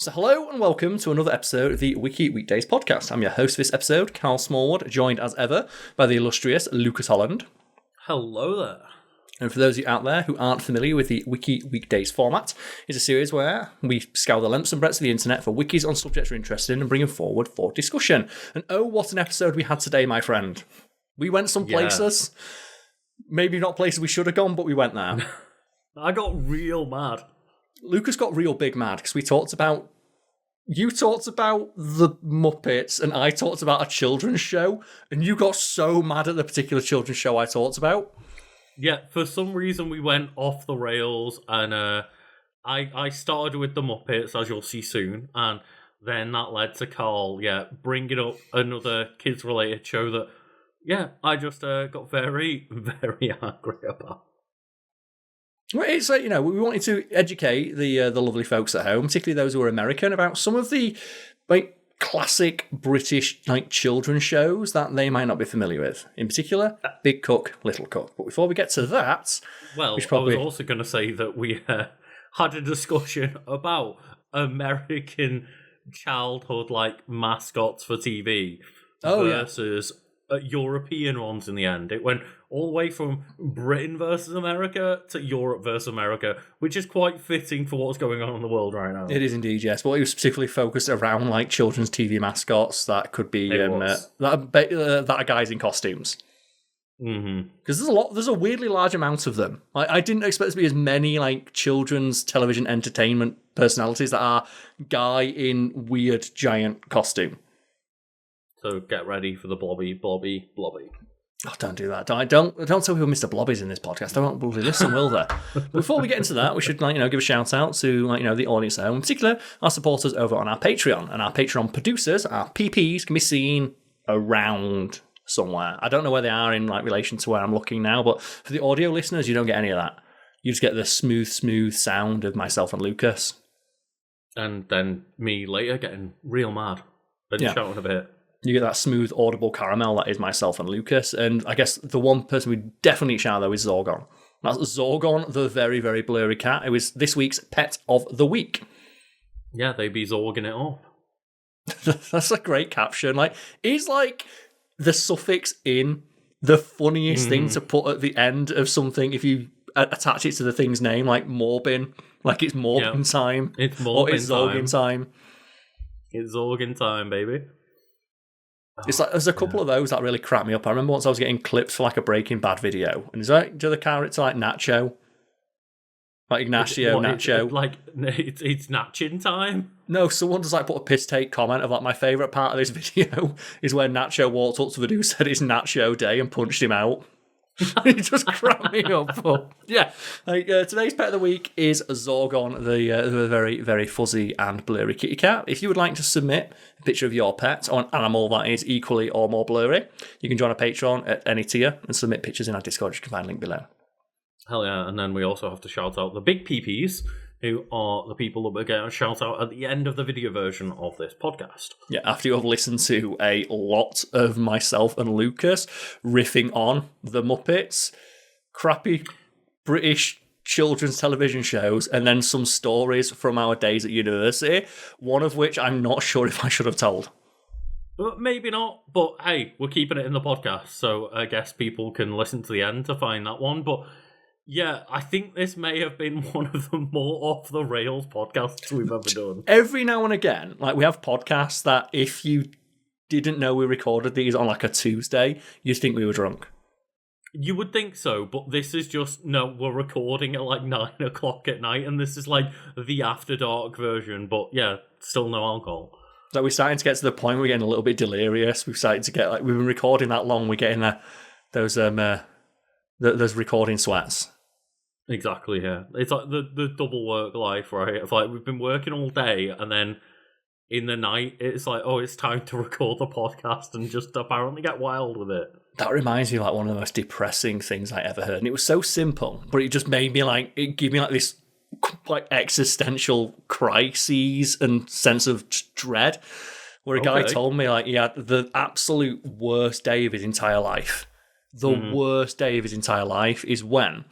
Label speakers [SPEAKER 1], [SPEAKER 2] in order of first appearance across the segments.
[SPEAKER 1] So hello and welcome to another episode of the Wiki Weekdays podcast. I'm your host for this episode, Karl Smallwood, joined as ever by the illustrious Lucas Holland.
[SPEAKER 2] Hello there.
[SPEAKER 1] And for those of you out there who aren't familiar with the Wiki Weekdays format, it's a series where we scour the lengths and breadths of the internet for wikis on subjects we're interested in and bring them forward for discussion. And oh, what an episode we had today, my friend. We went some places. Maybe not places we should have gone, but we went there.
[SPEAKER 2] I got real mad.
[SPEAKER 1] Lucas got real big mad because you talked about the Muppets and I talked about a children's show, and you got so mad at the particular children's show I talked about.
[SPEAKER 2] Yeah, for some reason we went off the rails, and I started with the Muppets, as you'll see soon, and then that led to Karl, bringing up another kids-related show that, I just got very, very angry about.
[SPEAKER 1] Well, it's like, we wanted to educate the lovely folks at home, particularly those who are American, about some of the classic British children's shows that they might not be familiar with. In particular, Big Cook, Little Cook. But before we get to that,
[SPEAKER 2] I was also going to say that we had a discussion about American childhood mascots for TV versus European ones. In the end, it went all the way from Britain versus America to Europe versus America, which is quite fitting for what's going on in the world right now.
[SPEAKER 1] It is indeed, yes. But it was specifically focused around children's TV mascots that could be that are guys in costumes. Because there's a weirdly large amount of them. I didn't expect there to be as many children's television entertainment personalities that are guy in weird giant costume.
[SPEAKER 2] So get ready for the blobby.
[SPEAKER 1] Oh, don't do that. Don't tell people Mr. Blobby's in this podcast. I won't bloody listen, will there? Before we get into that, we should give a shout out to the audience at home, in particular our supporters over on our Patreon. And our Patreon producers, our PPs, can be seen around somewhere. I don't know where they are in relation to where I'm looking now, but for the audio listeners, you don't get any of that. You just get the smooth sound of myself and Lucas. And
[SPEAKER 2] then me later getting real mad and shouting a bit.
[SPEAKER 1] You get that smooth, audible caramel that is myself and Lucas. And I guess the one person we definitely shout, though, is Zorgon. That's Zorgon, the very, very blurry cat. It was this week's Pet of the Week.
[SPEAKER 2] Yeah, they be Zorging it up.
[SPEAKER 1] That's a great caption. Is the suffix in the funniest thing to put at the end of something if you attach it to the thing's name, like Morbin. It's Morbin time.
[SPEAKER 2] It's Morbin
[SPEAKER 1] or it's Zorgin time.
[SPEAKER 2] It's Zorgin time, baby.
[SPEAKER 1] It's there's a couple of those that really crap me up. I remember once I was getting clips for a Breaking Bad video, and do the character Nacho? Ignacio, Nacho.
[SPEAKER 2] It's Natchin time?
[SPEAKER 1] No, someone just put a piss take comment of my favourite part of this video is where Nacho walked up to the dude, said it's Nacho Day and punched him out. It just cracked me up. But yeah, today's Pet of the Week is Zorgon, the very, very fuzzy and blurry kitty cat. If you would like to submit a picture of your pet or an animal that is equally or more blurry, you can join our Patreon at any tier and submit pictures in our Discord, which you can find a link below.
[SPEAKER 2] Hell yeah, and then we also have to shout out the big PPs, who are the people that we're going to shout out at the end of the video version of this podcast.
[SPEAKER 1] Yeah, after you have listened to a lot of myself and Lucas riffing on the Muppets, crappy British children's television shows, and then some stories from our days at university, one of which I'm not sure if I should have told.
[SPEAKER 2] Maybe not, but hey, we're keeping it in the podcast, so I guess people can listen to the end to find that one, but yeah, I think this may have been one of the more off-the-rails podcasts we've ever done.
[SPEAKER 1] Every now and again, we have podcasts that if you didn't know we recorded these on a Tuesday, you'd think we were drunk.
[SPEAKER 2] You would think so, but this is just, no, we're recording at 9 o'clock at night, and this is the After Dark version, but yeah, still no alcohol.
[SPEAKER 1] So we're starting to get to the point where we're getting a little bit delirious. We've started to get, we've been recording that long, we're getting those recording sweats.
[SPEAKER 2] Exactly, yeah. It's the double work life, right? It's we've been working all day, and then in the night, it's it's time to record the podcast and just apparently get wild with it.
[SPEAKER 1] That reminds me of one of the most depressing things I ever heard. And it was so simple, but it just made me it gave me this existential crises and sense of dread, where a guy told me he had the absolute worst day of his entire life. The worst day of his entire life is when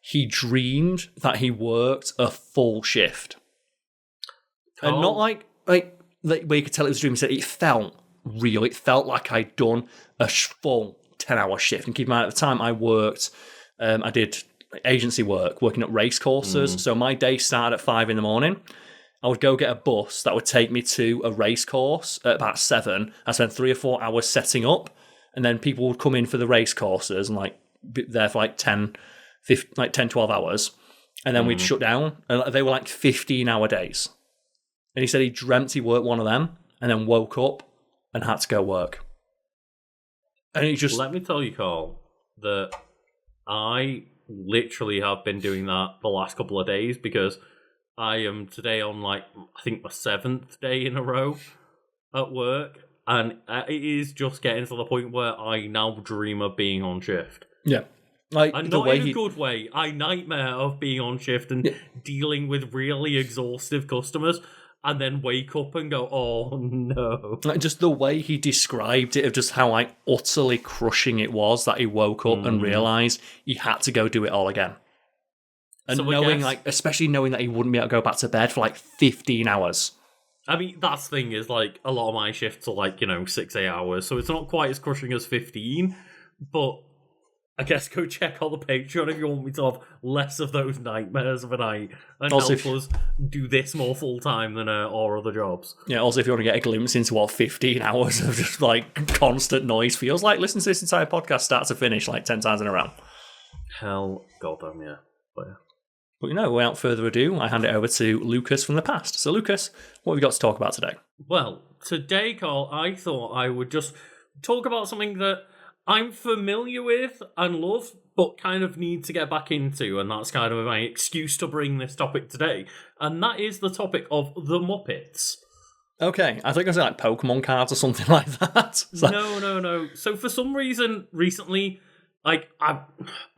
[SPEAKER 1] he dreamed that he worked a full shift. And not like where you could tell it was a dream. He said it felt real. It felt like I'd done a full 10-hour shift. And keep in mind, at the time I worked, I did agency work, working at race courses. So my day started at 5 a.m. I would go get a bus that would take me to a race course at about 7. I spent 3 or 4 hours setting up, and then people would come in for the race courses and like be there for like 10, 12 hours. And then we'd shut down. And they were like 15-hour days. And he said he dreamt he worked one of them and then woke up and had to go work. And he just...
[SPEAKER 2] Let me tell you, Karl, that I literally have been doing that the last couple of days because I am today on I think my 7th day in a row at work. And it is just getting to the point where I now dream of being on shift.
[SPEAKER 1] Yeah.
[SPEAKER 2] And not in a good way. I nightmare of being on shift and dealing with really exhaustive customers and then wake up and go, oh no.
[SPEAKER 1] Just the way he described it, of just how utterly crushing it was that he woke up and realised he had to go do it all again. And so especially knowing that he wouldn't be able to go back to bed for 15 hours.
[SPEAKER 2] I mean, that's the thing is, a lot of my shifts are 6, 8 hours, so it's not quite as crushing as 15, but I guess go check out the Patreon if you want me to have less of those nightmares of a night and also help us do this more full-time than our other jobs.
[SPEAKER 1] Yeah, also if you want to get a glimpse into 15 hours of just constant noise feels like, listen to this entire podcast start to finish 10 times in a row.
[SPEAKER 2] Hell, goddamn, yeah. But
[SPEAKER 1] without further ado, I hand it over to Lucas from the past. So Lucas, what have we got to talk about today?
[SPEAKER 2] Well, today, Karl, I thought I would just talk about something that I'm familiar with and love, but kind of need to get back into, and that's kind of my excuse to bring this topic today, and that is the topic of the Muppets.
[SPEAKER 1] Okay, I think I said Pokemon cards or something like that.
[SPEAKER 2] No. So for some reason, recently, I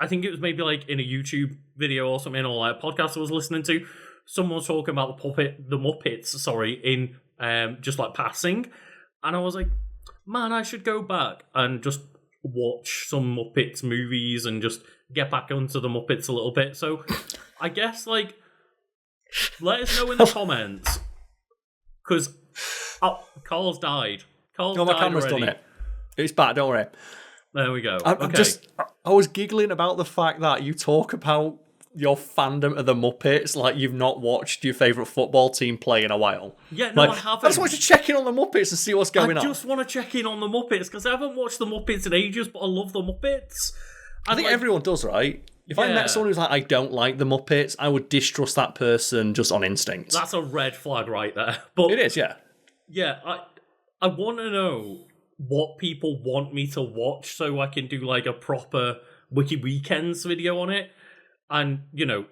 [SPEAKER 2] think it was maybe in a YouTube video or something, or a podcast I was listening to, someone was talking about the Muppets, in just passing, and I was like, man, I should go back and just watch some Muppets movies and just get back onto the Muppets a little bit. So I guess let us know in the comments, because Karl's died.
[SPEAKER 1] My camera's
[SPEAKER 2] already.
[SPEAKER 1] done it. It's back, don't worry.
[SPEAKER 2] There we go.
[SPEAKER 1] I was giggling about the fact that you talk about your fandom of the Muppets like you've not watched your favourite football team play in a while.
[SPEAKER 2] Yeah, no, I haven't.
[SPEAKER 1] I just want to check in on the Muppets and see what's going on.
[SPEAKER 2] I just want to check in on the Muppets, because I haven't watched the Muppets in ages, but I love the Muppets.
[SPEAKER 1] I think everyone does, right? If I met someone who's I don't like the Muppets, I would distrust that person just on instinct.
[SPEAKER 2] That's a red flag right there. But
[SPEAKER 1] it is, yeah.
[SPEAKER 2] Yeah, I want to know what people want me to watch so I can do a proper Wiki Weekends video on it. And,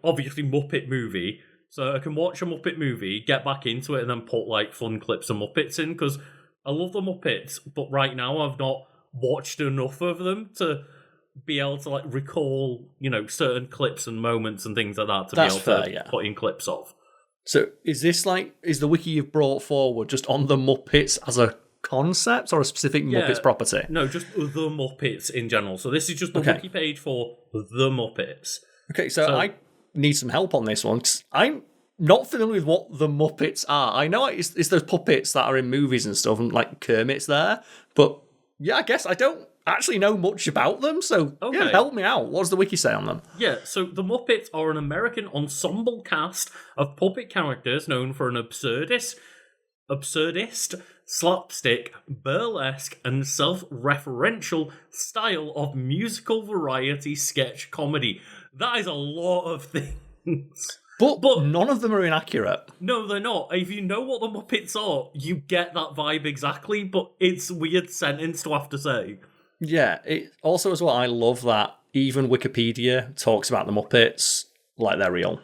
[SPEAKER 2] obviously Muppet movie. So I can watch a Muppet movie, get back into it, and then put, fun clips of Muppets in, because I love the Muppets, but right now I've not watched enough of them to be able to, recall, certain clips and moments and things like that to put in clips of.
[SPEAKER 1] So is this, is the wiki you've brought forward just on the Muppets as a concept, or a specific Muppets property?
[SPEAKER 2] No, just the Muppets in general. So this is just the wiki page for the Muppets.
[SPEAKER 1] Okay, so I need some help on this one. I'm not familiar with what the Muppets are. I know it's those puppets that are in movies and stuff, and Kermit's there. But yeah, I guess I don't actually know much about them. So help me out. What does the wiki say on them?
[SPEAKER 2] Yeah, so the Muppets are an American ensemble cast of puppet characters known for an absurdist, slapstick, burlesque, and self-referential style of musical variety sketch comedy. That is a lot of things.
[SPEAKER 1] But none of them are inaccurate.
[SPEAKER 2] No, they're not. If you know what the Muppets are, you get that vibe exactly, but it's a weird sentence to have to say.
[SPEAKER 1] Yeah, it also as well, I love that even Wikipedia talks about the Muppets like they're real.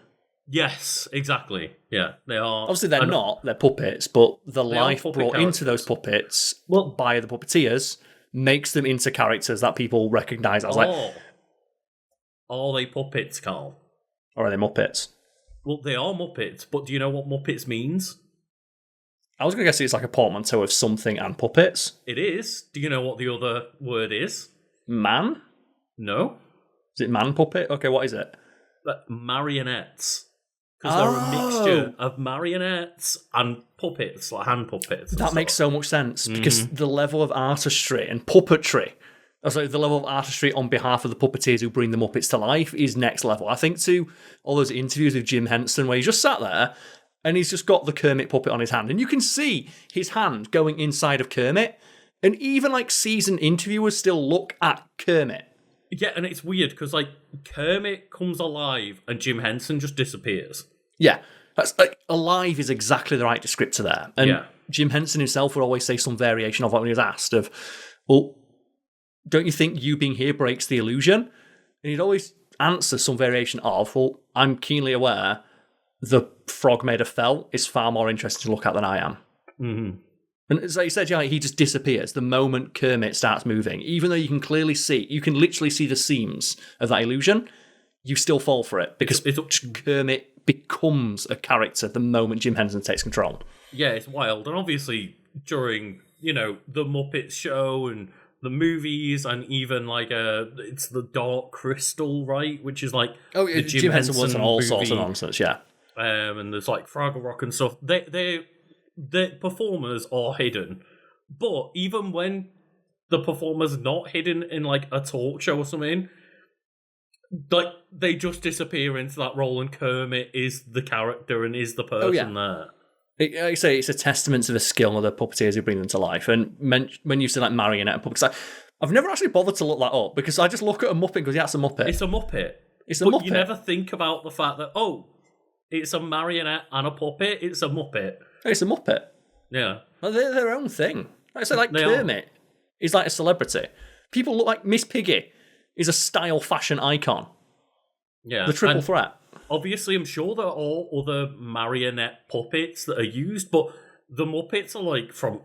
[SPEAKER 2] Yes, exactly. Yeah, they are.
[SPEAKER 1] Obviously, they're not. They're puppets, but the life brought into those puppets by the puppeteers makes them into characters that people recognise as
[SPEAKER 2] Are they puppets, Karl?
[SPEAKER 1] Or are they Muppets?
[SPEAKER 2] Well, they are Muppets, but do you know what Muppets means?
[SPEAKER 1] I was going to guess it's a portmanteau of something and puppets.
[SPEAKER 2] It is. Do you know what the other word is?
[SPEAKER 1] Man?
[SPEAKER 2] No.
[SPEAKER 1] Is it man puppet? Okay, what is it?
[SPEAKER 2] Marionettes. Because they're a mixture of marionettes and puppets, like hand puppets.
[SPEAKER 1] That makes so much sense, because the level of artistry and puppetry, the level of artistry on behalf of the puppeteers who bring the Muppets to life is next level. I think to all those interviews with Jim Henson where he just sat there and he's just got the Kermit puppet on his hand, and you can see his hand going inside of Kermit, and even like seasoned interviewers still look at Kermit.
[SPEAKER 2] Yeah, and it's weird because like Kermit comes alive and Jim Henson just disappears.
[SPEAKER 1] Yeah, that's like alive is exactly the right descriptor there. And Jim Henson himself would always say some variation of it when he was asked of, well, don't you think you being here breaks the illusion? And he'd always answer some variation of, well, I'm keenly aware the frog made of felt is far more interesting to look at than I am.
[SPEAKER 2] Mm-hmm.
[SPEAKER 1] And as I said, he just disappears the moment Kermit starts moving. Even though you can literally see the seams of that illusion, you still fall for it because Kermit becomes a character the moment Jim Henson takes control.
[SPEAKER 2] Yeah, it's wild. And obviously during, the Muppet Show and the movies, and even like it's the Dark Crystal, right? Which is like the
[SPEAKER 1] Jim Henson was on all sorts of nonsense, yeah.
[SPEAKER 2] And there's like Fraggle Rock and stuff. The performers are hidden, but even when the performer's not hidden in like a talk show or something, like they just disappear into that role, and Kermit is the character and is the person there.
[SPEAKER 1] Like I say, it's a testament to the skill of the puppeteers who bring them to life. And when you say like marionette and puppets, I've never actually bothered to look that up because I just look at a Muppet and go, yeah, it's a Muppet.
[SPEAKER 2] It's a Muppet.
[SPEAKER 1] Muppet.
[SPEAKER 2] You never think about the fact that, it's a marionette and a puppet. It's a Muppet.
[SPEAKER 1] It's a Muppet.
[SPEAKER 2] Yeah.
[SPEAKER 1] Well, they're their own thing. Like I say, like Kermit is like a celebrity. People look like Miss Piggy is a style fashion icon.
[SPEAKER 2] Yeah.
[SPEAKER 1] The triple threat.
[SPEAKER 2] Obviously, I'm sure there are all other marionette puppets that are used, but the Muppets are like from,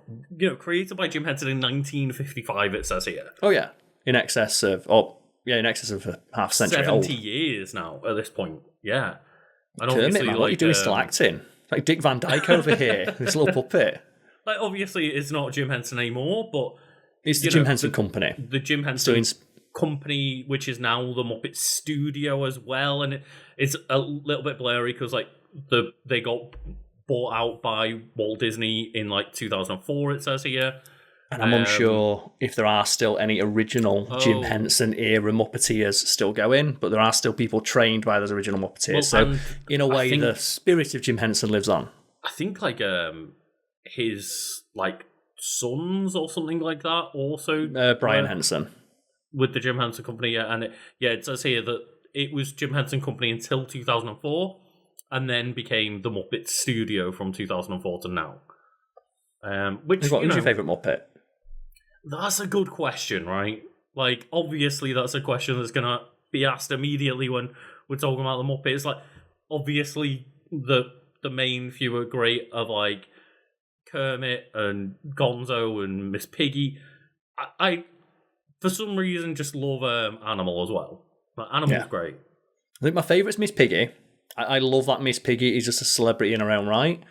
[SPEAKER 2] created by Jim Henson in 1955, it says here.
[SPEAKER 1] Oh, yeah. In excess of a half century
[SPEAKER 2] 70
[SPEAKER 1] old.
[SPEAKER 2] years now at this point. Yeah. And
[SPEAKER 1] Kermit, man, what are you doing still acting? Like Dick Van Dyke over here, this little puppet.
[SPEAKER 2] Like, obviously, it's not Jim Henson anymore, but
[SPEAKER 1] it's the Jim Henson Company.
[SPEAKER 2] The Jim Henson Company, which is now the Muppet Studio as well, and it's a little bit blurry because like they got bought out by Walt Disney in like 2004. It says here.
[SPEAKER 1] And I'm unsure if there are still any original Jim Henson era Muppeteers still going, but there are still people trained by those original Muppeteers.
[SPEAKER 2] Well,
[SPEAKER 1] so in a way, the spirit of Jim Henson lives on.
[SPEAKER 2] I think like his like sons or something like that also.
[SPEAKER 1] Brian Henson.
[SPEAKER 2] With the Jim Henson Company, it says here that it was Jim Henson Company until 2004, and then became the Muppet Studio from 2004 to now. Who's your
[SPEAKER 1] favourite Muppet?
[SPEAKER 2] That's a good question, right? Like, obviously, that's a question that's going to be asked immediately when we're talking about the Muppets. Like, obviously, the main few are great of, like, Kermit and Gonzo and Miss Piggy. I for some reason, just love Animal as well. Like, Animal's great.
[SPEAKER 1] I think my favourite is Miss Piggy. I love that Miss Piggy is just a celebrity in her own right.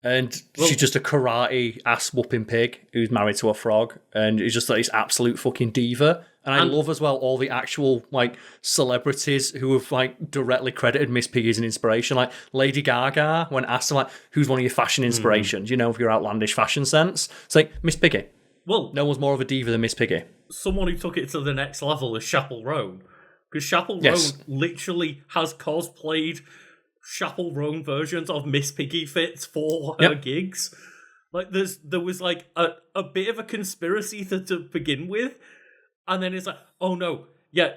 [SPEAKER 1] And she's just a karate ass-whooping pig who's married to a frog, and is just like this absolute fucking diva. And I love as well all the actual like celebrities who have like directly credited Miss Piggy as an inspiration. Like Lady Gaga, when asked like, "Who's one of your fashion inspirations?" For your outlandish fashion sense, it's like Miss Piggy.
[SPEAKER 2] Well,
[SPEAKER 1] no one's more of a diva than Miss Piggy.
[SPEAKER 2] Someone who took it to the next level is Chapel Roan, because Chapel Roan literally has cosplayed Chapel Roan versions of Miss Piggy fits for her gigs. Like there was like a bit of a conspiracy to begin with, and then it's like, oh no,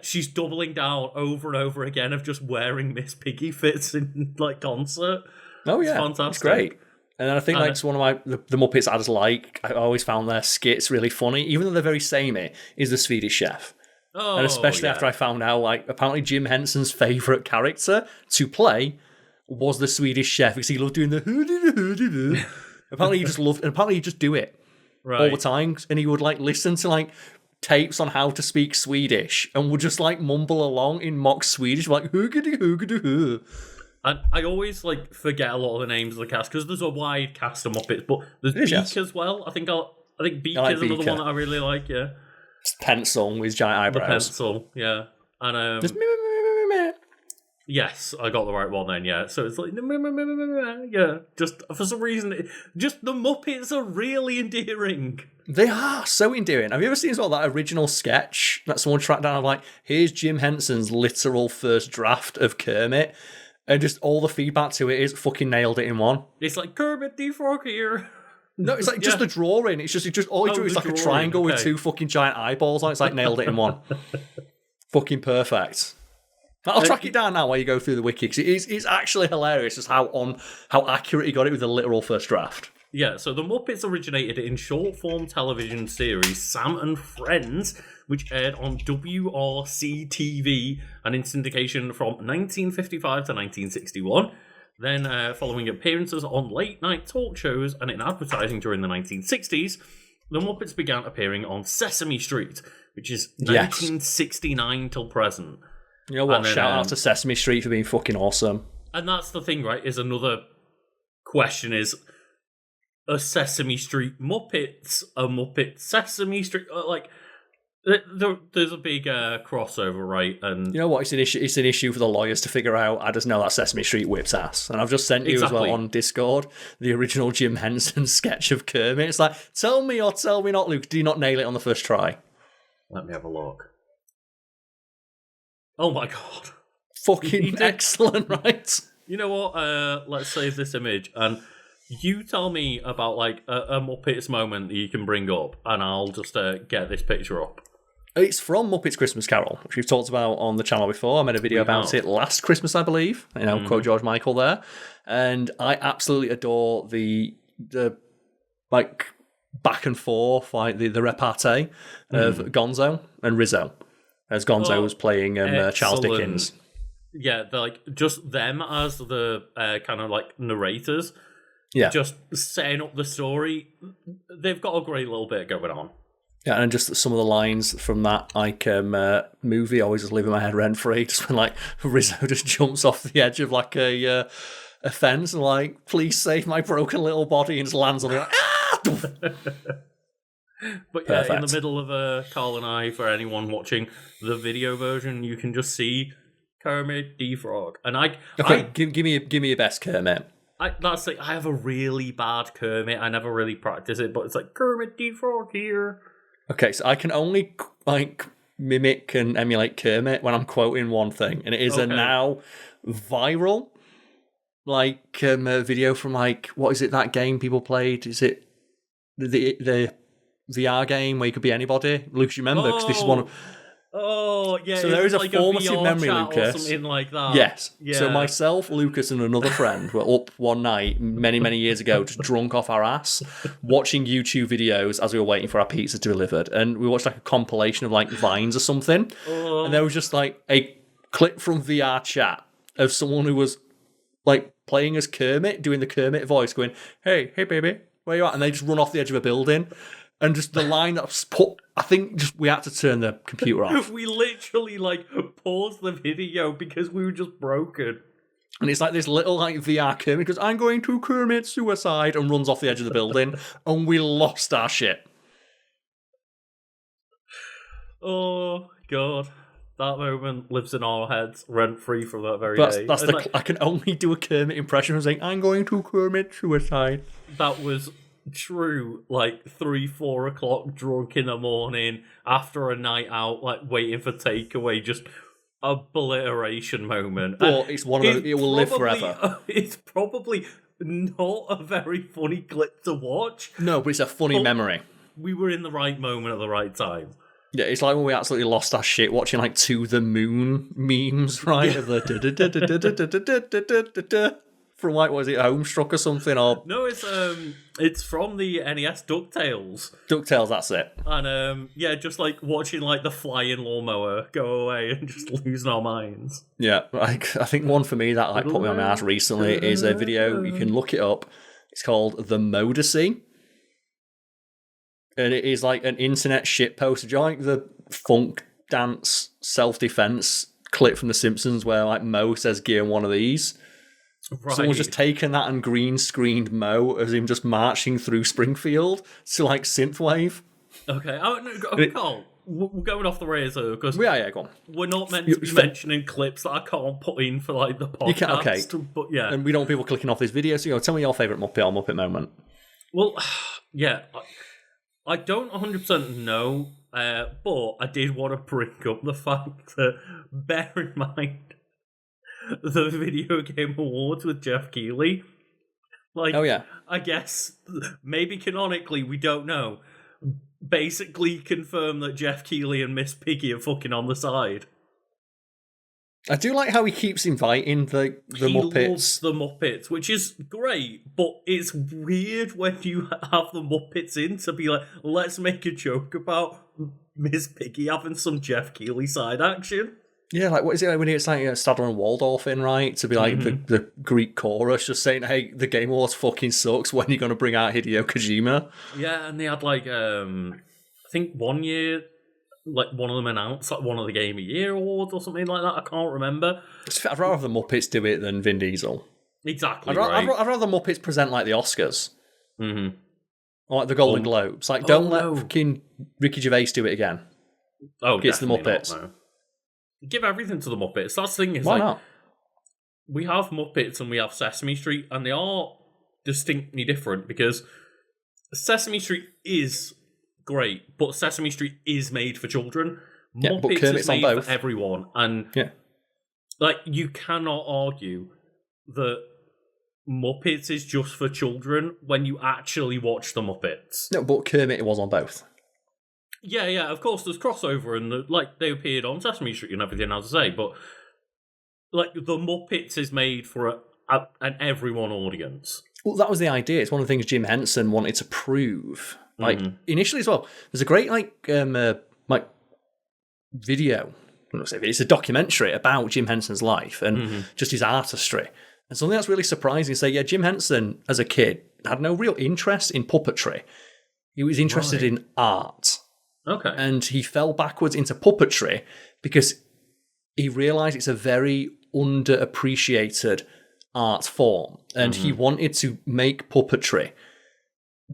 [SPEAKER 2] she's doubling down over and over again of just wearing Miss Piggy fits in like concert.
[SPEAKER 1] Oh yeah,
[SPEAKER 2] it's fantastic.
[SPEAKER 1] It's great. And then I think it's one of the Muppets I just like. I always found their skits really funny, even though they're very samey. Is the Swedish Chef. And especially after I found out, like, apparently Jim Henson's favourite character to play was the Swedish Chef, because he loved doing the apparently he just loved, and apparently he just do it all the time, and he would like listen to like tapes on how to speak Swedish and would just like mumble along in mock Swedish, like hoogity.
[SPEAKER 2] And I always like forget a lot of the names of the cast because there's a wide cast of Muppets, but there's Beak as well. I think Beak is another one that I really like. Yeah,
[SPEAKER 1] Pencil with giant eyebrows.
[SPEAKER 2] The Pencil, yeah, and Yes, I got the right one then, yeah. So it's like, yeah, just for some reason, just the Muppets are really endearing.
[SPEAKER 1] They are so endearing. Have you ever seen as well that original sketch that someone tracked down of like, here's Jim Henson's literal first draft of Kermit, and just all the feedback to it is fucking nailed it in one.
[SPEAKER 2] It's like, Kermit the Frog here.
[SPEAKER 1] No, it's like just the drawing. It's just all you do is like a triangle with two fucking giant eyeballs on it. It's like nailed it in one. Fucking perfect. I'll track it down now while you go through the wiki, because it's actually hilarious just how accurate he got it with the literal first draft.
[SPEAKER 2] Yeah, so the Muppets originated in short-form television series Sam and Friends, which aired on WRC-TV and in syndication from 1955 to 1961. Then, following appearances on late-night talk shows and in advertising during the 1960s, the Muppets began appearing on Sesame Street, which is 1969 till present.
[SPEAKER 1] You know what? Then, shout out to Sesame Street for being fucking awesome.
[SPEAKER 2] And that's the thing, right? Is another question is, are Sesame Street Muppets a Muppet Sesame Street? Like, there's a big crossover, right? And
[SPEAKER 1] you know what? It's an issue for the lawyers to figure out. I just know that Sesame Street whips ass, and I've just sent you as well on Discord the original Jim Henson sketch of Kermit. It's like, tell me or tell me not, Luke. Do you not nail it on the first try?
[SPEAKER 2] Let me have a look. Oh my god.
[SPEAKER 1] Fucking excellent, right?
[SPEAKER 2] You know what? Let's save this image and you tell me about like a Muppets moment that you can bring up and I'll just get this picture up.
[SPEAKER 1] It's from Muppets Christmas Carol, which we've talked about on the channel before. I made a video about it last Christmas, I believe. You know, quote George Michael there. And I absolutely adore the like back and forth, like the repartee of Gonzo and Rizzo. As Gonzo was playing Charles Dickens.
[SPEAKER 2] Yeah, like just them as the kind of like narrators.
[SPEAKER 1] Yeah.
[SPEAKER 2] Just setting up the story. They've got a great little bit going on.
[SPEAKER 1] Yeah, and just some of the lines from that like movie always just live in my head rent free. Just when like Rizzo just jumps off the edge of like a fence and like, please save my broken little body, and just lands on it like, ah!
[SPEAKER 2] But yeah, in the middle of Karl and I, for anyone watching the video version, you can just see Kermit the Frog. And
[SPEAKER 1] give me your best Kermit.
[SPEAKER 2] I have a really bad Kermit. I never really practice it, but it's like Kermit the Frog here. Okay,
[SPEAKER 1] so I can only like mimic and emulate Kermit when I'm quoting one thing, and it is a now viral like video from like, what is it, that game people played? Is it the VR game where you could be anybody? Lucas, you remember? Because this is one of...
[SPEAKER 2] Oh, yeah.
[SPEAKER 1] So there is
[SPEAKER 2] like
[SPEAKER 1] a formative memory, Lucas.
[SPEAKER 2] Or something like that.
[SPEAKER 1] Yes.
[SPEAKER 2] Yeah.
[SPEAKER 1] So myself, Lucas, and another friend were up one night many, many years ago, just drunk off our ass, watching YouTube videos as we were waiting for our pizza to be delivered. And we watched like a compilation of like Vines or something. And there was just like a clip from VR chat of someone who was like playing as Kermit, doing the Kermit voice, going, hey baby, where you at? And they just run off the edge of a building. And just the line that was put, I think just we had to turn the computer off.
[SPEAKER 2] We literally like paused the video because we were just broken.
[SPEAKER 1] And it's like this little like VR Kermit goes, I'm going to commit suicide, and runs off the edge of the building. And we lost our shit.
[SPEAKER 2] Oh, God. That moment lives in our heads, rent free from that very day.
[SPEAKER 1] I can only do a Kermit impression of saying, I'm going to commit suicide.
[SPEAKER 2] That was true, like 3-4 o'clock drunk in the morning after a night out, like waiting for takeaway, just obliteration moment.
[SPEAKER 1] But it's one of those, it will live forever.
[SPEAKER 2] It's probably not a very funny clip to watch.
[SPEAKER 1] No, but it's a funny memory.
[SPEAKER 2] We were in the right moment at the right time.
[SPEAKER 1] Yeah, it's like when we absolutely lost our shit watching like To the Moon memes, right? Of the from like, was it Homestruck or something? Or
[SPEAKER 2] no, it's from the NES DuckTales.
[SPEAKER 1] DuckTales, that's it.
[SPEAKER 2] And yeah, just like watching like the flying lawnmower go away and just losing our minds.
[SPEAKER 1] Yeah, like I think one for me that like put me on my ass recently is a video, you can look it up. It's called The Modesty. And it is like an internet shitpost. Do you like the funk dance self-defense clip from The Simpsons where like Mo says, "Gear one of these"? Right. Someone's just taken that and green screened Mo as him just marching through Springfield to like synthwave.
[SPEAKER 2] Okay. Oh, no, Carl, we're going off the rails here because
[SPEAKER 1] yeah, go on.
[SPEAKER 2] We're not meant to be mentioning clips that I can't put in for like the podcast.
[SPEAKER 1] You can, okay.
[SPEAKER 2] But yeah,
[SPEAKER 1] and we don't want people clicking off this video. So tell me your favourite Muppet or Muppet moment.
[SPEAKER 2] Well, yeah, I don't 100% know, but I did want to bring up the fact that, bear in mind, the Video Game Awards with Jeff Keighley. Like,
[SPEAKER 1] oh yeah,
[SPEAKER 2] I guess maybe canonically, we don't know. Basically confirm that Jeff Keighley and Miss Piggy are fucking on the side.
[SPEAKER 1] I do like how he keeps inviting the Muppets.
[SPEAKER 2] He loves the Muppets, which is great, but it's weird when you have the Muppets in to be like, let's make a joke about Miss Piggy having some Jeff Keighley side action.
[SPEAKER 1] Yeah, like what is it when it's like Stadler and Waldorf in, right? To be like the Greek chorus just saying, hey, the Game Awards fucking sucks, when are you going to bring out Hideo Kojima? Yeah,
[SPEAKER 2] and they had like, I think one year, like one of them announced like one of the Game of Year awards or something like that. I can't remember.
[SPEAKER 1] I'd rather the Muppets do it than Vin Diesel.
[SPEAKER 2] Exactly.
[SPEAKER 1] I'd rather the Muppets present like the Oscars. Mm-hmm. Or like the Golden Globes. Like, don't let fucking Ricky Gervais do it again.
[SPEAKER 2] Oh,
[SPEAKER 1] it's the Muppets.
[SPEAKER 2] Not, no. Give everything to the Muppets. That's the thing. Is
[SPEAKER 1] why
[SPEAKER 2] like,
[SPEAKER 1] not?
[SPEAKER 2] We have Muppets and we have Sesame Street, and they are distinctly different because Sesame Street is great, but Sesame Street is made for children.
[SPEAKER 1] Yeah,
[SPEAKER 2] Muppets is made for everyone, and like you cannot argue that Muppets is just for children when you actually watch the Muppets.
[SPEAKER 1] No, but Kermit was on both.
[SPEAKER 2] Yeah, of course there's crossover, and like they appeared on Sesame Street and everything, as I say, but like the Muppets is made for an everyone audience.
[SPEAKER 1] Well, that was the idea. It's one of the things Jim Henson wanted to prove. Like initially as well, there's a great video. It's a documentary about Jim Henson's life and just his artistry. And something that's really surprising is say, Jim Henson as a kid had no real interest in puppetry. He was interested in art.
[SPEAKER 2] Okay.
[SPEAKER 1] And he fell backwards into puppetry because he realised it's a very underappreciated art form. And he wanted to make puppetry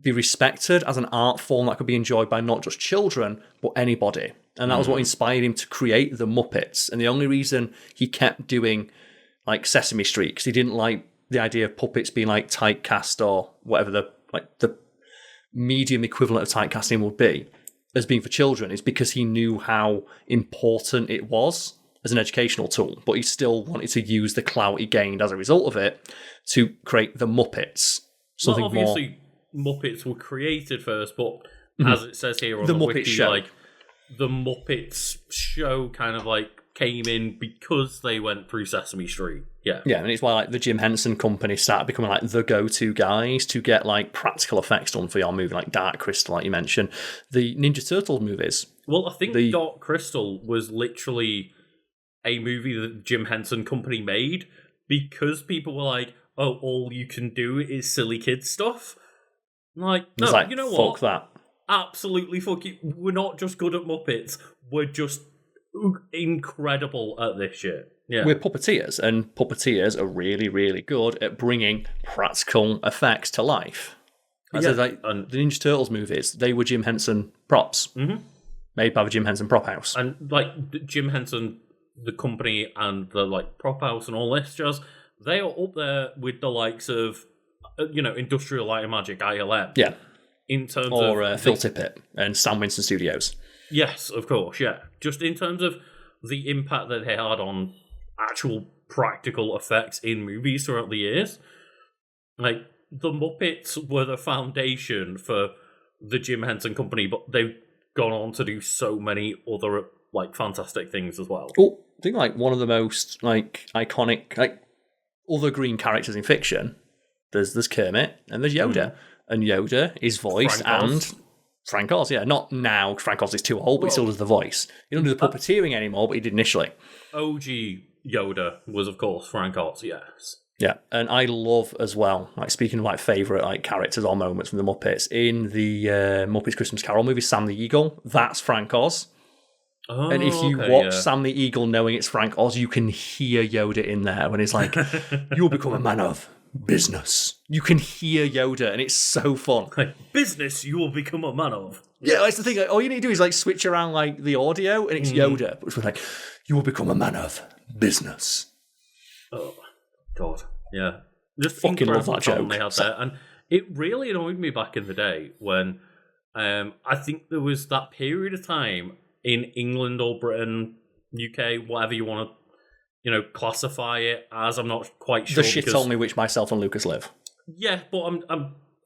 [SPEAKER 1] be respected as an art form that could be enjoyed by not just children, but anybody. And that was what inspired him to create the Muppets. And the only reason he kept doing like Sesame Street, because he didn't like the idea of puppets being like typecast or whatever the medium equivalent of typecasting would be, as being for children, is because he knew how important it was as an educational tool, but he still wanted to use the clout he gained as a result of it to create the Muppets.
[SPEAKER 2] Something obviously Muppets were created first, but as it says here on the
[SPEAKER 1] Muppet
[SPEAKER 2] Wiki,
[SPEAKER 1] Show.
[SPEAKER 2] like the Muppets show kind of like came in because they went through Sesame Street. Yeah,
[SPEAKER 1] and it's why like the Jim Henson Company started becoming like the go-to guys to get like practical effects done for your movie, like Dark Crystal, like you mentioned, the Ninja Turtles movies.
[SPEAKER 2] Well, I think Dark Crystal was literally a movie that Jim Henson Company made because people were like, "Oh, all you can do is silly kid stuff." Like, no,
[SPEAKER 1] like,
[SPEAKER 2] you know what?
[SPEAKER 1] Fuck that.
[SPEAKER 2] Absolutely, fuck it. We're not just good at Muppets. We're just incredible at this shit. Yeah.
[SPEAKER 1] We're puppeteers, and puppeteers are really, really good at bringing practical effects to life. And the Ninja Turtles movies, they were Jim Henson props, made by the Jim Henson prop house.
[SPEAKER 2] And like Jim Henson, the company, and the like prop house and all this jazz, they are up there with the likes of, Industrial Light and Magic, ILM.
[SPEAKER 1] Yeah.
[SPEAKER 2] In terms
[SPEAKER 1] of Phil Tippett and Sam Winston Studios.
[SPEAKER 2] Yes, of course, yeah. Just in terms of the impact that they had on actual practical effects in movies throughout the years. Like, the Muppets were the foundation for the Jim Henson Company, but they've gone on to do so many other, like, fantastic things as well.
[SPEAKER 1] Oh, I think, like, one of the most, like, iconic, like, other green characters in fiction, there's Kermit and there's Yoda. And Yoda is voiced Frank Oz, yeah. Not now, Frank Oz is too old, but he still does the voice. He don't do the puppeteering anymore, but he did initially.
[SPEAKER 2] OG Yoda was, of course, Frank Oz, yes.
[SPEAKER 1] Yeah, and I love as well, like speaking of like favourite like characters or moments from the Muppets, in the Muppets Christmas Carol movie, Sam the Eagle, that's Frank Oz.
[SPEAKER 2] Oh,
[SPEAKER 1] and if you watch Sam the Eagle knowing it's Frank Oz, you can hear Yoda in there when he's like, "You'll become a man of business." You can hear Yoda, and it's so fun.
[SPEAKER 2] Like, business you will become a man of.
[SPEAKER 1] Yeah, that's the thing. Like, all you need to do is like switch around like the audio, and it's Yoda, which was like, "You will become a man of business."
[SPEAKER 2] Oh God, yeah, just
[SPEAKER 1] Fucking love that
[SPEAKER 2] incredible talent
[SPEAKER 1] joke.
[SPEAKER 2] they had there, and it really annoyed me back in the day when I think there was that period of time in England or Britain, UK, whatever you want to, classify it as. I'm not quite sure.
[SPEAKER 1] The shit only which myself and Lucas live.
[SPEAKER 2] Yeah, but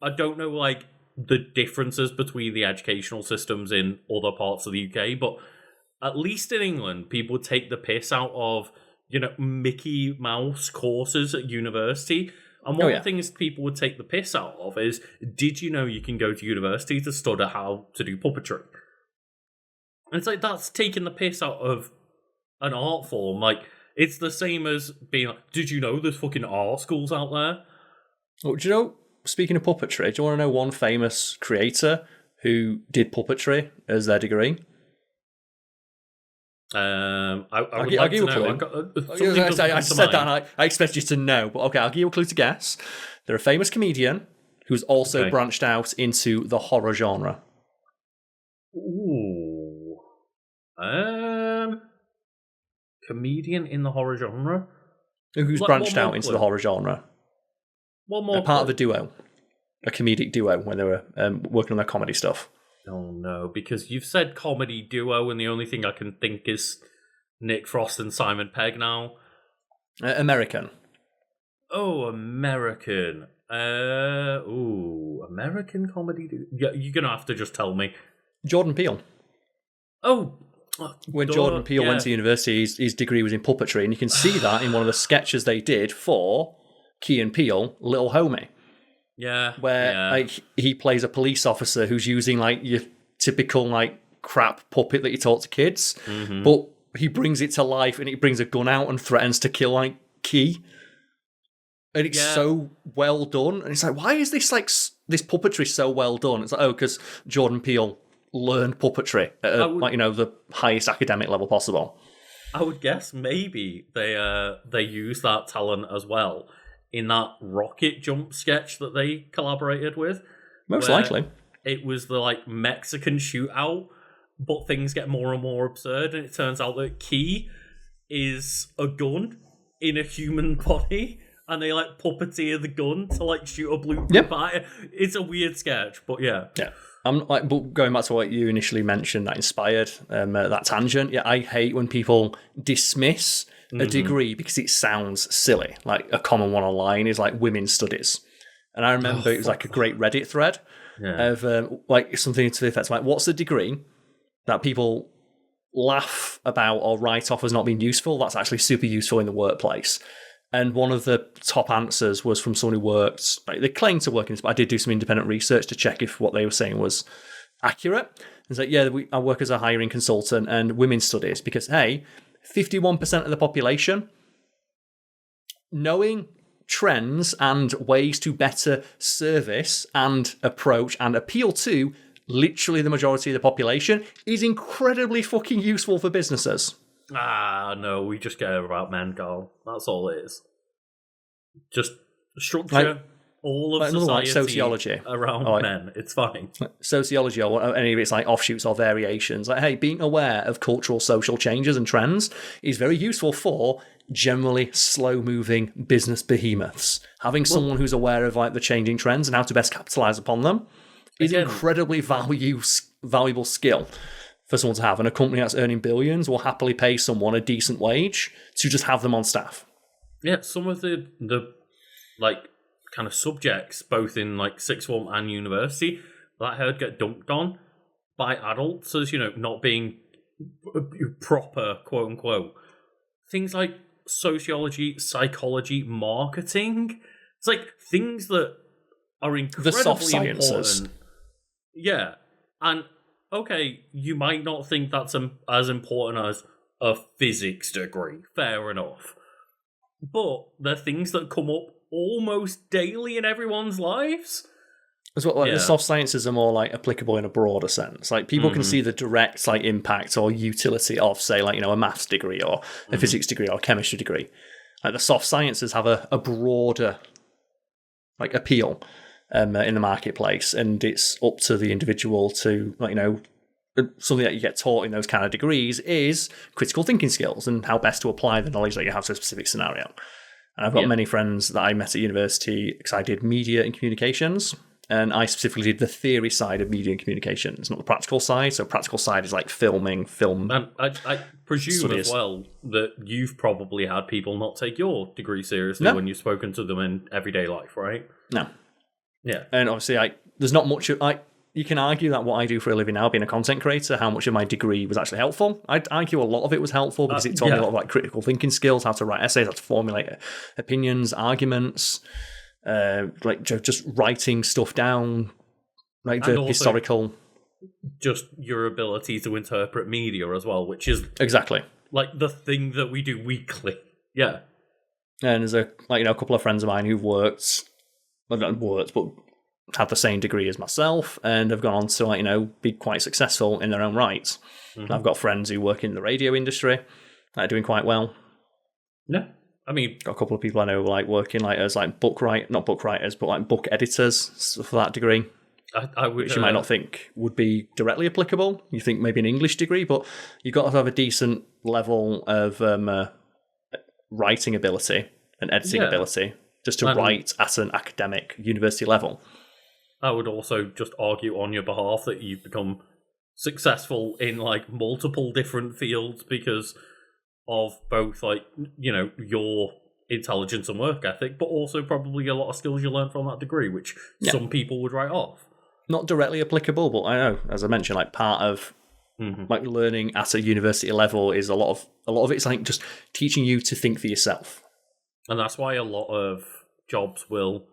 [SPEAKER 2] I don't know like the differences between the educational systems in other parts of the UK, but at least in England, people would take the piss out of Mickey Mouse courses at university. And one of the things people would take the piss out of is, did you know you can go to university to study how to do puppetry? And it's like, that's taking the piss out of an art form. Like, it's the same as being like, did you know there's fucking art schools out there?
[SPEAKER 1] Oh, do you know, speaking of puppetry, do you want to know one famous creator who did puppetry as their degree?
[SPEAKER 2] I'll give you a clue.
[SPEAKER 1] I said that and I expect you to know, but okay, I'll give you a clue to guess. They're a famous comedian who's also branched out into the horror genre.
[SPEAKER 2] Ooh. Comedian in the horror genre?
[SPEAKER 1] Who's branched out into the horror genre?
[SPEAKER 2] One more.
[SPEAKER 1] They're part of a duo. A comedic duo when they were working on their comedy stuff.
[SPEAKER 2] Oh no, because you've said comedy duo, and the only thing I can think is Nick Frost and Simon Pegg now.
[SPEAKER 1] American.
[SPEAKER 2] Oh, American. American comedy duo. Yeah, you're gonna have to just tell me.
[SPEAKER 1] Jordan Peele.
[SPEAKER 2] Oh.
[SPEAKER 1] When Jordan Peele went to university, his degree was in puppetry, and you can see that in one of the sketches they did for Key and Peele, Little Homie.
[SPEAKER 2] Yeah.
[SPEAKER 1] Where like he plays a police officer who's using like your typical like crap puppet that you taught to kids, but he brings it to life and he brings a gun out and threatens to kill like Key. And it's so well done. And it's like, why is this like this puppetry so well done? It's like, because Jordan Peele learned puppetry at the highest academic level possible.
[SPEAKER 2] I would guess maybe they use that talent as well in that rocket jump sketch that they collaborated with.
[SPEAKER 1] Most likely.
[SPEAKER 2] It was the like Mexican shootout, but things get more and more absurd, and it turns out that Key is a gun in a human body, and they like puppeteer the gun to like shoot a blue pie. It's a weird sketch, but yeah.
[SPEAKER 1] I'm like, but going back to what you initially mentioned, that inspired that tangent. Yeah, I hate when people dismiss a degree because it sounds silly. Like a common one online is like women's studies, and I remember it was like a great Reddit thread of like something to the effect like, "What's the degree that people laugh about or write off as not being useful? That's actually super useful in the workplace." And one of the top answers was from someone who worked, like, they claimed to work in this, but I did do some independent research to check if what they were saying was accurate. It's like, I work as a hiring consultant and women's studies because, hey, 51% of the population, knowing trends and ways to better service and approach and appeal to literally the majority of the population is incredibly fucking useful for businesses.
[SPEAKER 2] No, we just care about men, Karl. That's all it is. Just structure all of society
[SPEAKER 1] like sociology
[SPEAKER 2] around men. It's fine.
[SPEAKER 1] Sociology or any of its like offshoots or variations. Like, hey, being aware of cultural, social changes and trends is very useful for generally slow-moving business behemoths. Having someone who's aware of like the changing trends and how to best capitalize upon them is incredibly valuable skill for someone to have, and a company that's earning billions will happily pay someone a decent wage to just have them on staff.
[SPEAKER 2] Yeah, some of the like kind of subjects, both in like sixth form and university, that I heard get dunked on by adults as not being proper, quote unquote. Things like sociology, psychology, marketing. It's like things that are incredibly
[SPEAKER 1] the soft sciences.
[SPEAKER 2] Important. Yeah, and okay, you might not think that's as important as a physics degree. Fair enough. But they're things that come up almost daily in everyone's lives.
[SPEAKER 1] As well, like the soft sciences are more like applicable in a broader sense. Like people can see the direct like impact or utility of, say, like a maths degree or a physics degree or a chemistry degree. Like the soft sciences have a broader like appeal. in the marketplace, and it's up to the individual to, something that you get taught in those kind of degrees is critical thinking skills and how best to apply the knowledge that you have to a specific scenario. And I've got many friends that I met at university because I did media and communications, and I specifically did the theory side of media and communications, not the practical side. So practical side is like film.
[SPEAKER 2] And I presume
[SPEAKER 1] studies.
[SPEAKER 2] as well that you've probably had people not take your degree seriously when you've spoken to them in everyday life, right?
[SPEAKER 1] No.
[SPEAKER 2] Yeah.
[SPEAKER 1] And obviously, there's not much... You can argue that what I do for a living now, being a content creator, how much of my degree was actually helpful. I'd argue a lot of it was helpful because it taught me a lot of like critical thinking skills, how to write essays, how to formulate opinions, arguments, just writing stuff down, like the historical...
[SPEAKER 2] Just your ability to interpret media as well, which is...
[SPEAKER 1] Exactly.
[SPEAKER 2] Like the thing that we do weekly. Yeah.
[SPEAKER 1] And there's a couple of friends of mine who've worked, well, not worked, but had the same degree as myself and have gone on to be quite successful in their own right. Mm-hmm. I've got friends who work in the radio industry that are doing quite well.
[SPEAKER 2] Yeah, I mean,
[SPEAKER 1] got a couple of people I know working as not book writers, but like book editors for that degree.
[SPEAKER 2] I would,
[SPEAKER 1] which you might not think would be directly applicable. You think maybe an English degree, but you've got to have a decent level of writing ability and editing ability just to write at an academic university level.
[SPEAKER 2] I would also just argue on your behalf that you've become successful in like multiple different fields because of both your intelligence and work ethic, but also probably a lot of skills you learned from that degree, which some people would write off.
[SPEAKER 1] Not directly applicable, but I know, as I mentioned, like part of like learning at a university level is a lot of it's like just teaching you to think for yourself. And
[SPEAKER 2] that's why a lot of jobs will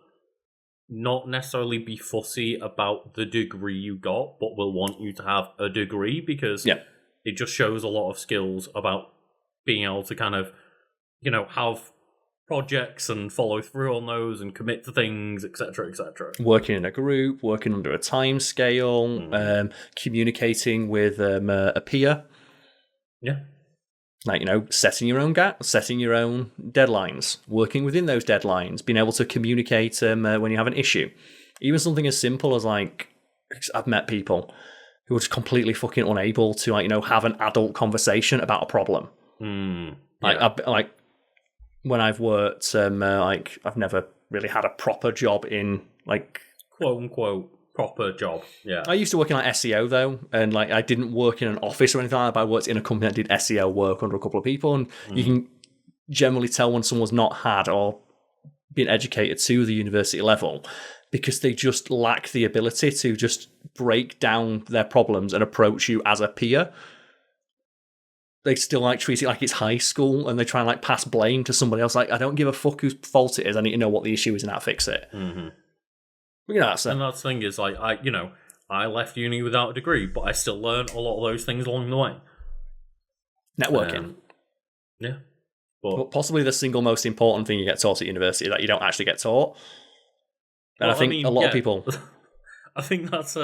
[SPEAKER 2] not necessarily be fussy about the degree you got, but will want you to have a degree because it just shows a lot of skills about being able to kind of, have projects and follow through on those and commit to things, etc., etc.
[SPEAKER 1] Working in a group, working under a time scale, communicating with a peer.
[SPEAKER 2] Yeah.
[SPEAKER 1] Like, setting your own setting your own deadlines, working within those deadlines, being able to communicate when you have an issue. Even something as simple as I've met people who are just completely fucking unable to have an adult conversation about a problem. Like when I've worked, I've never really had a proper job in
[SPEAKER 2] quote unquote proper job. Yeah.
[SPEAKER 1] I used to work in SEO though, and I didn't work in an office or anything like that, but I worked in a company that did SEO work under a couple of people, and you can generally tell when someone's not had or been educated to the university level because they just lack the ability to just break down their problems and approach you as a peer. They still treat it like it's high school, and they try and pass blame to somebody else. I don't give a fuck whose fault it is. I need to know what the issue is and how to fix it.
[SPEAKER 2] Mm-hmm.
[SPEAKER 1] And that's
[SPEAKER 2] the thing is, I left uni without a degree, but I still learned a lot of those things along the way.
[SPEAKER 1] Networking.
[SPEAKER 2] Yeah.
[SPEAKER 1] But possibly the single most important thing you get taught at university that you don't actually get taught. And I think a lot of people...
[SPEAKER 2] I think that's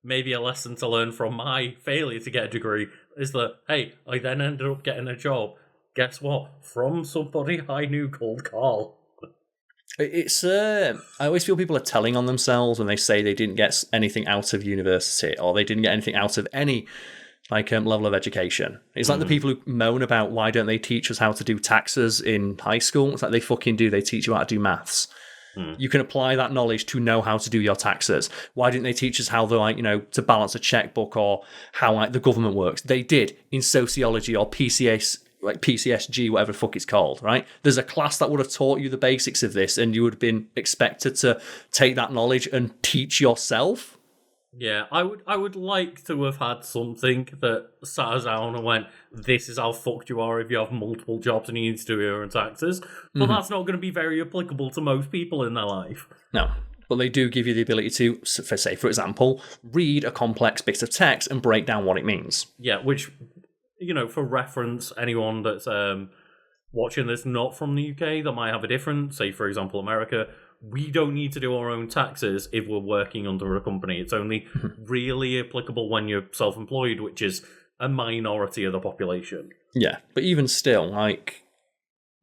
[SPEAKER 2] maybe a lesson to learn from my failure to get a degree, is that, hey, I then ended up getting a job. Guess what? From somebody I knew called Karl.
[SPEAKER 1] It's I always feel people are telling on themselves when they say they didn't get anything out of university or they didn't get anything out of any level of education. It's like the people who moan about why don't they teach us how to do taxes in high school. It's like they fucking do. They teach you how to do maths. You can apply that knowledge to know how to do your taxes. Why didn't they teach us how to balance a checkbook or how the government works? They did in sociology or PCSG, whatever the fuck it's called, right? There's a class that would have taught you the basics of this, and you would have been expected to take that knowledge and teach yourself.
[SPEAKER 2] Yeah, I would like to have had something that sat us down and went, this is how fucked you are if you have multiple jobs and you need to do your own taxes. But that's not going to be very applicable to most people in their life.
[SPEAKER 1] No, but they do give you the ability to, for example, read a complex bit of text and break down what it means.
[SPEAKER 2] Yeah, which, for reference, anyone that's watching this not from the UK that might have a different, say, for example, America, we don't need to do our own taxes if we're working under a company. It's only really applicable when you're self-employed, which is a minority of the population.
[SPEAKER 1] Yeah, but even still,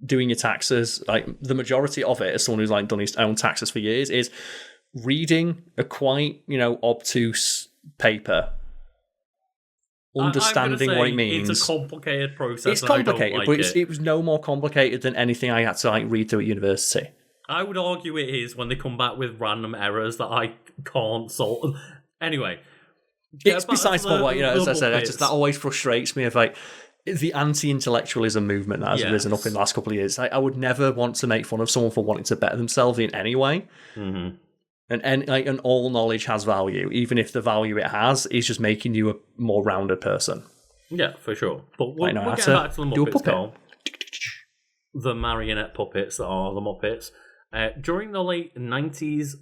[SPEAKER 1] doing your taxes, the majority of it, as someone who's done his own taxes for years, is reading a quite, obtuse paper, understanding what it means.
[SPEAKER 2] It's a complicated process.
[SPEAKER 1] It's complicated, but it was no more complicated than anything I had to read through at university.
[SPEAKER 2] I would argue it is when they come back with random errors that I can't solve. Anyway,
[SPEAKER 1] it's besides the point. As I said, that always frustrates me. Of the anti-intellectualism movement that has risen up in the last couple of years. I would never want to make fun of someone for wanting to better themselves in any way.
[SPEAKER 2] Mm-hmm.
[SPEAKER 1] And all knowledge has value, even if the value it has is just making you a more rounded person.
[SPEAKER 2] Yeah, for sure. But we'll get back to the Muppets, Karl. The marionette puppets that are the Muppets. During the late 1970s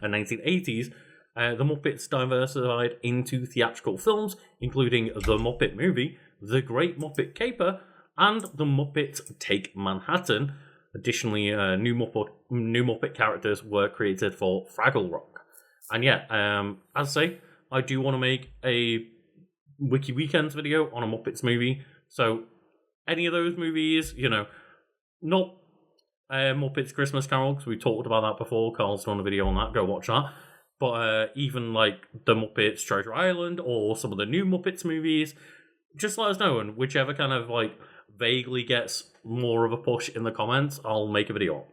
[SPEAKER 2] and 1980s, the Muppets diversified into theatrical films, including The Muppet Movie, The Great Muppet Caper, and The Muppets Take Manhattan. Additionally, new Muppet characters were created for Fraggle Rock. And as I say, I do want to make a Wiki Weekends video on a Muppets movie. So any of those movies, not Muppets Christmas Carol, because we talked about that before. Karl's done a video on that. Go watch that. But even like the Muppets Treasure Island or some of the new Muppets movies, just let us know. And whichever kind of vaguely gets more of a push in the comments, I'll make a video on.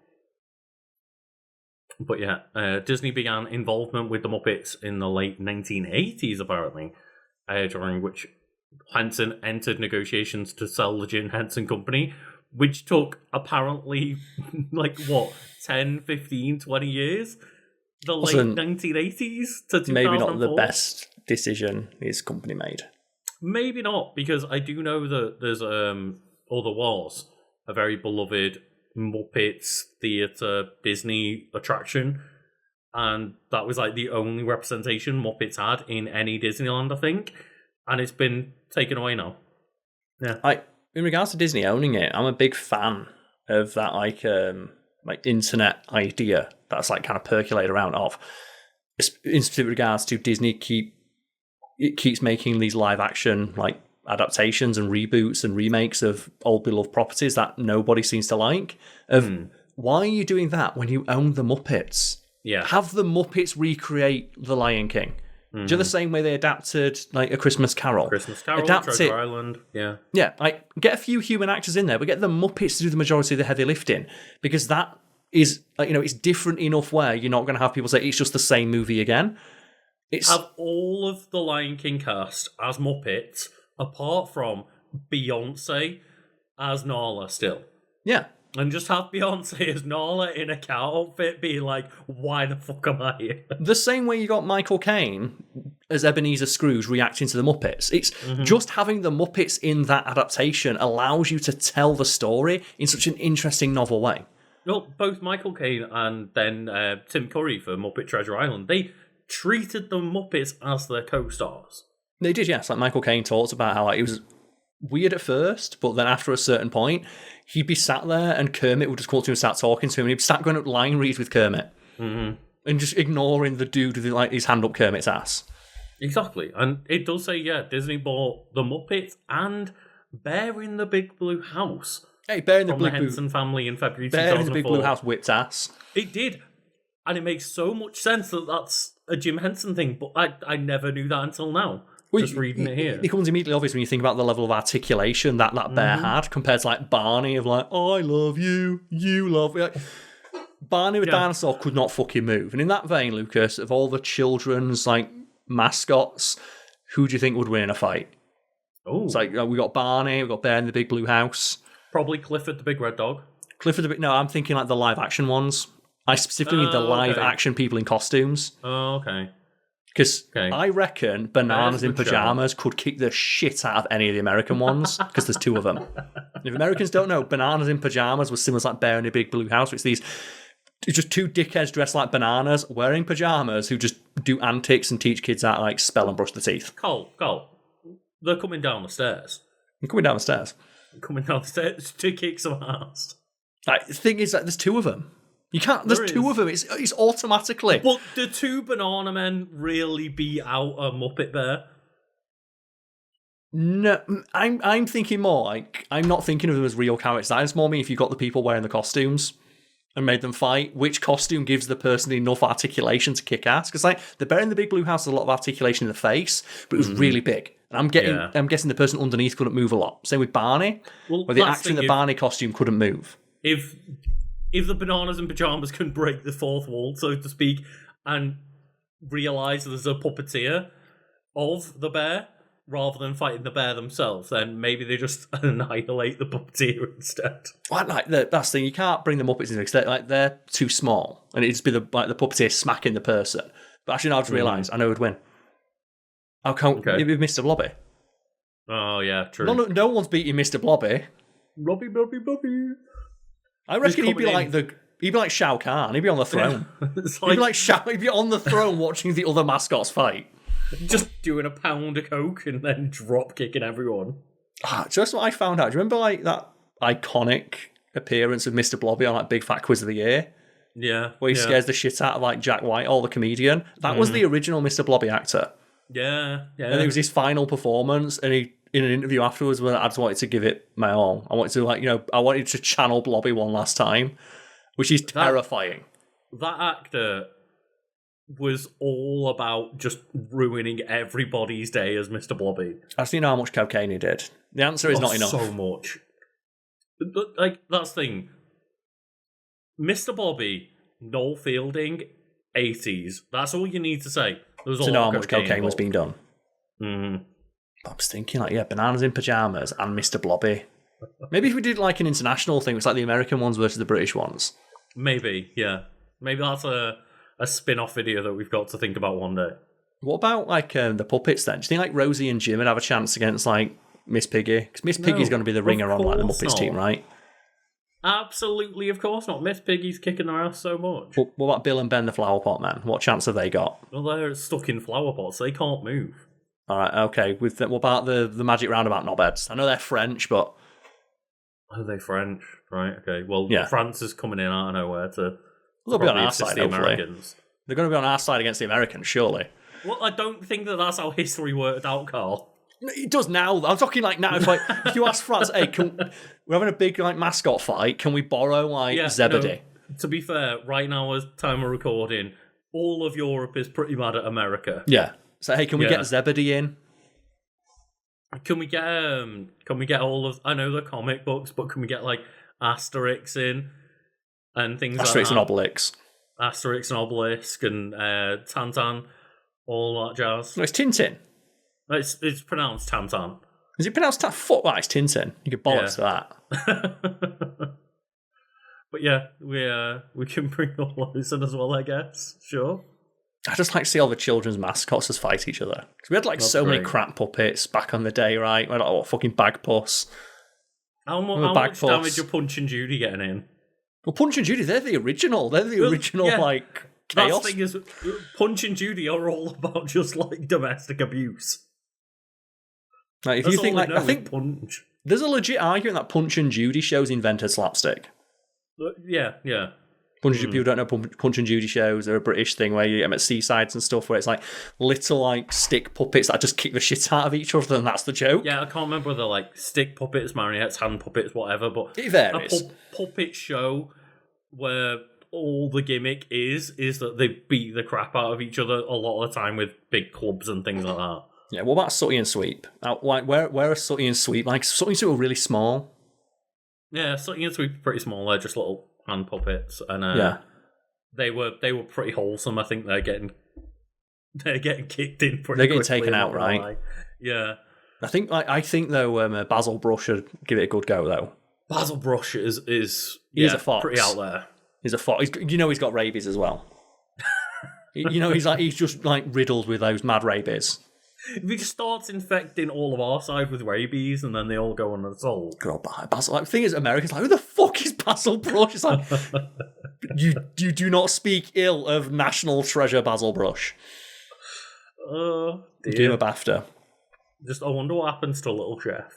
[SPEAKER 2] But Disney began involvement with the Muppets in the late 1980s, apparently, during which Henson entered negotiations to sell the Jim Henson Company, which took apparently 10, 15, 20 years. The late 1980s to 2004.
[SPEAKER 1] Maybe not the best decision his company made.
[SPEAKER 2] Maybe not, because I do know that there's there was a very beloved Muppets theatre Disney attraction, and that was the only representation Muppets had in any Disneyland, I think, and it's been taken away now. Yeah.
[SPEAKER 1] In regards to Disney owning it, I'm a big fan of that internet idea that's kind of percolated around in specific regards to Disney keeps making these live action adaptations and reboots and remakes of old beloved properties that nobody seems to like. Why are you doing that when you own the Muppets?
[SPEAKER 2] Yeah.
[SPEAKER 1] Have the Muppets recreate The Lion King. Do the same way they adapted A Christmas Carol.
[SPEAKER 2] Treasure Island, yeah.
[SPEAKER 1] Yeah, get a few human actors in there, but get the Muppets to do the majority of the heavy lifting, because that is, it's different enough where you're not going to have people say it's just the same movie again.
[SPEAKER 2] Have all of the Lion King cast as Muppets, apart from Beyonce as Nala still.
[SPEAKER 1] Yeah.
[SPEAKER 2] And just have Beyonce as Nala in a cow outfit being like, why the fuck am I here?
[SPEAKER 1] The same way you got Michael Caine as Ebenezer Scrooge reacting to the Muppets. It's just having the Muppets in that adaptation allows you to tell the story in such an interesting, novel way.
[SPEAKER 2] Well, both Michael Caine and then Tim Curry for Muppet Treasure Island, they treated the Muppets as their co-stars.
[SPEAKER 1] They did, yes. Michael Caine talked about how it was weird at first, but then after a certain point, he'd be sat there and Kermit would just come up to him and start talking to him, and he'd start going up line reads with Kermit. And just ignoring the dude with his hand up Kermit's ass.
[SPEAKER 2] Exactly. And it does say, Disney bought the Muppets and Bear in the Big Blue House.
[SPEAKER 1] Hey, Bear in the
[SPEAKER 2] from
[SPEAKER 1] Blue
[SPEAKER 2] the Henson family in February 2004.
[SPEAKER 1] Bear in the Big Blue House whipped ass.
[SPEAKER 2] It did. And it makes so much sense that that's a Jim Henson thing, but I never knew that until now. Well, just reading it here. It
[SPEAKER 1] becomes immediately obvious when you think about the level of articulation that bear had compared to Barney of I love you, you love me. Barney the dinosaur could not fucking move. And in that vein, Lucas, of all the children's mascots, who do you think would win in a fight?
[SPEAKER 2] Oh,
[SPEAKER 1] it's we got Barney, we got Bear in the Big Blue House.
[SPEAKER 2] Probably Clifford the Big Red Dog.
[SPEAKER 1] No, I'm thinking the live action ones. I specifically mean the live action people in costumes.
[SPEAKER 2] Oh, okay.
[SPEAKER 1] Because I reckon Bananas in Pajamas could kick the shit out of any of the American ones, because there's two of them. And if Americans don't know, Bananas in Pajamas was similar to Bear in a Big Blue House, which these just two dickheads dressed like bananas, wearing pajamas, who just do antics and teach kids how to spell and brush their teeth.
[SPEAKER 2] Karl, they're coming down the stairs.
[SPEAKER 1] They're coming down the stairs.
[SPEAKER 2] Coming down the stairs to kick some ass.
[SPEAKER 1] The thing is, there's two of them. You can't. There's two of them. It's automatically.
[SPEAKER 2] But do two banana men really beat out a Muppet Bear?
[SPEAKER 1] No, I'm thinking more I'm not thinking of them as real characters. I just more mean if you've got the people wearing the costumes, and made them fight, which costume gives the person enough articulation to kick ass? Because like the bear in the Big Blue House has a lot of articulation in the face, but it was really big. And I'm guessing the person underneath couldn't move a lot. Same with Barney, where the actor in the Barney costume couldn't move.
[SPEAKER 2] If the bananas and pajamas can break the fourth wall, so to speak, and realise there's a puppeteer of the bear rather than fighting the bear themselves, then maybe they just annihilate the puppeteer instead.
[SPEAKER 1] Like that's the thing, you can't bring the Muppets into it, like they're too small, and it'd just be the puppeteer smacking the person. But actually, now I just realised I know who'd win. How come it'd be Mr. Blobby?
[SPEAKER 2] Oh yeah, true.
[SPEAKER 1] No one's beating Mr. Blobby.
[SPEAKER 2] Blobby.
[SPEAKER 1] I reckon he'd be like Shao Kahn. He'd be on the throne. He'd be on the throne watching the other mascots fight.
[SPEAKER 2] Just doing a pound of coke and then drop kicking everyone.
[SPEAKER 1] Just what I found out. Do you remember like that iconic appearance of Mr. Blobby on like Big Fat Quiz of the Year?
[SPEAKER 2] Yeah.
[SPEAKER 1] Where he scares the shit out of like Jack Whitehall, the comedian. That was the original Mr. Blobby actor.
[SPEAKER 2] Yeah.
[SPEAKER 1] And it was his final performance, and he, in an interview afterwards, when I just wanted to give it my all. I wanted to channel Blobby one last time, which is terrifying.
[SPEAKER 2] That actor was all about just ruining everybody's day as Mr. Blobby.
[SPEAKER 1] I've seen how much cocaine he did. The answer is not enough.
[SPEAKER 2] So much. Like, that's the thing. Mr. Blobby, Noel Fielding, 80s. That's all you need to say.
[SPEAKER 1] To know how much cocaine was being done.
[SPEAKER 2] Mm.
[SPEAKER 1] I was thinking, bananas in pajamas and Mr. Blobby. Maybe if we did like an international thing, it's like the American ones versus the British ones.
[SPEAKER 2] Maybe, yeah. Maybe that's a spin-off video that we've got to think about one day.
[SPEAKER 1] What about like the puppets then? Do you think like Rosie and Jim would have a chance against like Miss Piggy? Because Miss Piggy's going to be the ringer on like the Muppets team, right?
[SPEAKER 2] Absolutely, of course not. Miss Piggy's kicking their ass so much.
[SPEAKER 1] What about Bill and Ben the Flower Pot Man? What chance have they got?
[SPEAKER 2] Well, they're stuck in flower pots. They can't move.
[SPEAKER 1] All right, okay. What about the Magic Roundabout knobheads? I know they're French, but...
[SPEAKER 2] Are they French? Right, okay. Well, France is coming in out of nowhere to...
[SPEAKER 1] They'll be on our side,
[SPEAKER 2] the Americans.
[SPEAKER 1] They're going to be on our side against the Americans, surely.
[SPEAKER 2] Well, I don't think that's how history worked out, Karl.
[SPEAKER 1] It does now. I'm talking like now. If you ask France, hey, we're having a big like mascot fight. Can we borrow like Zebedee?
[SPEAKER 2] No, to be fair, right now, as time of recording, all of Europe is pretty mad at America.
[SPEAKER 1] Yeah. So hey, can we get Zebedee in?
[SPEAKER 2] Can we get all of? I know the comic books, but can we get like Asterix in and things like that?
[SPEAKER 1] Asterix and Obelix.
[SPEAKER 2] Asterix and Obelisk and Tantan, all that jazz.
[SPEAKER 1] No, it's Tintin.
[SPEAKER 2] It's pronounced Tantan.
[SPEAKER 1] Is it pronounced Fuck that, it's Tintin. You could bollocks to that.
[SPEAKER 2] But yeah, we can bring all those in as well, I guess. Sure.
[SPEAKER 1] I just like to see all the children's mascots just fight each other. Because we had like many crap puppets back on the day, right? We had like fucking Bagpuss.
[SPEAKER 2] How much damage are Punch and Judy getting in?
[SPEAKER 1] Well, Punch and Judy, they're the original. They're the original like chaos.
[SPEAKER 2] The thing is, Punch and Judy are all about just like domestic abuse.
[SPEAKER 1] Like, if you think like, I think
[SPEAKER 2] Punch.
[SPEAKER 1] There's a legit argument that Punch and Judy shows invented slapstick.
[SPEAKER 2] Yeah.
[SPEAKER 1] People don't know Punch and Judy shows. They're a British thing where you get them at seasides and stuff where it's like little like stick puppets that just kick the shit out of each other, and that's the joke.
[SPEAKER 2] Yeah, I can't remember whether like stick puppets, marionettes, hand puppets, whatever, but
[SPEAKER 1] it varies.
[SPEAKER 2] A puppet show where all the gimmick is that they beat the crap out of each other a lot of the time with big clubs and things like that.
[SPEAKER 1] Yeah, what about Sooty and Sweep? Like, where are Sooty and Sweep? Like, Sooty and Sweep are really small.
[SPEAKER 2] Yeah, Sooty and Sweep are pretty small. They're just little hand puppets, and they were pretty wholesome. I think they're getting kicked in pretty.
[SPEAKER 1] They're getting taken out, right?
[SPEAKER 2] Lie. Yeah,
[SPEAKER 1] I think though Basil Brush should give it a good go though.
[SPEAKER 2] Basil Brush is
[SPEAKER 1] he's a fox.
[SPEAKER 2] Pretty out there.
[SPEAKER 1] He's a fox. He's got rabies as well. He's just like riddled with those mad rabies.
[SPEAKER 2] If he just starts infecting all of our side with rabies, and then they all go on assault.
[SPEAKER 1] God, Basil. Like, the thing is, Americans like, who the fuck is Basil Brush? It's like, you do not speak ill of national treasure Basil Brush. Give him a BAFTA.
[SPEAKER 2] I wonder what happens to Little Chef.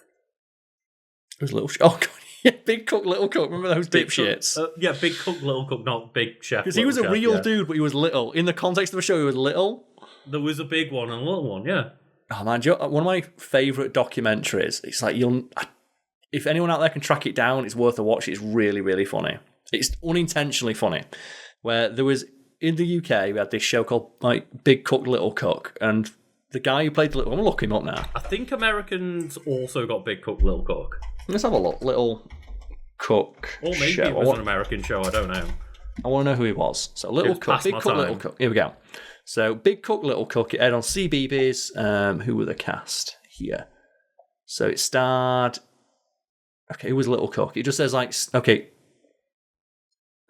[SPEAKER 1] Who's Little Chef? Oh god, yeah, Big Cook, Little Cook. Remember those dipshits?
[SPEAKER 2] Big Cook, Little Cook, not Big Chef.
[SPEAKER 1] Because he was a real dude, but he was little. In the context of the show, he was little.
[SPEAKER 2] There was a big one and a little one, yeah.
[SPEAKER 1] Oh man, one of my favourite documentaries. It's like if anyone out there can track it down, it's worth a watch. It's really, really funny. It's unintentionally funny. Where there was, in the UK, we had this show called like Big Cook, Little Cook, and the guy who played the little... I'm going to look him up now.
[SPEAKER 2] I think Americans also got Big Cook, Little Cook.
[SPEAKER 1] Let's have a look. Little Cook
[SPEAKER 2] Or maybe
[SPEAKER 1] show.
[SPEAKER 2] it was an American show, I don't know.
[SPEAKER 1] I want to know who he was. So Little Cook, Big Cook, Little Cook. Here we go. So Big Cook, Little Cook, it aired on CBeebies. Who were the cast here? So it starred... Okay, who was Little Cook? It just says like... Okay.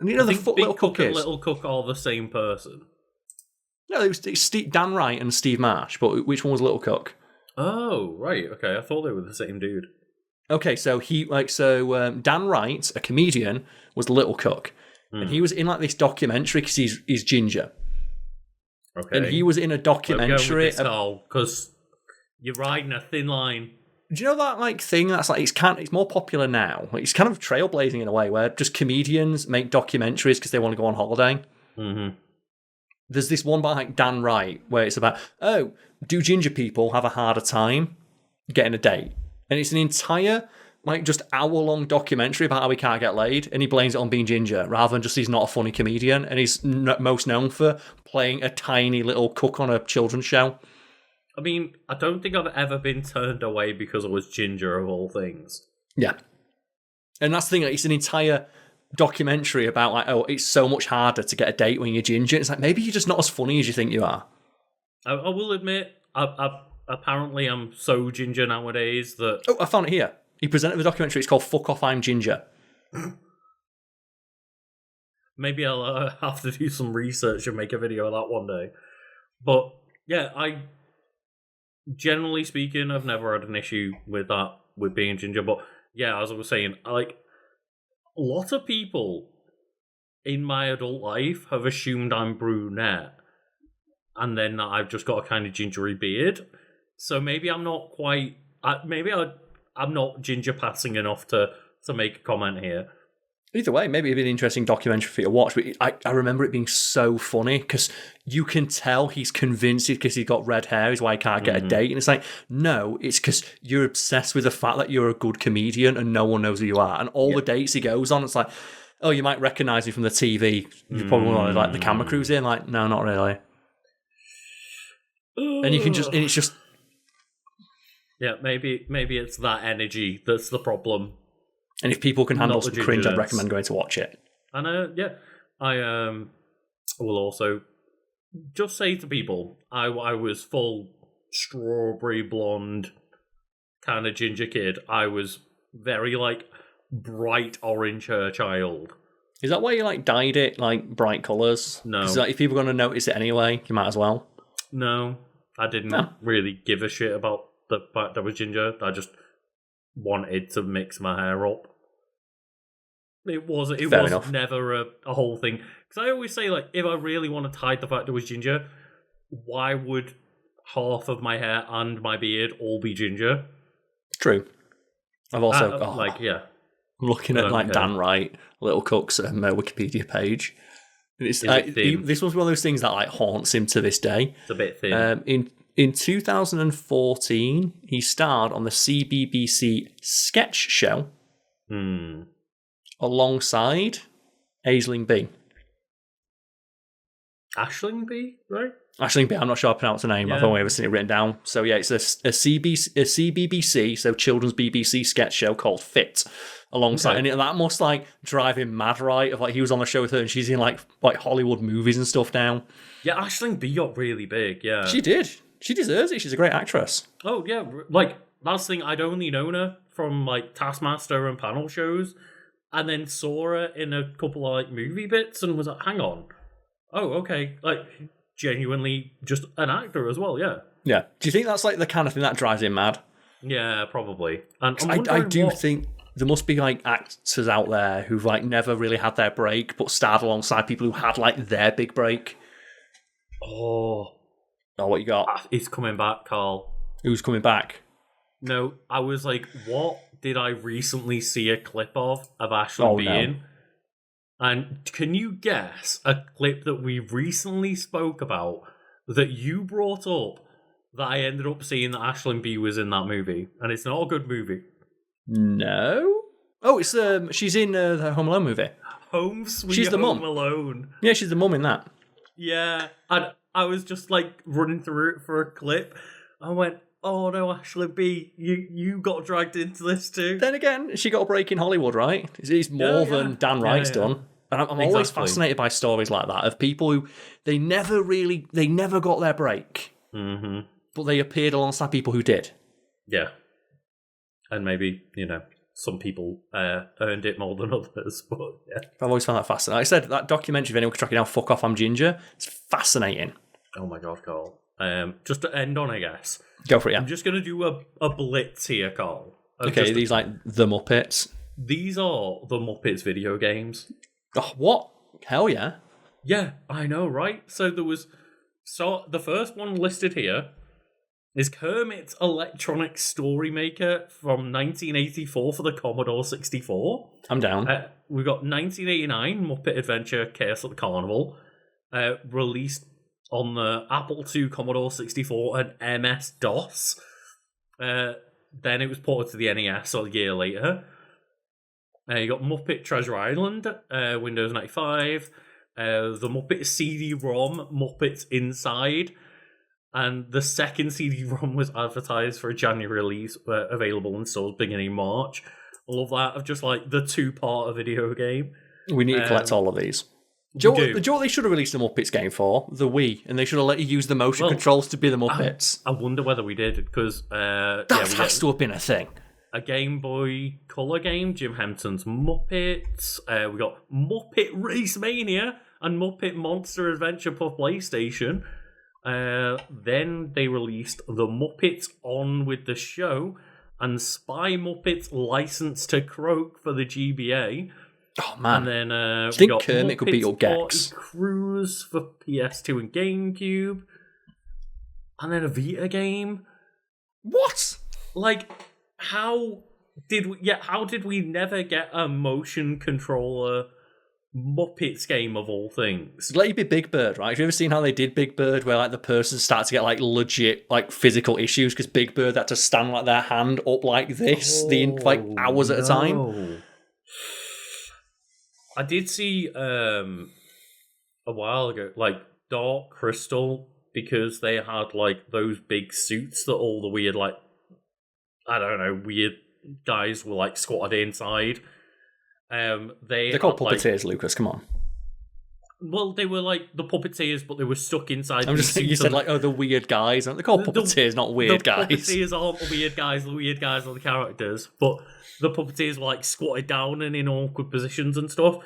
[SPEAKER 1] And you know
[SPEAKER 2] Big
[SPEAKER 1] Little Cook
[SPEAKER 2] and
[SPEAKER 1] is?
[SPEAKER 2] Little Cook are the same person.
[SPEAKER 1] No, it's Dan Wright and Steve Marsh, but which one was Little Cook?
[SPEAKER 2] Oh, right. Okay, I thought they were the same dude.
[SPEAKER 1] Okay, so Dan Wright, a comedian, was Little Cook. And he was in like this documentary because he's ginger.
[SPEAKER 2] Okay.
[SPEAKER 1] And he was in a documentary.
[SPEAKER 2] Because you're riding a thin line.
[SPEAKER 1] Do you know that like thing that's like it's more popular now? Like, it's kind of trailblazing in a way where just comedians make documentaries because they want to go on holiday.
[SPEAKER 2] Mm-hmm.
[SPEAKER 1] There's this one by like Dan Wright where it's about, do ginger people have a harder time getting a date? And it's an entire like just hour-long documentary about how he can't get laid, and he blames it on being ginger rather than just he's not a funny comedian, and he's most known for playing a tiny little cook on a children's show.
[SPEAKER 2] I mean, I don't think I've ever been turned away because I was ginger of all things.
[SPEAKER 1] Yeah. And that's the thing, like, it's an entire documentary about like, it's so much harder to get a date when you're ginger. It's like, maybe you're just not as funny as you think you are.
[SPEAKER 2] I will admit, apparently I'm so ginger nowadays that...
[SPEAKER 1] Oh, I found it here. He presented the documentary. It's called Fuck Off, I'm Ginger.
[SPEAKER 2] Maybe I'll have to do some research and make a video of that one day. But yeah, generally speaking, I've never had an issue with that, with being ginger. But yeah, as I was saying, like, a lot of people in my adult life have assumed I'm brunette, and then that I've just got a kind of gingery beard. So maybe I'm not quite... I'm not ginger passing enough to make a comment here.
[SPEAKER 1] Either way, maybe it'd be an interesting documentary for you to watch. But I remember it being so funny because you can tell he's convinced because he's got red hair is why he can't get a date. And it's like, no, it's because you're obsessed with the fact that you're a good comedian and no one knows who you are. And all the dates he goes on, it's like, oh, you might recognise me from the TV. You probably want to like the camera crew's in. Like, no, not really. And you can just, and it's just.
[SPEAKER 2] Yeah, maybe it's that energy that's the problem.
[SPEAKER 1] And if people can handle some cringe, I'd recommend going to watch it.
[SPEAKER 2] And I will also just say to people, I was full strawberry blonde kind of ginger kid. I was very like bright orange hair child.
[SPEAKER 1] Is that why you like dyed it like bright colours?
[SPEAKER 2] No.
[SPEAKER 1] Because like, if people are going to notice it anyway, you might as well.
[SPEAKER 2] No, I didn't really give a shit about the fact I was ginger. I just wanted to mix my hair up. It was never a whole thing. Because I always say, like, if I really want to hide the fact I was ginger, why would half of my hair and my beard all be ginger?
[SPEAKER 1] True. I've also looking at like Dan Wright, Little Cook's Wikipedia page. It's this was one of those things that like haunts him to this day.
[SPEAKER 2] It's a bit thin.
[SPEAKER 1] In 2014, he starred on the CBBC sketch show alongside Aisling B.
[SPEAKER 2] Aisling B, right?
[SPEAKER 1] Aisling B, I'm not sure I pronounced the name. Yeah. I've only ever seen it written down. So yeah, it's a CBBC, so children's BBC sketch show called Fit. Alongside, and that must like drive him mad, right? Of like he was on the show with her, and she's in like Hollywood movies and stuff now.
[SPEAKER 2] Yeah, Aisling B got really big. Yeah,
[SPEAKER 1] she did. She deserves it. She's a great actress.
[SPEAKER 2] Oh yeah, like that's the thing. I'd only known her from like Taskmaster and panel shows, and then saw her in a couple of like movie bits, and was like, "Hang on, oh okay," like genuinely just an actor as well. Yeah.
[SPEAKER 1] Yeah. Do you think that's like the kind of thing that drives him mad?
[SPEAKER 2] Yeah, probably. And
[SPEAKER 1] I do think there must be like actors out there who've like never really had their break, but starred alongside people who had like their big break. Oh, what you got?
[SPEAKER 2] He's coming back, Karl.
[SPEAKER 1] Who's coming back?
[SPEAKER 2] No, I was like, what did I recently see a clip of Aisling B in? And can you guess a clip that we recently spoke about that you brought up that I ended up seeing that Aisling B was in that movie? And it's not a good movie.
[SPEAKER 1] No. Oh, it's she's in the Home Alone movie.
[SPEAKER 2] Home Sweet
[SPEAKER 1] She's the
[SPEAKER 2] Home
[SPEAKER 1] mum.
[SPEAKER 2] Alone.
[SPEAKER 1] Yeah, she's the mum in that.
[SPEAKER 2] Yeah, and I was just like running through it for a clip. I went, "Oh no, Ashley B, you got dragged into this too."
[SPEAKER 1] Then again, she got a break in Hollywood, right? It's more than Dan Wright's done. And I'm always fascinated by stories like that of people who they never got their break, but they appeared alongside people who did.
[SPEAKER 2] Yeah, and maybe some people earned it more than others, but yeah.
[SPEAKER 1] I've always found that fascinating. Like I said, that documentary, if anyone can track it down, Fuck Off, I'm Ginger, it's fascinating.
[SPEAKER 2] Oh my God, Carl. Just to end on, I guess.
[SPEAKER 1] Go for it, yeah.
[SPEAKER 2] I'm just going to do a blitz here, Carl.
[SPEAKER 1] Okay, these like the Muppets.
[SPEAKER 2] These are the Muppets video games.
[SPEAKER 1] Oh, what? Hell yeah.
[SPEAKER 2] Yeah, I know, right? So the first one listed here is Kermit's Electronic Story Maker from 1984 for the Commodore 64.
[SPEAKER 1] I'm down.
[SPEAKER 2] We've got 1989 Muppet Adventure Chaos at the Carnival, released on the Apple II, Commodore 64, and MS-DOS. Then it was ported to the NES a year later. You got Muppet Treasure Island, Windows 95, the Muppet CD-ROM, Muppets Inside, and the second CD-ROM was advertised for a January release, available in stores beginning March. I love that, of just like the two-part video game.
[SPEAKER 1] We need to collect all of these. Do you know what they should have released the Muppets game for? The Wii, and they should have let you use the motion controls to be the Muppets.
[SPEAKER 2] I wonder whether we did, because...
[SPEAKER 1] that has to have been a thing.
[SPEAKER 2] A Game Boy Color game, Jim Henson's Muppets. We got Muppet Race Mania and Muppet Monster Adventure for PlayStation. Then they released The Muppets On with the Show and Spy Muppets License to Croak for the GBA.
[SPEAKER 1] Oh man!
[SPEAKER 2] And then
[SPEAKER 1] I
[SPEAKER 2] we got
[SPEAKER 1] Kermit could beat your Gex.
[SPEAKER 2] Cruise for PS2 and GameCube, and then a Vita game.
[SPEAKER 1] What?
[SPEAKER 2] Like, how did we never get a motion controller Muppets game of all things?
[SPEAKER 1] Let you be Big Bird, right? Have you ever seen how they did Big Bird, where like the person started to get like legit like physical issues because Big Bird had to stand like their hand up like this like hours at a time?
[SPEAKER 2] I did see a while ago, like Dark Crystal, because they had like those big suits that all the weird like weird guys were like squatted inside. They're
[SPEAKER 1] called puppeteers, Lucas. Come on.
[SPEAKER 2] Well, they were like the puppeteers, but they were stuck inside.
[SPEAKER 1] I'm just saying, you said like, the weird guys. They're called puppeteers, not weird guys.
[SPEAKER 2] The puppeteers aren't the weird guys. The weird guys are the characters. But the puppeteers were like squatted down and in awkward positions and stuff.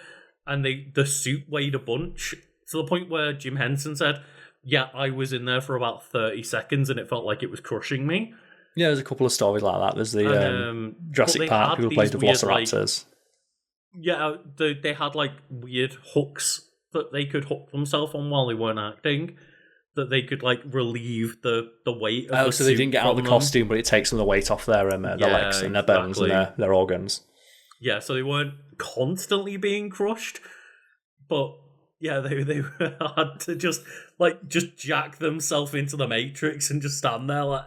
[SPEAKER 2] And the suit weighed a bunch to the point where Jim Henson said, "Yeah, I was in there for about 30 seconds and it felt like it was crushing me."
[SPEAKER 1] Yeah, there's a couple of stories like that. There's the Jurassic Park people played the Velociraptors.
[SPEAKER 2] They had like weird hooks that they could hook themselves on while they weren't acting, that they could like relieve the weight of the
[SPEAKER 1] so they didn't get out of the costume, but it takes some of the weight off their legs and their bones and their organs.
[SPEAKER 2] Yeah, so they weren't constantly being crushed, but yeah, they had to just jack themselves into the Matrix and just stand there like.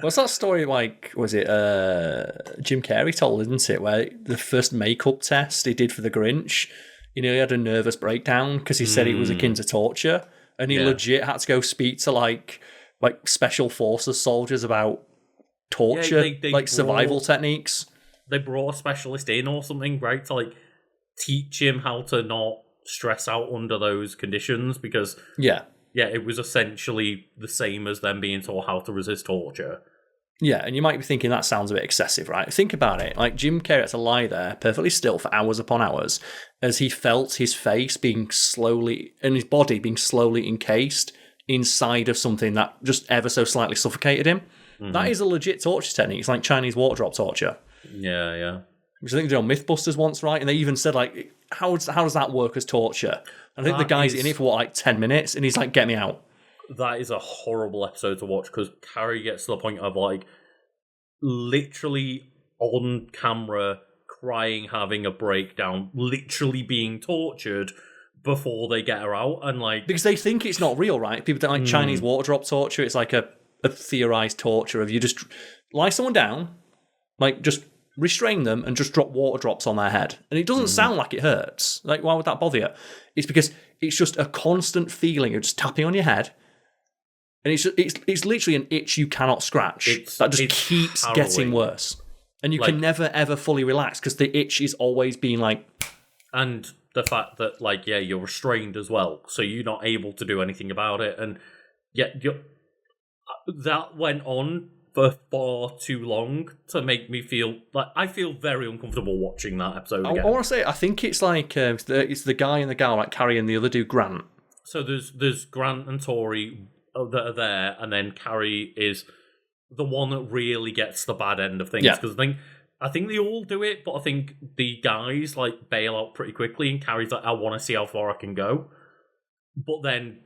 [SPEAKER 1] What's that story like? Was it Jim Carrey told, isn't it? Where the first makeup test he did for the Grinch, he had a nervous breakdown because he said it was akin to torture, and he legit had to go speak to like special forces soldiers about torture, survival techniques.
[SPEAKER 2] They brought a specialist in or something, right, to like teach him how to not stress out under those conditions, because it was essentially the same as them being taught how to resist torture.
[SPEAKER 1] Yeah, and you might be thinking that sounds a bit excessive, right? Think about it. Like, Jim Carrey had to lie there perfectly still for hours upon hours as he felt his face being slowly, and his body being slowly encased inside of something that just ever so slightly suffocated him. Mm-hmm. That is a legit torture technique. It's like Chinese water drop torture.
[SPEAKER 2] Yeah.
[SPEAKER 1] Which I think they did on Mythbusters once, right? And they even said, like, how does that work as torture? And I think the guy's in it for, 10 minutes, and he's like, get me out.
[SPEAKER 2] That is a horrible episode to watch, because Carrie gets to the point of, like, literally on camera crying, having a breakdown, literally being tortured before they get her out. And like, because
[SPEAKER 1] they think it's not real, right? People don't like Chinese water drop torture. It's like a theorized torture of you just lie someone down, like just restrain them, and just drop water drops on their head. And it doesn't sound like it hurts. Like, why would that bother you? It's because it's just a constant feeling of just tapping on your head. And it's literally an itch you cannot scratch. That just keeps
[SPEAKER 2] harrowing.
[SPEAKER 1] Getting worse. And you can never, ever fully relax because the itch is always being like...
[SPEAKER 2] And the fact that, like, yeah, you're restrained as well, so you're not able to do anything about it. And yet, that went on for far too long to make me feel... Like, I feel very uncomfortable watching that episode again.
[SPEAKER 1] I want to say, I think it's like... it's the guy and the gal, like, carrying the other dude, Grant.
[SPEAKER 2] So there's Grant and Tori that are there, and then Carrie is the one that really gets the bad end of things. Because I think they all do it, but I think the guys like bail out pretty quickly, and Carrie's like, I want to see how far I can go. But then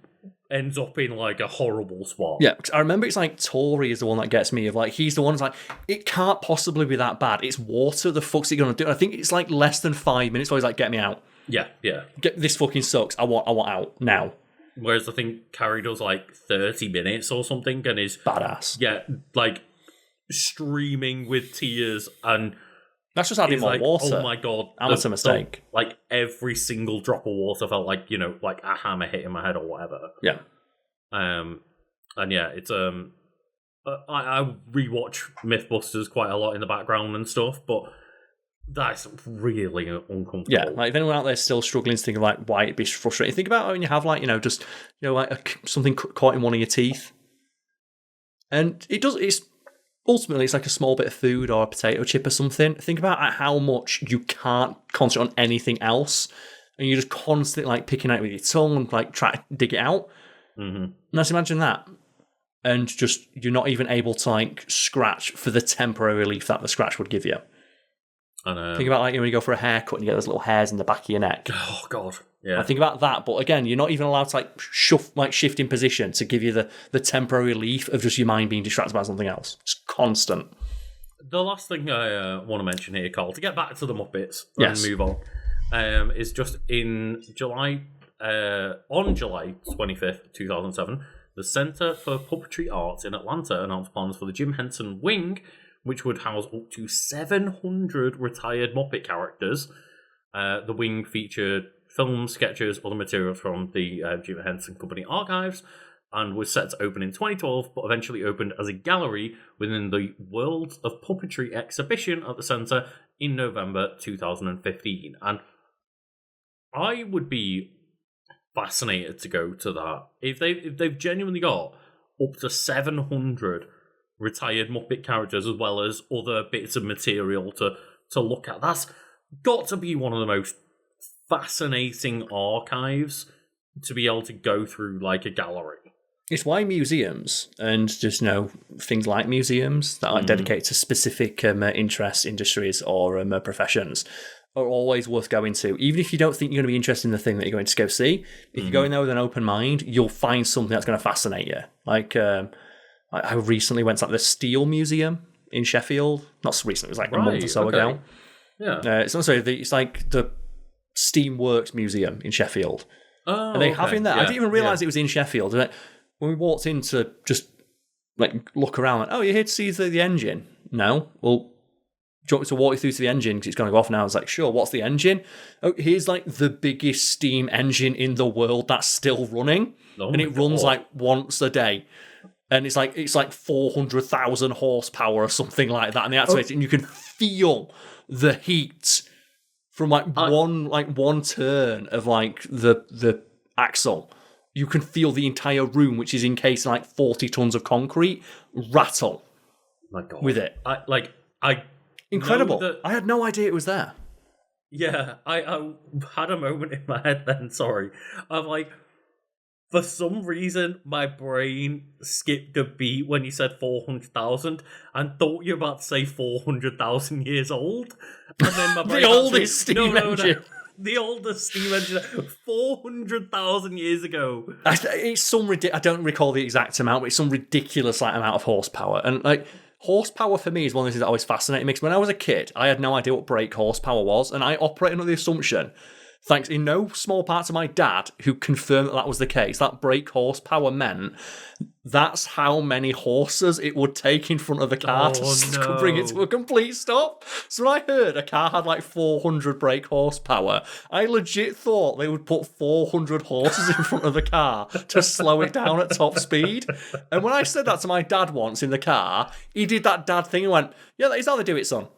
[SPEAKER 2] ends up in like a horrible spot.
[SPEAKER 1] Yeah, I remember it's like Tori is the one that gets me, of like, he's the one who's like, it can't possibly be that bad. It's water, the fuck's he going to do? And I think it's like less than 5 minutes where he's like, get me out.
[SPEAKER 2] Yeah.
[SPEAKER 1] This fucking sucks. I want out now.
[SPEAKER 2] Whereas I think Carrie does like 30 minutes or something and is...
[SPEAKER 1] Badass.
[SPEAKER 2] Yeah, like streaming with tears, and...
[SPEAKER 1] That's just adding more
[SPEAKER 2] like,
[SPEAKER 1] water.
[SPEAKER 2] Oh my god.
[SPEAKER 1] Amateur mistake.
[SPEAKER 2] Like every single drop of water felt like, like a hammer hitting my head or whatever.
[SPEAKER 1] Yeah.
[SPEAKER 2] And yeah, it's... I rewatch Mythbusters quite a lot in the background and stuff, but... That's really uncomfortable.
[SPEAKER 1] Yeah, like if anyone out there is still struggling to think of like why it'd be frustrating, think about when you have like, just, like something caught in one of your teeth. And it's ultimately it's like a small bit of food or a potato chip or something. Think about how much you can't concentrate on anything else. And you're just constantly like picking at it with your tongue and like try to dig it out.
[SPEAKER 2] Mm-hmm.
[SPEAKER 1] Now just imagine that. And just, you're not even able to like scratch for the temporary relief that the scratch would give you. Think about like when you go for a haircut and you get those little hairs in the back of your neck.
[SPEAKER 2] Oh god, yeah.
[SPEAKER 1] I think about that, but again, you're not even allowed to like shift in position to give you the temporary relief of just your mind being distracted by something else. It's constant.
[SPEAKER 2] The last thing I want to mention here, Karl, to get back to the Muppets
[SPEAKER 1] and
[SPEAKER 2] move on, is just in July, on July 25th, 2007, the Centre for Puppetry Arts in Atlanta announced plans for the Jim Henson Wing, which would house up to 700 retired Muppet characters. The wing featured films, sketches, other materials from the Jim Henson Company archives, and was set to open in 2012, but eventually opened as a gallery within the Worlds of Puppetry exhibition at the centre in November 2015. And I would be fascinated to go to that. If they've genuinely got up to 700 retired Muppet characters as well as other bits of material to look at, that's got to be one of the most fascinating archives to be able to go through like a gallery.
[SPEAKER 1] It's why museums and just things like museums that are dedicated to specific interests, industries, or professions are always worth going to. Even if you don't think you're going to be interested in the thing that you're going to go see, if you go in there with an open mind, you'll find something that's going to fascinate you. Like I recently went to the Steel Museum in Sheffield. Not so recently, it was like a month or so ago.
[SPEAKER 2] Yeah.
[SPEAKER 1] It's like the Steamworks Museum in Sheffield.
[SPEAKER 2] Oh,
[SPEAKER 1] and they have in there.
[SPEAKER 2] Yeah.
[SPEAKER 1] I didn't even realise it was in Sheffield. When we walked in to just look around, you're here to see the engine? No. Well, do you want me to walk you through to the engine because it's going to go off now? I was like, sure. What's the engine? Oh, here's the biggest steam engine in the world that's still running, and it runs once a day. And it's like 400,000 horsepower or something like that, and they activate it, and you can feel the heat from one turn of the axle. You can feel the entire room, which is encased in 40 tons of concrete, rattle.
[SPEAKER 2] My God,
[SPEAKER 1] with it.
[SPEAKER 2] Incredible.
[SPEAKER 1] I had no idea it was there.
[SPEAKER 2] Yeah, I had a moment in my head then. Sorry, I'm for some reason, my brain skipped a beat when you said 400,000 and thought you were about to say 400,000 years old. And then my brain
[SPEAKER 1] the oldest steam engine.
[SPEAKER 2] No. The oldest steam engine. 400,000 years ago.
[SPEAKER 1] It's some I don't recall the exact amount, but it's some ridiculous amount of horsepower. And horsepower for me is one of the things that always fascinated me. Because when I was a kid, I had no idea what brake horsepower was. And I operated under the assumption Thanks in no small part to my dad, who confirmed that was the case. That brake horsepower meant that's how many horses it would take in front of the car to bring it to a complete stop. So when I heard a car had like 400 brake horsepower, I legit thought they would put 400 horses in front of the car to slow it down at top speed. And when I said that to my dad once in the car, he did that dad thing and went, yeah, that is how they do it, son.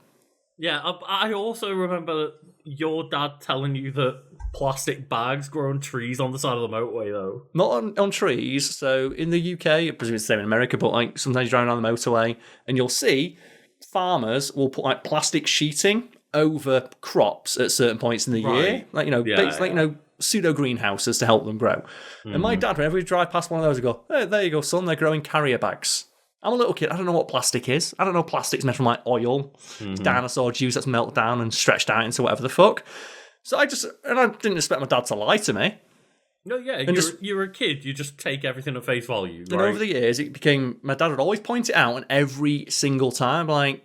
[SPEAKER 2] Yeah, I also remember your dad telling you that plastic bags grow on trees on the side of the motorway, though.
[SPEAKER 1] Not on trees. So in the UK, I presume it's the same in America, but like sometimes you're driving down the motorway and you'll see farmers will put like plastic sheeting over crops at certain points in the year. Like, pseudo greenhouses to help them grow. And my dad, whenever we drive past one of those, would go, hey, there you go, son, they're growing carrier bags. I'm a little kid. I don't know what plastic is. I don't know plastic's made from like oil, dinosaur juice that's melted down and stretched out into whatever the fuck. So I didn't expect my dad to lie to me.
[SPEAKER 2] No, yeah, you're a kid. You just take everything at face value.
[SPEAKER 1] And over the years, it became, my dad would always point it out, and every single time, like,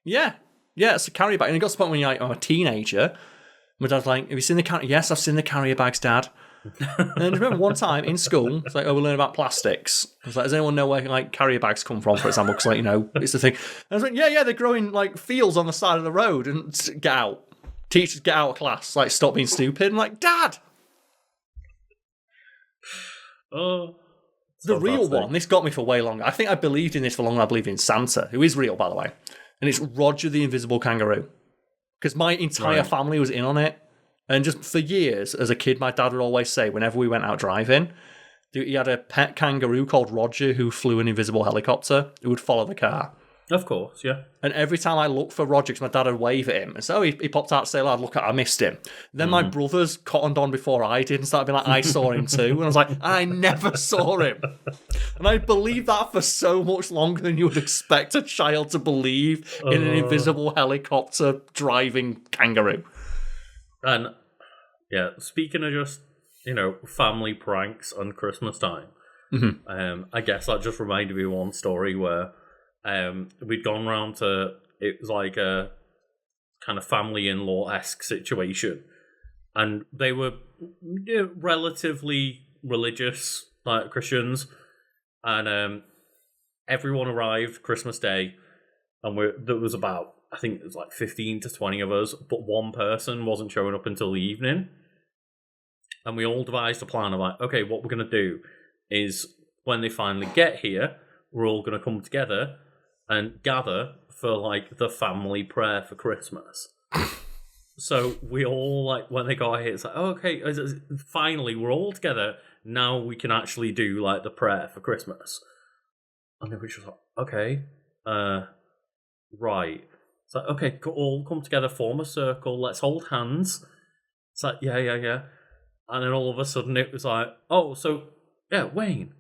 [SPEAKER 1] yeah, it's a carrier bag. And it got to the point when you're like, I'm a teenager. My dad's like, have you seen the carrier? Yes, I've seen the carrier bags, Dad. And I remember one time in school, it's like, we learn about plastics. I was like, does anyone know where like carrier bags come from, for example? Because it's the thing. And I was like, yeah, they're growing like fields on the side of the road, and get out. Teachers, get out of class. Like, stop being stupid. I'm like, Dad.
[SPEAKER 2] Oh,
[SPEAKER 1] the real one. This got me for way longer. I think I believed in this for longer than I believed in Santa, who is real, by the way. And it's Roger the Invisible Kangaroo. Because my entire family was in on it. And just for years, as a kid, my dad would always say, whenever we went out driving, he had a pet kangaroo called Roger who flew an invisible helicopter who would follow the car.
[SPEAKER 2] Of course, yeah.
[SPEAKER 1] And every time I looked for Roger, because my dad would wave at him, and so he popped out to say, lad, look, I missed him. Then my brothers cottoned on before I did and started being like, I saw him too. And I was like, I never saw him. And I believed that for so much longer than you would expect a child to believe in an invisible helicopter driving kangaroo.
[SPEAKER 2] And, yeah, speaking of just, family pranks on Christmas time, I guess that just reminded me of one story where we'd gone round to, it was like a kind of family in-law-esque situation. And they were relatively religious, like Christians. And everyone arrived Christmas Day, and there was about, I think it was like 15 to 20 of us, but one person wasn't showing up until the evening. And we all devised a plan of like, okay, what we're going to do is when they finally get here, we're all going to come together and gather for like the family prayer for Christmas. So we all, like, when they got here, it's like, oh, okay, finally we're all together. Now we can actually do like the prayer for Christmas. And then we just like, okay, right. It's like, okay, all come together, form a circle, let's hold hands. It's like, yeah. And then all of a sudden it was like, oh, so, yeah, Wayne,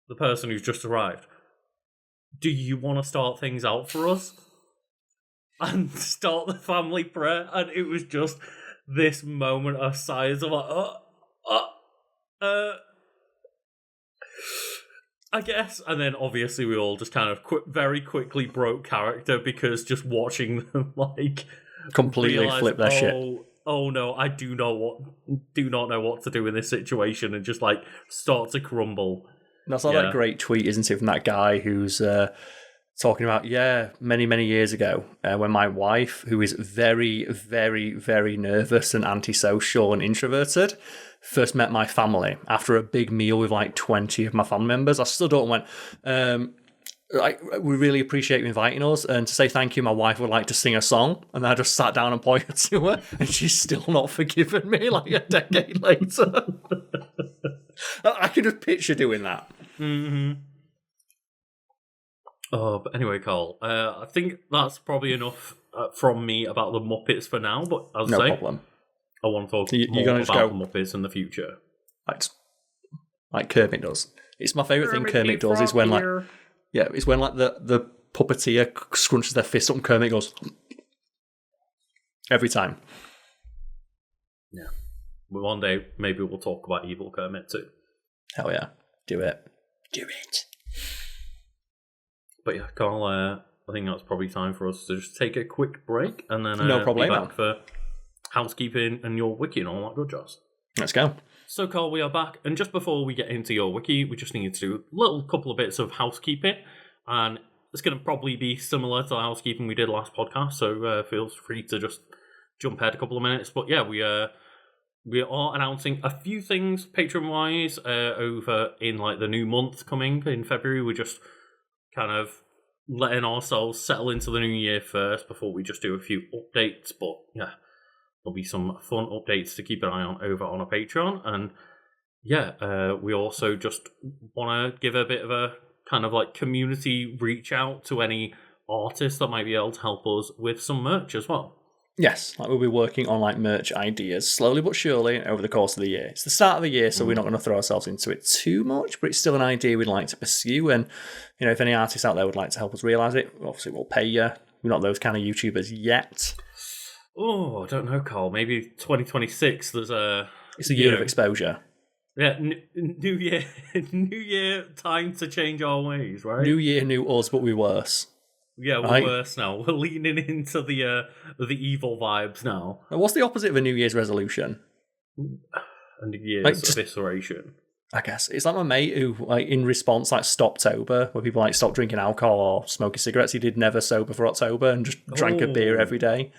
[SPEAKER 2] the person who's just arrived, do you want to start things out for us? And start the family prayer? And it was just this moment of silence of like, I guess. And then obviously we all just kind of very quickly broke character because just watching them like
[SPEAKER 1] completely flip their shit.
[SPEAKER 2] Oh no, I do not know what to do in this situation, and just like start to crumble.
[SPEAKER 1] That's like that great tweet, isn't it, from that guy who's talking about, many, many years ago, when my wife, who is very, very, very nervous and antisocial and introverted, first met my family after a big meal with like 20 of my family members. I stood up and went, we really appreciate you inviting us, and to say thank you, my wife would like to sing a song. And I just sat down and pointed to her, and she's still not forgiven me like a decade later. I can just picture doing that.
[SPEAKER 2] Mm-hmm. Oh, but anyway, Karl, I think that's probably enough from me about the Muppets for now. But as I say,
[SPEAKER 1] problem.
[SPEAKER 2] I want to talk more about the Muppets in the future.
[SPEAKER 1] Like Kermit does. It's my favourite thing Kermit does is when it's when like the puppeteer scrunches their fist up and Kermit goes every time.
[SPEAKER 2] Yeah. Well, one day maybe we'll talk about evil Kermit too.
[SPEAKER 1] Hell yeah. Do it.
[SPEAKER 2] But yeah, Karl, I think that's probably time for us to just take a quick break and then
[SPEAKER 1] no
[SPEAKER 2] be back
[SPEAKER 1] problemo.
[SPEAKER 2] for housekeeping and your wiki and all that good jazz.
[SPEAKER 1] Let's go.
[SPEAKER 2] So, Karl, we are back, and just before we get into your wiki, we just need to do a little couple of bits of housekeeping, and it's going to probably be similar to the housekeeping we did last podcast, so feel free to just jump ahead a couple of minutes. But yeah, we are announcing a few things Patreon-wise over in like the new month coming in February. We're just kind of letting ourselves settle into the new year first before we just do a few updates, but yeah. There'll be some fun updates to keep an eye on over on our Patreon. And yeah, we also just want to give a bit of a kind of like community reach out to any artists that might be able to help us with some merch as well.
[SPEAKER 1] Yes, like we'll be working on like merch ideas slowly but surely over the course of the year. It's the start of the year, so we're not going to throw ourselves into it too much, but it's still an idea we'd like to pursue. And, you know, if any artists out there would like to help us realise it, obviously we'll pay you. We're not those kind of YouTubers yet.
[SPEAKER 2] Oh, I don't know, Karl. Maybe 2026. There's a.
[SPEAKER 1] It's a year of exposure.
[SPEAKER 2] Yeah, new year, new year. Time to change our ways, right?
[SPEAKER 1] New year, new us, but we're worse.
[SPEAKER 2] Yeah, we're worse now. We're leaning into the evil vibes now.
[SPEAKER 1] Now, what's the opposite of a New Year's resolution?
[SPEAKER 2] A New Year's
[SPEAKER 1] like,
[SPEAKER 2] evisceration.
[SPEAKER 1] I guess it's like my mate who, like, in response, like Stoptober, where people like stop drinking alcohol or smoking cigarettes. He did never sober for October and just drank a beer every day.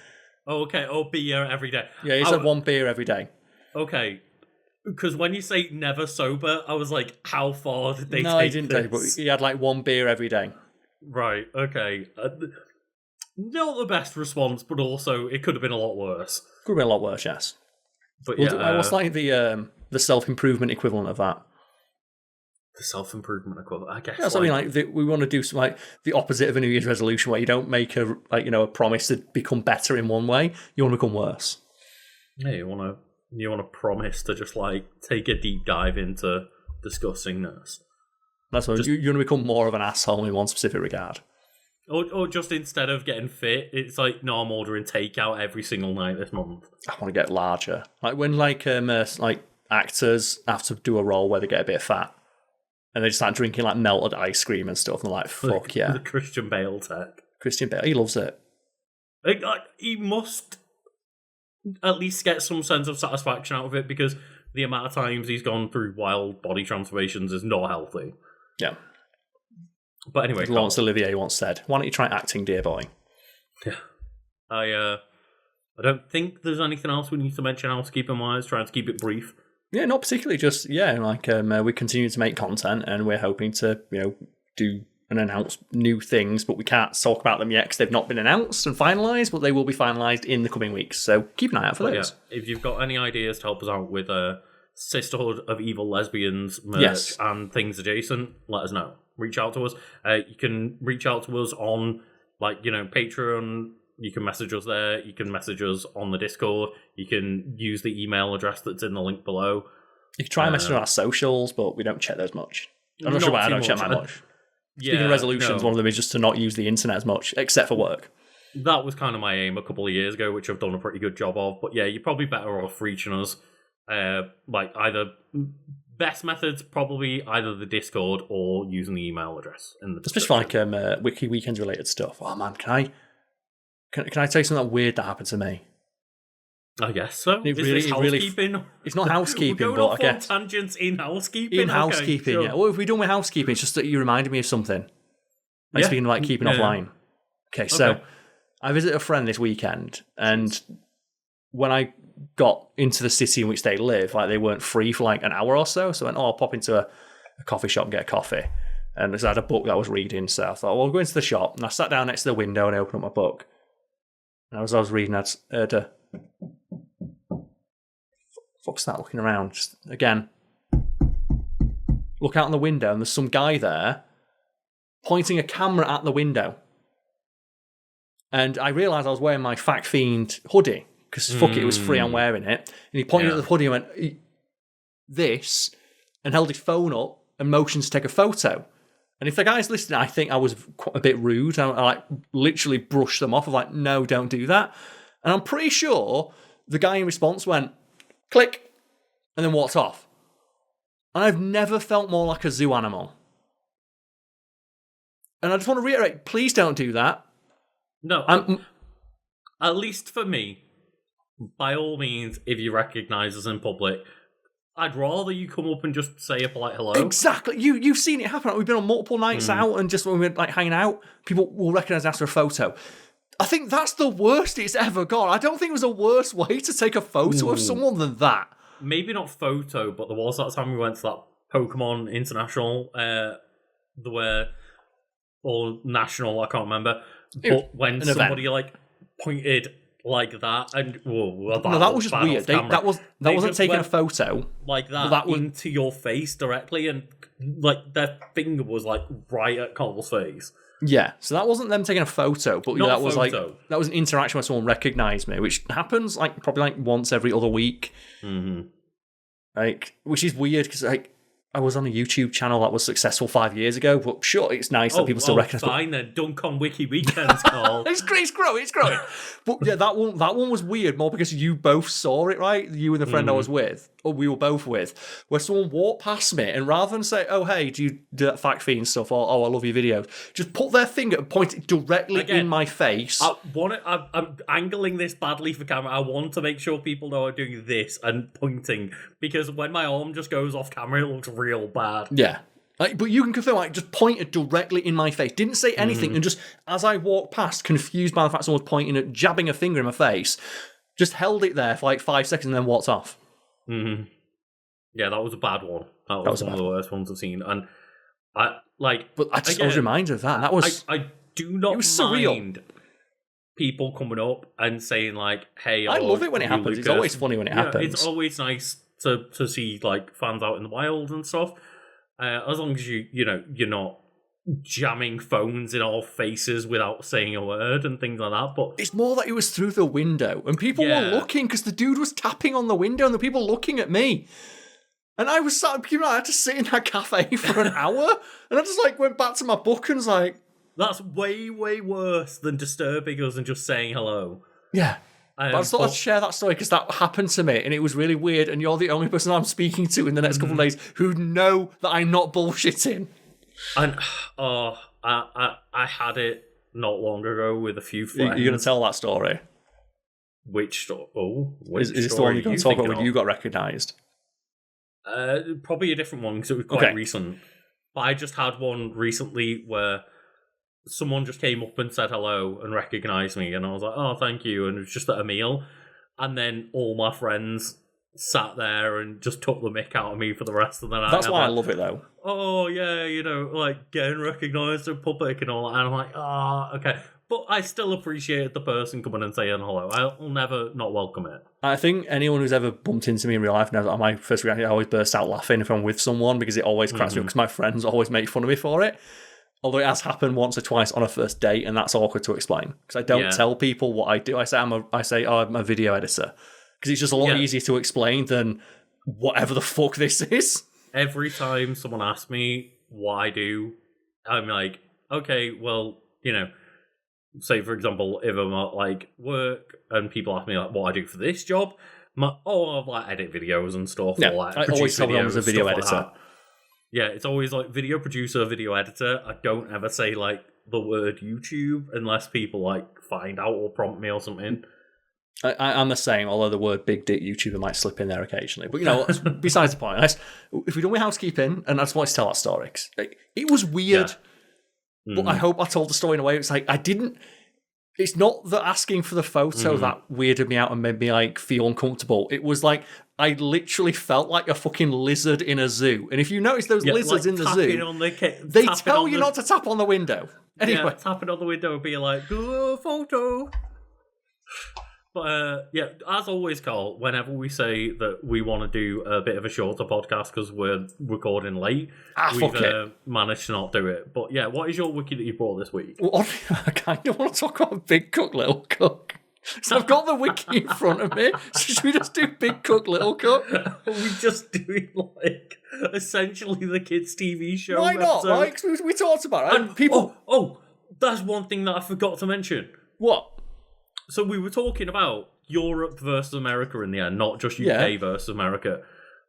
[SPEAKER 2] Oh, okay. Oh, beer every day.
[SPEAKER 1] Yeah, he said one beer every day.
[SPEAKER 2] Okay. Because when you say never sober, I was like, how far did they take
[SPEAKER 1] No, he didn't
[SPEAKER 2] this?
[SPEAKER 1] take it, but he had like one beer every day.
[SPEAKER 2] Right, okay. Not the best response, but also it could have been a lot worse.
[SPEAKER 1] Could have been a lot worse, yes.
[SPEAKER 2] But
[SPEAKER 1] yeah, what's like the self-improvement equivalent of that?
[SPEAKER 2] The self-improvement equivalent, I guess.
[SPEAKER 1] Yeah, so I mean, like we want to do some, like the opposite of a New Year's resolution, where you don't make a a promise to become better in one way. You want to become worse.
[SPEAKER 2] Yeah, you want to promise to just like take a deep dive into disgustingness.
[SPEAKER 1] That's what you want to become more of an asshole in one specific regard.
[SPEAKER 2] Or just instead of getting fit, it's like, no, I'm ordering takeout every single night this month.
[SPEAKER 1] I want to get larger. Like when like actors have to do a role where they get a bit fat. And they just start drinking like melted ice cream and stuff. And they're like, fuck yeah.
[SPEAKER 2] The Christian Bale tech.
[SPEAKER 1] Christian Bale, he loves it.
[SPEAKER 2] He must at least get some sense of satisfaction out of it, because the amount of times he's gone through wild body transformations is not healthy.
[SPEAKER 1] Yeah.
[SPEAKER 2] But anyway.
[SPEAKER 1] Laurence Olivier once said, why don't you try acting, dear boy?
[SPEAKER 2] Yeah. I don't think there's anything else we need to mention housekeeping-wise. Trying to keep it brief. Yeah,
[SPEAKER 1] not particularly. Just we continue to make content, and we're hoping to do and announce new things, but we can't talk about them yet because they've not been announced and finalised, but they will be finalised in the coming weeks. So keep an eye out for those.
[SPEAKER 2] Yeah, if you've got any ideas to help us out with Sisterhood of Evil Lesbians merch and things adjacent, let us know. Reach out to us. You can reach out to us on Patreon. You can message us there. You can message us on the Discord. You can use the email address that's in the link below.
[SPEAKER 1] You can try and message on our socials, but we don't check those much. I'm not sure why I don't check mine much. Speaking of resolutions, one of them is just to not use the internet as much, except for work.
[SPEAKER 2] That was kind of my aim a couple of years ago, which I've done a pretty good job of. But yeah, you're probably better off reaching us. Either best methods, probably either the Discord or using the email address.
[SPEAKER 1] Especially for like Wiki Weekends related stuff. Oh man, can I tell you something weird that happened to me?
[SPEAKER 2] I guess so.
[SPEAKER 1] Is this housekeeping? It's not housekeeping,
[SPEAKER 2] but I guess tangents in housekeeping.
[SPEAKER 1] In housekeeping, sure. Yeah. What have we done with housekeeping? It's just that you reminded me of something. Speaking of like keeping offline. Okay, so I visited a friend this weekend, and when I got into the city in which they live, like they weren't free for like an hour or so. So I went, I'll pop into a coffee shop and get a coffee. And I had a book that I was reading, so I thought, well, I'll go into the shop. And I sat down next to the window and I opened up my book. And as I was reading, I heard a... Fuck's that, looking around. Just, again, look out on the window and there's some guy there pointing a camera at the window. And I realised I was wearing my Fact Fiend hoodie, because fuck it was free, I'm wearing it. And he pointed at the hoodie and went, this, and held his phone up and motioned to take a photo. And if the guy's listening, I think I was a bit rude. I like literally brushed them off. I was like, no, don't do that. And I'm pretty sure the guy in response went, click, and then walked off. And I've never felt more like a zoo animal. And I just want to reiterate, please don't do that.
[SPEAKER 2] No, at least for me, by all means, if you recognise us in public, I'd rather you come up and just say a polite hello.
[SPEAKER 1] Exactly. You've seen it happen. We've been on multiple nights out, and just when we're like hanging out, people will recognise us after a photo. I think that's the worst it's ever gone. I don't think it was a worse way to take a photo of someone than that.
[SPEAKER 2] Maybe not photo, but there was that time we went to that Pokemon International, or National, I can't remember. But when somebody like pointed like that, and
[SPEAKER 1] that was just weird. That wasn't taking a photo
[SPEAKER 2] like that into your face directly, and like their finger was like right at Karl's face.
[SPEAKER 1] Yeah, so that wasn't them taking a photo, but that was like that was an interaction where someone recognised me, which happens like probably like once every other week.
[SPEAKER 2] Mm-hmm.
[SPEAKER 1] Like, which is weird because like I was on a YouTube channel that was successful 5 years ago, but sure, it's nice that people still recognise.
[SPEAKER 2] Fine then, dunk on Wiki Weekdays, Karl.
[SPEAKER 1] It's growing. But yeah, that one was weird more because you both saw it, right? You and the friend I was with, or we were both with, where someone walked past me and rather than say, "Oh hey, do you do that fact fiend stuff?" or "Oh, I love your videos," just put their finger and point it directly in my face.
[SPEAKER 2] I'm angling this badly for camera. I want to make sure people know I'm doing this and pointing, because when my arm just goes off camera, it looks real bad.
[SPEAKER 1] Yeah. Like, but you can confirm, like, just pointed directly in my face. Didn't say anything, and just as I walked past, confused by the fact someone was pointing at, jabbing a finger in my face, just held it there for like 5 seconds and then walked off.
[SPEAKER 2] Mm-hmm. Yeah, that was a bad one. That was one of the worst ones I've seen. And I was reminded of that. That was I do not mind
[SPEAKER 1] surreal.
[SPEAKER 2] People coming up and saying like, "Hey,
[SPEAKER 1] I love it when it happens. Lucas." It's always funny when it happens.
[SPEAKER 2] It's always nice to see like fans out in the wild and stuff. As long as you're not jamming phones in our faces without saying a word and things like that. But
[SPEAKER 1] it's more that it was through the window and people were looking because the dude was tapping on the window and the people looking at me. And I was sat, I had to sit in that cafe for an hour, and I just like went back to my book and was like,
[SPEAKER 2] that's way, way worse than disturbing us and just saying hello.
[SPEAKER 1] Yeah. But I just thought I'd share that story because that happened to me and it was really weird, and you're the only person I'm speaking to in the next couple of days who know that I'm not bullshitting.
[SPEAKER 2] And I had it not long ago with a few friends.
[SPEAKER 1] You're going to tell that story?
[SPEAKER 2] Which story?
[SPEAKER 1] Is it the one you're going to talk about when you got recognised?
[SPEAKER 2] Probably a different one because it was quite recent. But I just had one recently where someone just came up and said hello and recognised me, and I was like, "Oh, thank you," and it was just at a meal, and then all my friends sat there and just took the mick out of me for the rest of the night.
[SPEAKER 1] That's why I love it, though.
[SPEAKER 2] Oh yeah, like getting recognised in public and all that, and I'm like, okay. But I still appreciate the person coming and saying hello. I'll never not welcome it.
[SPEAKER 1] I think anyone who's ever bumped into me in real life knows that my first reaction, I always burst out laughing if I'm with someone because it always cracks me up because my friends always make fun of me for it. Although it has happened once or twice on a first date, and that's awkward to explain because I don't tell people what I do. I say I'm a video editor because it's just a lot easier to explain than whatever the fuck this is.
[SPEAKER 2] Every time someone asks me what I do, I'm like, okay, well, say for example, if I'm at like work and people ask me like what I do for this job, I like edit videos and stuff.
[SPEAKER 1] Yeah,
[SPEAKER 2] or like
[SPEAKER 1] I always tell them I'm a video editor.
[SPEAKER 2] Like yeah, it's always like video producer, video editor. I don't ever say like the word YouTube unless people like find out or prompt me or something.
[SPEAKER 1] I'm the same, although the word big dick YouTuber might slip in there occasionally. But besides the point, if we're done with housekeeping, and I just wanted to tell that story, it was weird. Yeah. But I hope I told the story in a way it's like I didn't. It's not that asking for the photo that weirded me out and made me like feel uncomfortable. It was like I literally felt like a fucking lizard in a zoo. And if you notice those lizards in the zoo, they tell you not to tap on the window. Anyway,
[SPEAKER 2] tapping on the window and being like, "Go photo." But as always, Karl, whenever we say that we want to do a bit of a shorter podcast because we're recording late, we've managed to not do it. But yeah, what is your wiki that you brought this week?
[SPEAKER 1] Well, I kind of want to talk about Big Cook, Little Cook. So I've got the wiki in front of me. So should we just do Big Cook, Little Cook?
[SPEAKER 2] Are we just doing like essentially the kids' TV show?
[SPEAKER 1] Why not? Right? We talked about it. And
[SPEAKER 2] people. Oh, that's one thing that I forgot to mention.
[SPEAKER 1] What?
[SPEAKER 2] So we were talking about Europe versus America in the end, not just UK versus America.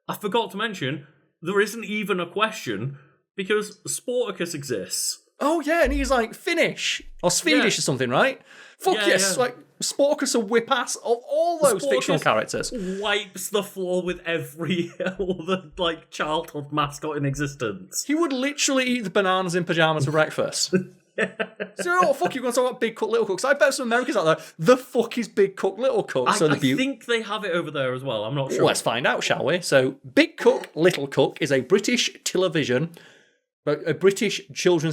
[SPEAKER 2] I forgot to mention, there isn't even a question because Sporticus exists.
[SPEAKER 1] Oh, yeah, and he's like Finnish or Swedish or something, right? Fuck yes, like Sporkus will whip ass of all those fictional characters.
[SPEAKER 2] Wipes the floor with every other like childhood mascot in existence.
[SPEAKER 1] He would literally eat the bananas in pajamas for breakfast. So, oh, fuck, you're going to talk about Big Cook, Little Cook. So I bet some Americans out there, the fuck is Big Cook, Little Cook?
[SPEAKER 2] I think they have it over there as well. I'm not sure.
[SPEAKER 1] Let's find out, shall we? So, Big Cook, Little Cook is a British children's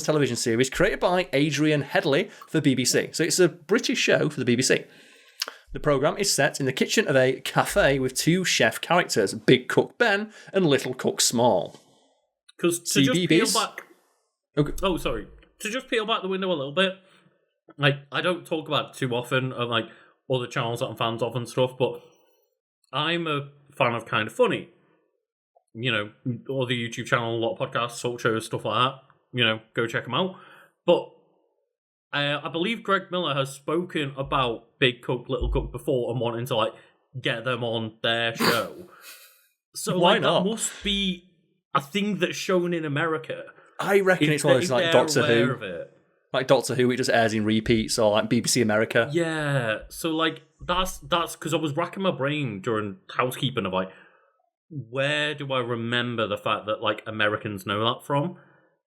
[SPEAKER 1] television series created by Adrian Headley for BBC. So it's a British show for the BBC. The programme is set in the kitchen of a cafe with two chef characters, Big Cook Ben and Little Cook Small.
[SPEAKER 2] Because to just peel back... Okay. Oh, sorry. To just peel back the window a little bit, like, I don't talk about it too often of, like, other channels that I'm fans of and stuff, but I'm a fan of Kind of Funny. You know, all the YouTube channel, a lot of podcasts, talk shows, stuff like that. You know, go check them out. But I believe Greg Miller has spoken about Big Cook, Little Cook before and wanting to, like, get them on their show. So,
[SPEAKER 1] why
[SPEAKER 2] like,
[SPEAKER 1] not?
[SPEAKER 2] That must be a thing that's shown in America.
[SPEAKER 1] I reckon it's one of those like Doctor Who. Like Doctor Who, it just airs in repeats, or like BBC America.
[SPEAKER 2] Yeah, so like that's because I was racking my brain during Housekeeping of like, where do I remember the fact that like Americans know that from?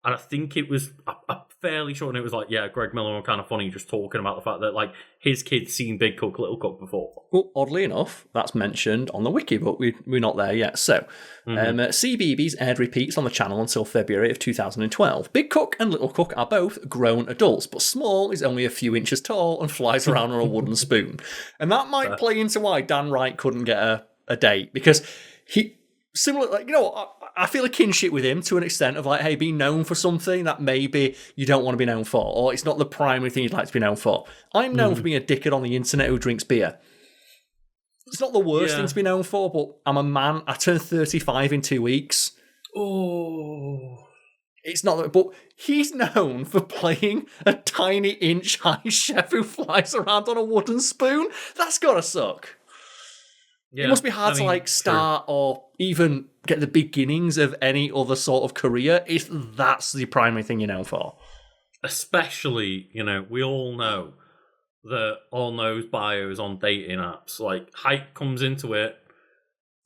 [SPEAKER 2] And I think it was, I'm fairly sure, and it was like, yeah, Greg Miller were Kind of Funny just talking about the fact that like his kids seen Big Cook, Little Cook before.
[SPEAKER 1] Well, oddly enough, that's mentioned on the wiki, but we're not there yet. So, CBeebies aired repeats on the channel until February of 2012. Big Cook and Little Cook are both grown adults, but Small is only a few inches tall and flies around on a wooden spoon. And that might play into why Dan Wright couldn't get a date, because he... Similar, like, you know, I feel a kinship with him to an extent of like, hey, be known for something that maybe you don't want to be known for, or it's not the primary thing you'd like to be known for. I'm known for being a dickhead on the internet who drinks beer. It's not the worst thing to be known for, but I'm a man. I turned 35 in 2 weeks.
[SPEAKER 2] Oh.
[SPEAKER 1] It's not that, but he's known for playing a tiny inch-high chef who flies around on a wooden spoon. That's gotta suck. Yeah, it must be hard to like start or even get the beginnings of any other sort of career if that's the primary thing you're known for.
[SPEAKER 2] Especially, you know, we all know that on those bios on dating apps, like height comes into it.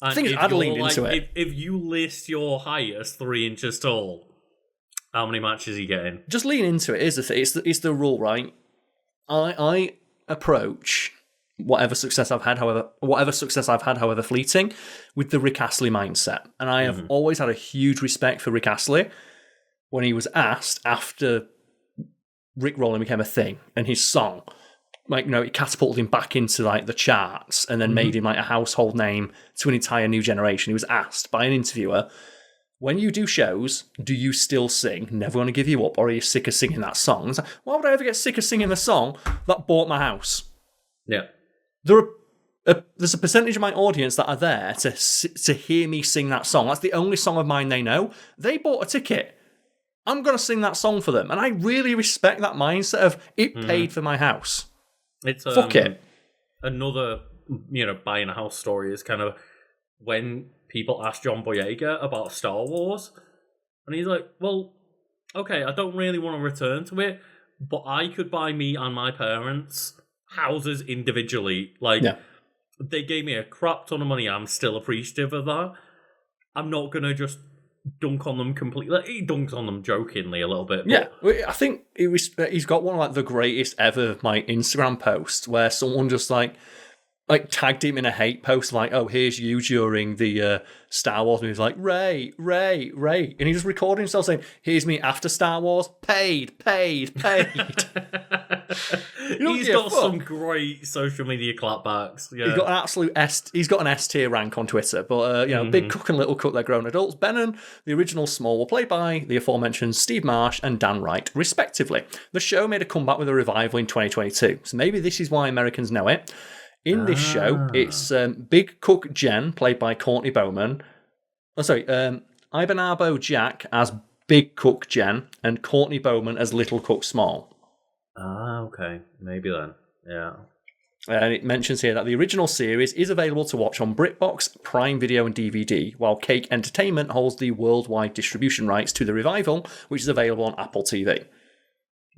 [SPEAKER 2] And
[SPEAKER 1] I think I'd leaned into it.
[SPEAKER 2] If you list your height as 3 inches tall, how many matches are you getting?
[SPEAKER 1] Just lean into it. Is the thing. It's the rule, right? I approach whatever success I've had, however fleeting, with the Rick Astley mindset. And I have always had a huge respect for Rick Astley when he was asked after Rick Rolling became a thing and his song, like, you know, it catapulted him back into like the charts and then made him like a household name to an entire new generation. He was asked by an interviewer, when you do shows, do you still sing Never Gonna Give You Up, or are you sick of singing that song? It's like, why would I ever get sick of singing the song that bought my house?
[SPEAKER 2] Yeah.
[SPEAKER 1] There's a percentage of my audience that are there to hear me sing that song. That's the only song of mine they know. They bought a ticket. I'm going to sing that song for them. And I really respect that mindset of it paid for my house.
[SPEAKER 2] It's
[SPEAKER 1] Fuck it.
[SPEAKER 2] Another, you know, buying a house story is kind of when people ask John Boyega about Star Wars. And he's like, well, okay, I don't really want to return to it, but I could buy me and my parents houses individually. Like, they gave me a crap ton of money. I'm still appreciative of that. I'm not gonna just dunk on them completely. Like, he dunks on them jokingly a little bit.
[SPEAKER 1] Yeah, I think he's got one of like the greatest ever of my Instagram posts where someone just like tagged him in a hate post, like, oh, here's you during the Star Wars movies, like, Ray. And he just recorded himself saying, here's me after Star Wars, paid. He's
[SPEAKER 2] got some great social media clapbacks. Yeah.
[SPEAKER 1] He's got an absolute he's got an S-tier rank on Twitter, but, you know, Big Cook and Little Cook, they're grown adults. Ben and the original Small were played by the aforementioned Steve Marsh and Dan Wright, respectively. The show made a comeback with a revival in 2022, so maybe this is why Americans know it. In this show, it's Big Cook Jen, played by Courtney Bowman. Ibanabo Jack as Big Cook Jen, and Courtney Bowman as Little Cook Small.
[SPEAKER 2] Okay. Maybe then. Yeah.
[SPEAKER 1] And it mentions here that the original series is available to watch on BritBox, Prime Video, and DVD, while Cake Entertainment holds the worldwide distribution rights to the revival, which is available on Apple TV.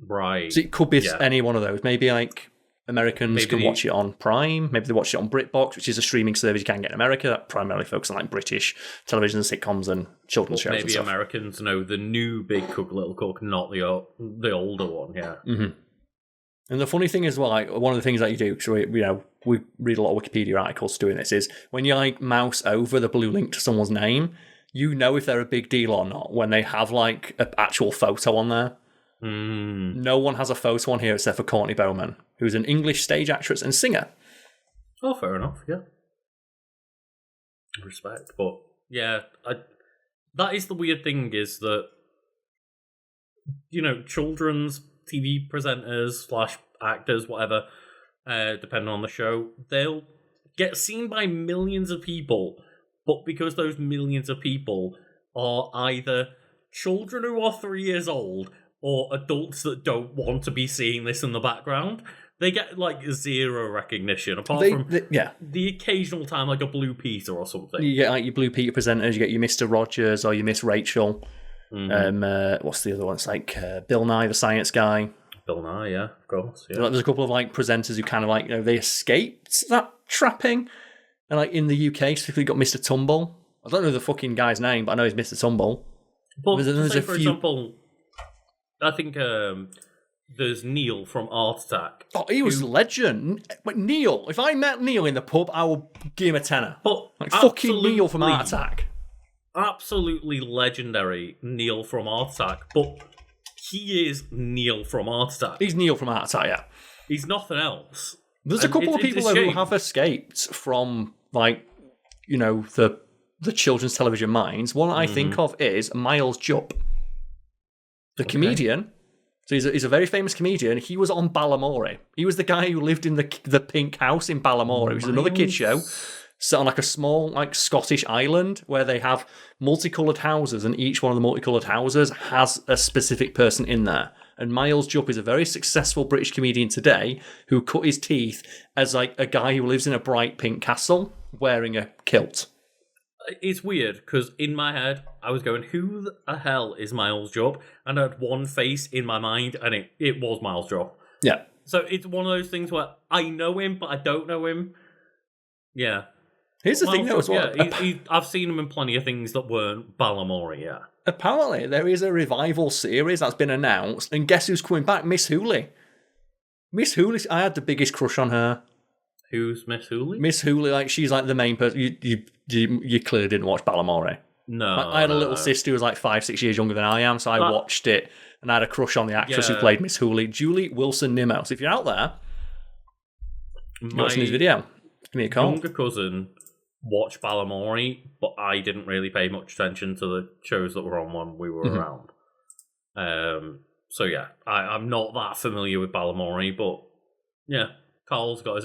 [SPEAKER 2] Right.
[SPEAKER 1] So it could be any one of those. Maybe like Americans can watch it on Prime. Maybe they watch it on BritBox, which is a streaming service you can get in America that primarily focuses on like British television, sitcoms, and children's shows.
[SPEAKER 2] Maybe Americans know the new Big Cook, Little Cook, not the older one. Yeah.
[SPEAKER 1] Mm-hmm. And the funny thing is, well, like one of the things that you do, because we read a lot of Wikipedia articles doing this, is when you like mouse over the blue link to someone's name, you know if they're a big deal or not when they have like an actual photo on there. No one has a photo on here except for Courtney Bowman, who's an English stage actress and singer.
[SPEAKER 2] Oh, fair enough, yeah. Respect, but yeah, that is the weird thing, is that, children's TV presenters / actors, whatever, depending on the show, they'll get seen by millions of people, but because those millions of people are either children who are 3 years old or adults that don't want to be seeing this in the background, they get like zero recognition, apart from the occasional time, like a Blue Peter or something.
[SPEAKER 1] You get like your Blue Peter presenters, you get your Mr. Rogers or your Miss Rachel. What's the other one? It's like Bill Nye, the Science Guy.
[SPEAKER 2] Bill Nye, yeah, of course. Yeah.
[SPEAKER 1] There's a couple of like presenters who kind of like, they escaped that trapping. And like in the UK, specifically got Mr. Tumble. I don't know the fucking guy's name, but I know he's Mr. Tumble.
[SPEAKER 2] But for example, I think there's Neil from Art Attack.
[SPEAKER 1] Oh, he was legend. But Neil, if I met Neil in the pub, I would give him a tenner.
[SPEAKER 2] But
[SPEAKER 1] like fucking Neil from Art Attack.
[SPEAKER 2] Absolutely legendary Neil from Art Attack. But he is Neil from Art Attack.
[SPEAKER 1] He's Neil from Art Attack, yeah.
[SPEAKER 2] He's nothing else.
[SPEAKER 1] There's a couple of people though who have escaped from like, the children's television minds. One I think of is Miles Jupp. The comedian, so he's a very famous comedian. He was on Balamory. He was the guy who lived in the pink house in Balamory, which is another kids show, set on like a small like Scottish island where they have multicoloured houses, and each one of the multicoloured houses has a specific person in there. And Miles Jupp is a very successful British comedian today who cut his teeth as like a guy who lives in a bright pink castle wearing a kilt.
[SPEAKER 2] It's weird, because in my head, I was going, who the hell is Miles Jupp? And I had one face in my mind, and it was Miles Jupp.
[SPEAKER 1] Yeah.
[SPEAKER 2] So it's one of those things where I know him, but I don't know him. Yeah.
[SPEAKER 1] Here's the thing, though, as well.
[SPEAKER 2] Yeah, I've seen him in plenty of things that weren't Balamory, yeah.
[SPEAKER 1] Apparently, there is a revival series that's been announced, and guess who's coming back? Miss Hooley. Miss Hooley, I had the biggest crush on her.
[SPEAKER 2] Who's Miss Hooley?
[SPEAKER 1] Miss Hooley, like, she's like the main person. You clearly didn't watch Balamory.
[SPEAKER 2] No.
[SPEAKER 1] I had a little sister who was like 5-6 years younger than I am, so I watched it, and I had a crush on the actress who played Miss Hooley, Julie Wilson-Nimmo. So if you're out there, watching this video, give me a call.
[SPEAKER 2] My younger cousin watched Balamory, but I didn't really pay much attention to the shows that were on when we were around. So yeah, I'm not that familiar with Balamory, but yeah, Karl's got his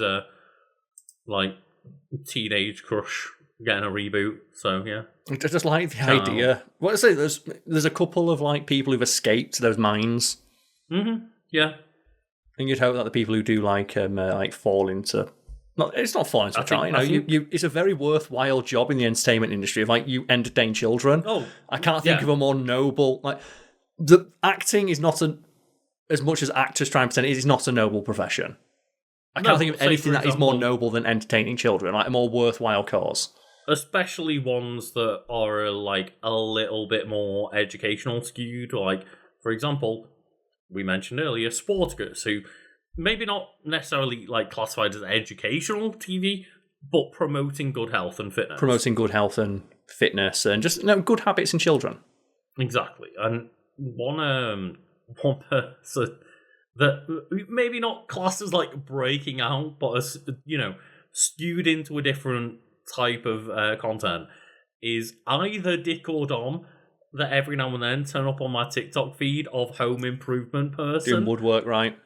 [SPEAKER 2] teenage crush getting a reboot. So yeah,
[SPEAKER 1] I just like the idea. What I say, there's a couple of like people who've escaped those mines.
[SPEAKER 2] Yeah,
[SPEAKER 1] and you'd hope that the people who do like fall into. It's not falling into a trap. It's a very worthwhile job in the entertainment industry of like you entertain children.
[SPEAKER 2] Oh,
[SPEAKER 1] I can't think of a more noble the acting is not as much as actors try and pretend it is not a noble profession. I can't think of anything that is more noble than entertaining children, like a more worthwhile cause.
[SPEAKER 2] Especially ones that are like a little bit more educational skewed. Like, for example, we mentioned earlier Sporticus, who maybe not necessarily like classified as educational TV, but promoting good health and fitness.
[SPEAKER 1] Promoting good health and fitness and just good habits in children.
[SPEAKER 2] Exactly. And one person that maybe not classed as like breaking out, but as skewed into a different type of content is either Dick or Dom that every now and then turn up on my TikTok feed of home improvement person.
[SPEAKER 1] Doing woodwork, right?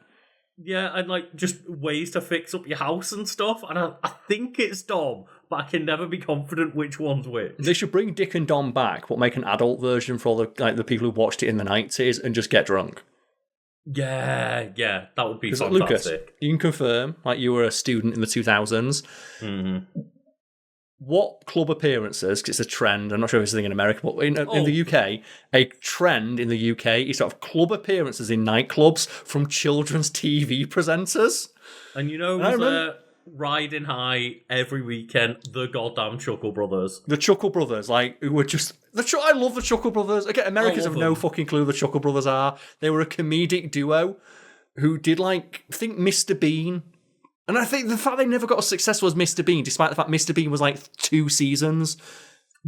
[SPEAKER 2] Yeah, and like just ways to fix up your house and stuff. And I think it's Dom, but I can never be confident which one's which.
[SPEAKER 1] They should bring Dick and Dom back, but make an adult version for all the people who watched it in the 90s and just get drunk.
[SPEAKER 2] Yeah, that would be fantastic.
[SPEAKER 1] Lucas, you can confirm, like you were a student in the 2000s. what club appearances, because it's a trend, I'm not sure if it's a thing in America, but in the UK, a trend in the UK is sort of club appearances in nightclubs from children's TV presenters.
[SPEAKER 2] And who's riding high every weekend? The goddamn Chuckle Brothers.
[SPEAKER 1] The Chuckle Brothers, who were just... I love the Chuckle Brothers. Again, Americans have no fucking clue who the Chuckle Brothers are. They were a comedic duo who did, I think Mr. Bean... And I think the fact they never got as successful as Mr. Bean, despite the fact Mr. Bean was 2 seasons,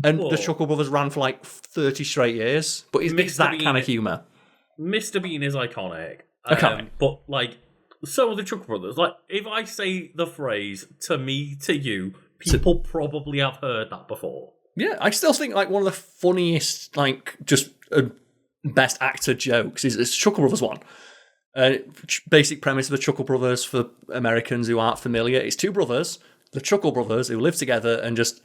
[SPEAKER 1] and the Chuckle Brothers ran for 30 straight years. But it's that kind of humour.
[SPEAKER 2] Mr. Bean is iconic.
[SPEAKER 1] Okay.
[SPEAKER 2] But so are the Chuckle Brothers. If I say the phrase "to me, to you," people probably have heard that before.
[SPEAKER 1] Yeah, I still think one of the funniest, best actor jokes is Chuckle Brothers one. Basic premise of the Chuckle Brothers for Americans who aren't familiar: it's 2 brothers, the Chuckle Brothers, who live together and just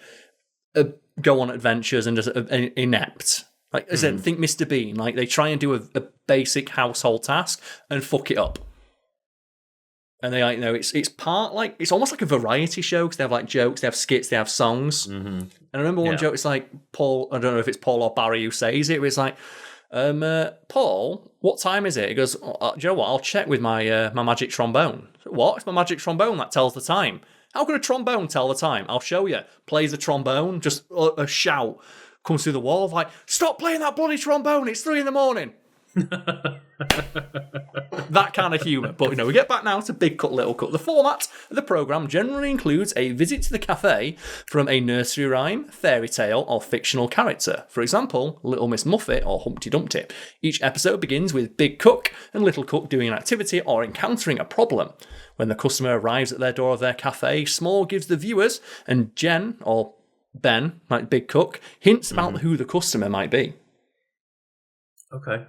[SPEAKER 1] go on adventures and just inept. As in, think Mr. Bean. They try and do a basic household task and fuck it up. And they it's part it's almost like a variety show because they have jokes, they have skits, they have songs. Mm-hmm. And I remember one joke. It's Paul. I don't know if it's Paul or Barry who says it. But it's Paul, what time is it? He goes, do you know what? I'll check with my my magic trombone. What? It's my magic trombone that tells the time. How can a trombone tell the time? I'll show you. Plays the trombone, just a shout comes through the wall stop playing that bloody trombone, it's 3 a.m. That kind of humour. But we get back now to Big Cut, Little Cut. The format of the programme generally includes a visit to the cafe from a nursery rhyme, fairy tale, or fictional character. For example, Little Miss Muffet or Humpty Dumpty. Each episode begins with Big Cook and Little Cook doing an activity or encountering a problem. When the customer arrives at their door of their cafe, Small gives the viewers, and Jen, or Ben, like Big Cook, hints about who the customer might be.
[SPEAKER 2] Okay.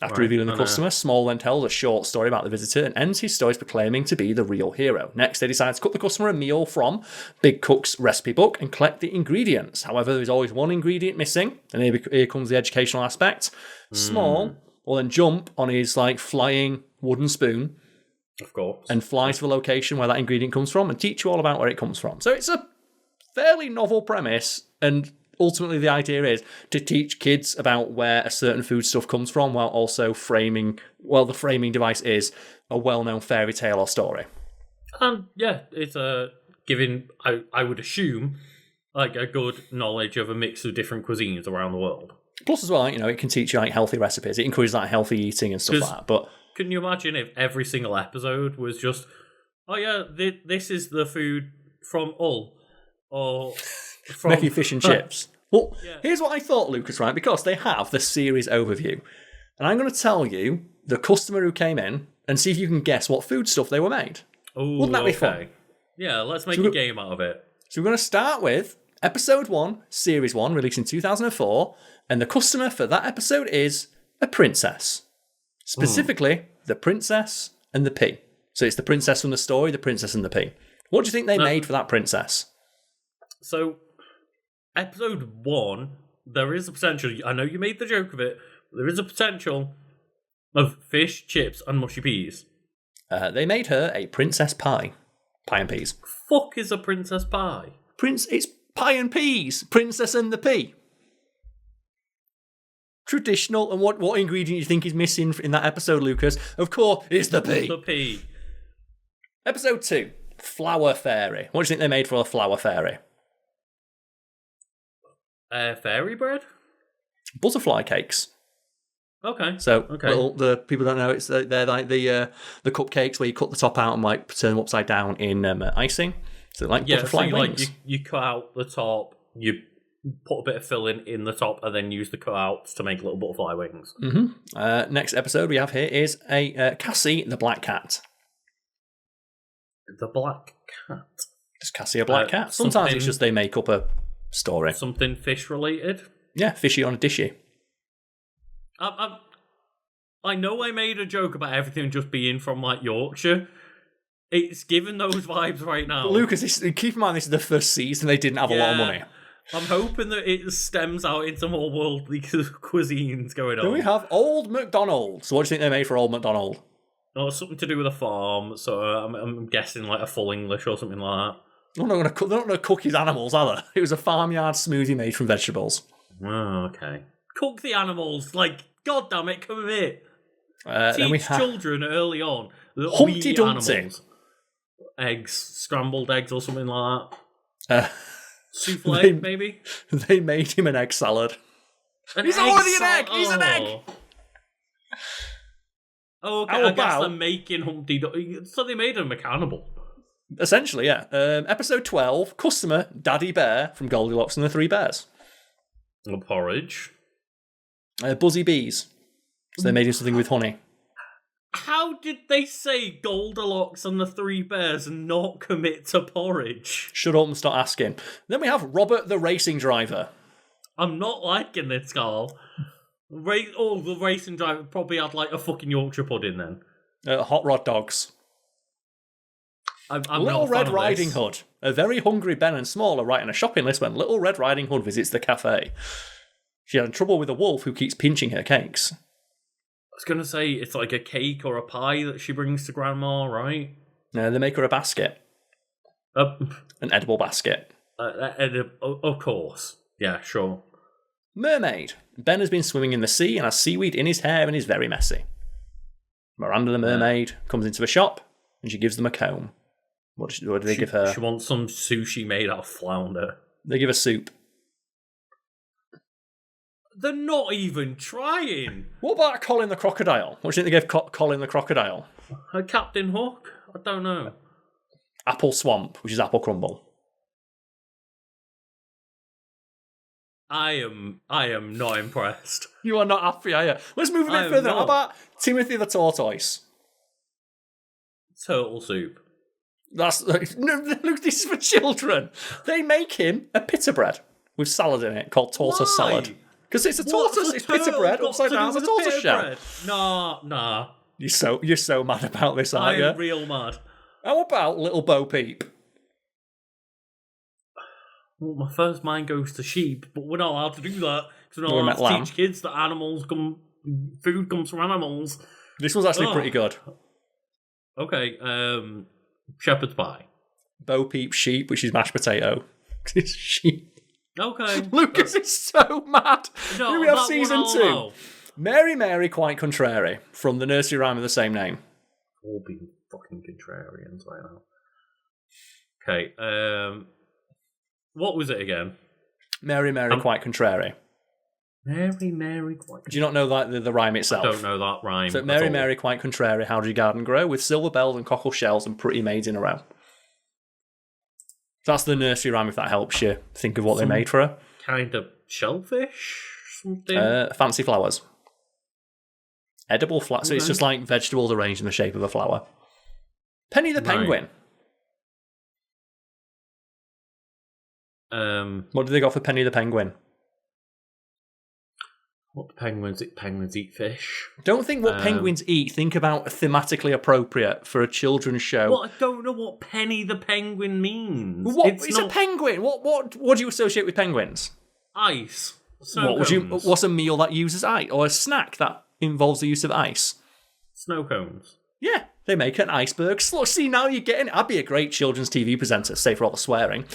[SPEAKER 1] After revealing the customer, Small then tells a short story about the visitor and ends his stories proclaiming to be the real hero. Next, they decide to cook the customer a meal from Big Cook's recipe book and collect the ingredients. However, there is always one ingredient missing, and here comes the educational aspect. Small will then jump on his flying wooden spoon,
[SPEAKER 2] of course,
[SPEAKER 1] and fly to the location where that ingredient comes from and teach you all about where it comes from. So it's a fairly novel premise, and ultimately the idea is to teach kids about where a certain foodstuff comes from while also the framing device is a well-known fairy tale or story.
[SPEAKER 2] It's giving, I would assume, a good knowledge of a mix of different cuisines around the world.
[SPEAKER 1] Plus as well, it can teach you healthy recipes. It encourages healthy eating and stuff like that. But
[SPEAKER 2] couldn't you imagine if every single episode was just, this is the food from Hull, or from
[SPEAKER 1] making fish and chips. Well, here's what I thought, Lucas, right? Because they have the series overview. And I'm going to tell you the customer who came in and see if you can guess what foodstuff they were made.
[SPEAKER 2] Ooh,
[SPEAKER 1] wouldn't that be fun?
[SPEAKER 2] Yeah, let's make a game out of it.
[SPEAKER 1] So we're going to start with episode 1, series 1, released in 2004. And the customer for that episode is a princess. Specifically, the princess and the pea. So it's the princess from the story, the princess and the pea. What do you think they made for that princess?
[SPEAKER 2] So, episode 1, there is a potential. I know you made the joke of it. There is a potential of fish, chips, and mushy peas.
[SPEAKER 1] They made her a princess pie. Pie and peas.
[SPEAKER 2] Fuck is a princess pie?
[SPEAKER 1] It's pie and peas. Princess and the pea. Traditional. And what ingredient do you think is missing in that episode, Lucas? Of course, it's the pea.
[SPEAKER 2] The pea.
[SPEAKER 1] Episode 2, Flower Fairy. What do you think they made for a flower fairy?
[SPEAKER 2] Fairy bread?
[SPEAKER 1] Butterfly cakes.
[SPEAKER 2] Okay.
[SPEAKER 1] So the people don't know, they're like the cupcakes where you cut the top out and turn them upside down in icing. So butterfly wings.
[SPEAKER 2] You cut out the top, you put a bit of filling in the top, and then use the cutouts to make little butterfly wings.
[SPEAKER 1] Mm-hmm. Next episode we have here is a Cassie the Black Cat.
[SPEAKER 2] The Black Cat.
[SPEAKER 1] Is Cassie a black cat? Sometimes it's just they make up a story.
[SPEAKER 2] Something fish related?
[SPEAKER 1] Yeah, fishy on a dishy.
[SPEAKER 2] I know I made a joke about everything just being from Yorkshire. It's giving those vibes right now.
[SPEAKER 1] But Lucas, keep in mind this is the first season, they didn't have a lot of money.
[SPEAKER 2] I'm hoping that it stems out into more worldly cuisines going on.
[SPEAKER 1] Then we have Old MacDonald. So what do you think they made for Old MacDonald?
[SPEAKER 2] Oh, something to do with a farm, so I'm guessing a full English or something like that.
[SPEAKER 1] They're not going to cook his animals, are they? It was a farmyard smoothie made from vegetables.
[SPEAKER 2] Oh, okay. Cook the animals. Like, God damn it, come here.
[SPEAKER 1] Teach
[SPEAKER 2] children early on that
[SPEAKER 1] Humpty
[SPEAKER 2] we eat
[SPEAKER 1] Dumpty.
[SPEAKER 2] animals. Eggs, scrambled eggs or something like that. Souffle, maybe?
[SPEAKER 1] They made him an egg salad. He's already an egg! He's an egg!
[SPEAKER 2] Oh, okay. I guess they're making Humpty Dumpty. So they made him a cannibal.
[SPEAKER 1] Essentially, yeah. Episode 12, customer, Daddy Bear from Goldilocks and the Three Bears.
[SPEAKER 2] Porridge.
[SPEAKER 1] Buzzy bees. So they made him something with honey.
[SPEAKER 2] How did they say Goldilocks and the Three Bears and not commit to porridge?
[SPEAKER 1] Shut up and start asking. Then we have Robert the racing driver.
[SPEAKER 2] I'm not liking this, Karl. The racing driver probably had like a fucking Yorkshire pudding then.
[SPEAKER 1] Hot rod dogs.
[SPEAKER 2] I'm
[SPEAKER 1] Little Red Riding Hood. A very hungry Ben and Small are writing a shopping list when Little Red Riding Hood visits the cafe. She had trouble with a wolf who keeps pinching her cakes.
[SPEAKER 2] I was going to say, it's like a cake or a pie that she brings to Grandma, right?
[SPEAKER 1] They make her a basket. An edible basket.
[SPEAKER 2] Of course. Yeah, sure.
[SPEAKER 1] Mermaid. Ben has been swimming in the sea and has seaweed in his hair and is very messy. Miranda the mermaid comes into a shop and she gives them a comb. What do they give her?
[SPEAKER 2] She wants some sushi made out of flounder.
[SPEAKER 1] They give her soup.
[SPEAKER 2] They're not even trying.
[SPEAKER 1] What about Colin the crocodile? What do you think they gave Colin the crocodile?
[SPEAKER 2] Captain Hook? I don't know.
[SPEAKER 1] Apple Swamp, which is apple crumble.
[SPEAKER 2] I am not impressed.
[SPEAKER 1] You are not happy, are you? Let's move a bit further. How about Timothy the tortoise?
[SPEAKER 2] Turtle soup.
[SPEAKER 1] Look, this is for children. They make him a pita bread with salad in it called tortoise salad. Because it's a tortoise, it's pita bread upside down, it's a tortoise shell.
[SPEAKER 2] Nah.
[SPEAKER 1] You're so mad about this, aren't you?
[SPEAKER 2] I'm real mad.
[SPEAKER 1] How about Little Bo Peep?
[SPEAKER 2] Well, my first mind goes to sheep, but we're not allowed to do that because we're not allowed to teach kids that food comes from animals.
[SPEAKER 1] This one's actually pretty good.
[SPEAKER 2] Okay, shepherd's pie.
[SPEAKER 1] Bo Peep sheep, which is mashed potato. It's sheep.
[SPEAKER 2] Okay.
[SPEAKER 1] Lucas is so mad.
[SPEAKER 2] No,
[SPEAKER 1] Here we have season 2. Mary, quite contrary, from the nursery rhyme of the same name.
[SPEAKER 2] All being fucking contrarians right now. Okay, what was it again?
[SPEAKER 1] Mary, quite contrary.
[SPEAKER 2] Mary, quite.
[SPEAKER 1] Do you not know that the rhyme itself?
[SPEAKER 2] I don't know that rhyme.
[SPEAKER 1] So Mary, quite contrary. How does your garden grow? With silver bells and cockle shells and pretty maids in a row. That's the nursery rhyme. If that helps you think of what they made for her.
[SPEAKER 2] Kind of shellfish, something.
[SPEAKER 1] Fancy flowers. Edible flowers. So it's just like vegetables arranged in the shape of a flower. Penny the penguin. What do they got for Penny the penguin?
[SPEAKER 2] What penguins eat fish.
[SPEAKER 1] Don't think what penguins eat. Think about thematically appropriate for a children's show.
[SPEAKER 2] Well, I don't know what Penny the penguin means.
[SPEAKER 1] It's a penguin. What do you associate with penguins?
[SPEAKER 2] Ice.
[SPEAKER 1] What's a meal that uses ice, or a snack that involves the use of ice?
[SPEAKER 2] Snow cones.
[SPEAKER 1] Yeah, they make an iceberg. See, now you're getting. I'd be a great children's TV presenter, save for all the swearing.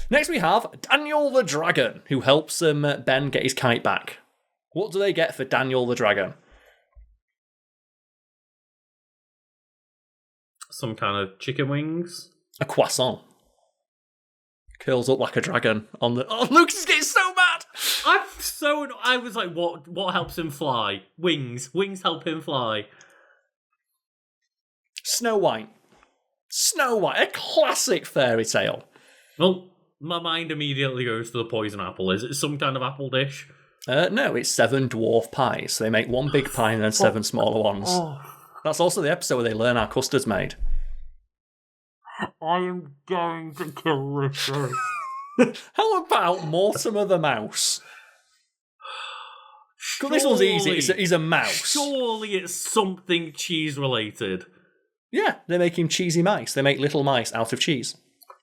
[SPEAKER 1] Next, we have Daniel the dragon, who helps Ben get his kite back. What do they get for Daniel the dragon?
[SPEAKER 2] Some kind of chicken wings?
[SPEAKER 1] A croissant. Curls up like a dragon on the... Oh, Lucas is getting so mad!
[SPEAKER 2] I was like, what helps him fly? Wings. Wings help him fly.
[SPEAKER 1] Snow White. A classic fairy tale.
[SPEAKER 2] Well, my mind immediately goes to the poison apple. Is it some kind of apple dish?
[SPEAKER 1] No, it's 7 dwarf pies. They make one big pie and then 7 smaller ones.
[SPEAKER 2] Oh.
[SPEAKER 1] That's also the episode where they learn how custard's made.
[SPEAKER 2] I am going to kill this show.
[SPEAKER 1] How about Mortimer the mouse? This one's easy. He's a mouse.
[SPEAKER 2] Surely it's something cheese related.
[SPEAKER 1] Yeah, they make him cheesy mice. They make little mice out of cheese.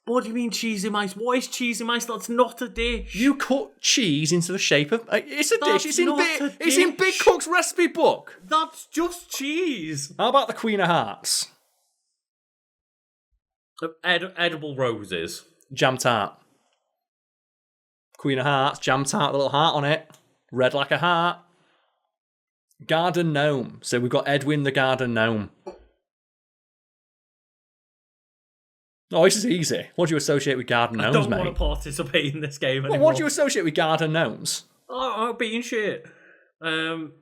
[SPEAKER 2] What do you mean cheesy mice? What is cheesy mice? That's not a dish.
[SPEAKER 1] You cut cheese into the shape of... It's a dish. It's in Big Cook's recipe book.
[SPEAKER 2] That's just cheese.
[SPEAKER 1] How about the Queen of Hearts?
[SPEAKER 2] Edible roses.
[SPEAKER 1] Jam tart. Queen of Hearts, jam tart, the little heart on it. Red like a heart. Garden gnome. So we've got Edwin the garden gnome. Oh, this is easy. What do you associate with garden gnomes, mate?
[SPEAKER 2] I don't want to participate in this game anymore.
[SPEAKER 1] Well, what do you associate with garden gnomes?
[SPEAKER 2] Oh, being shit. Garden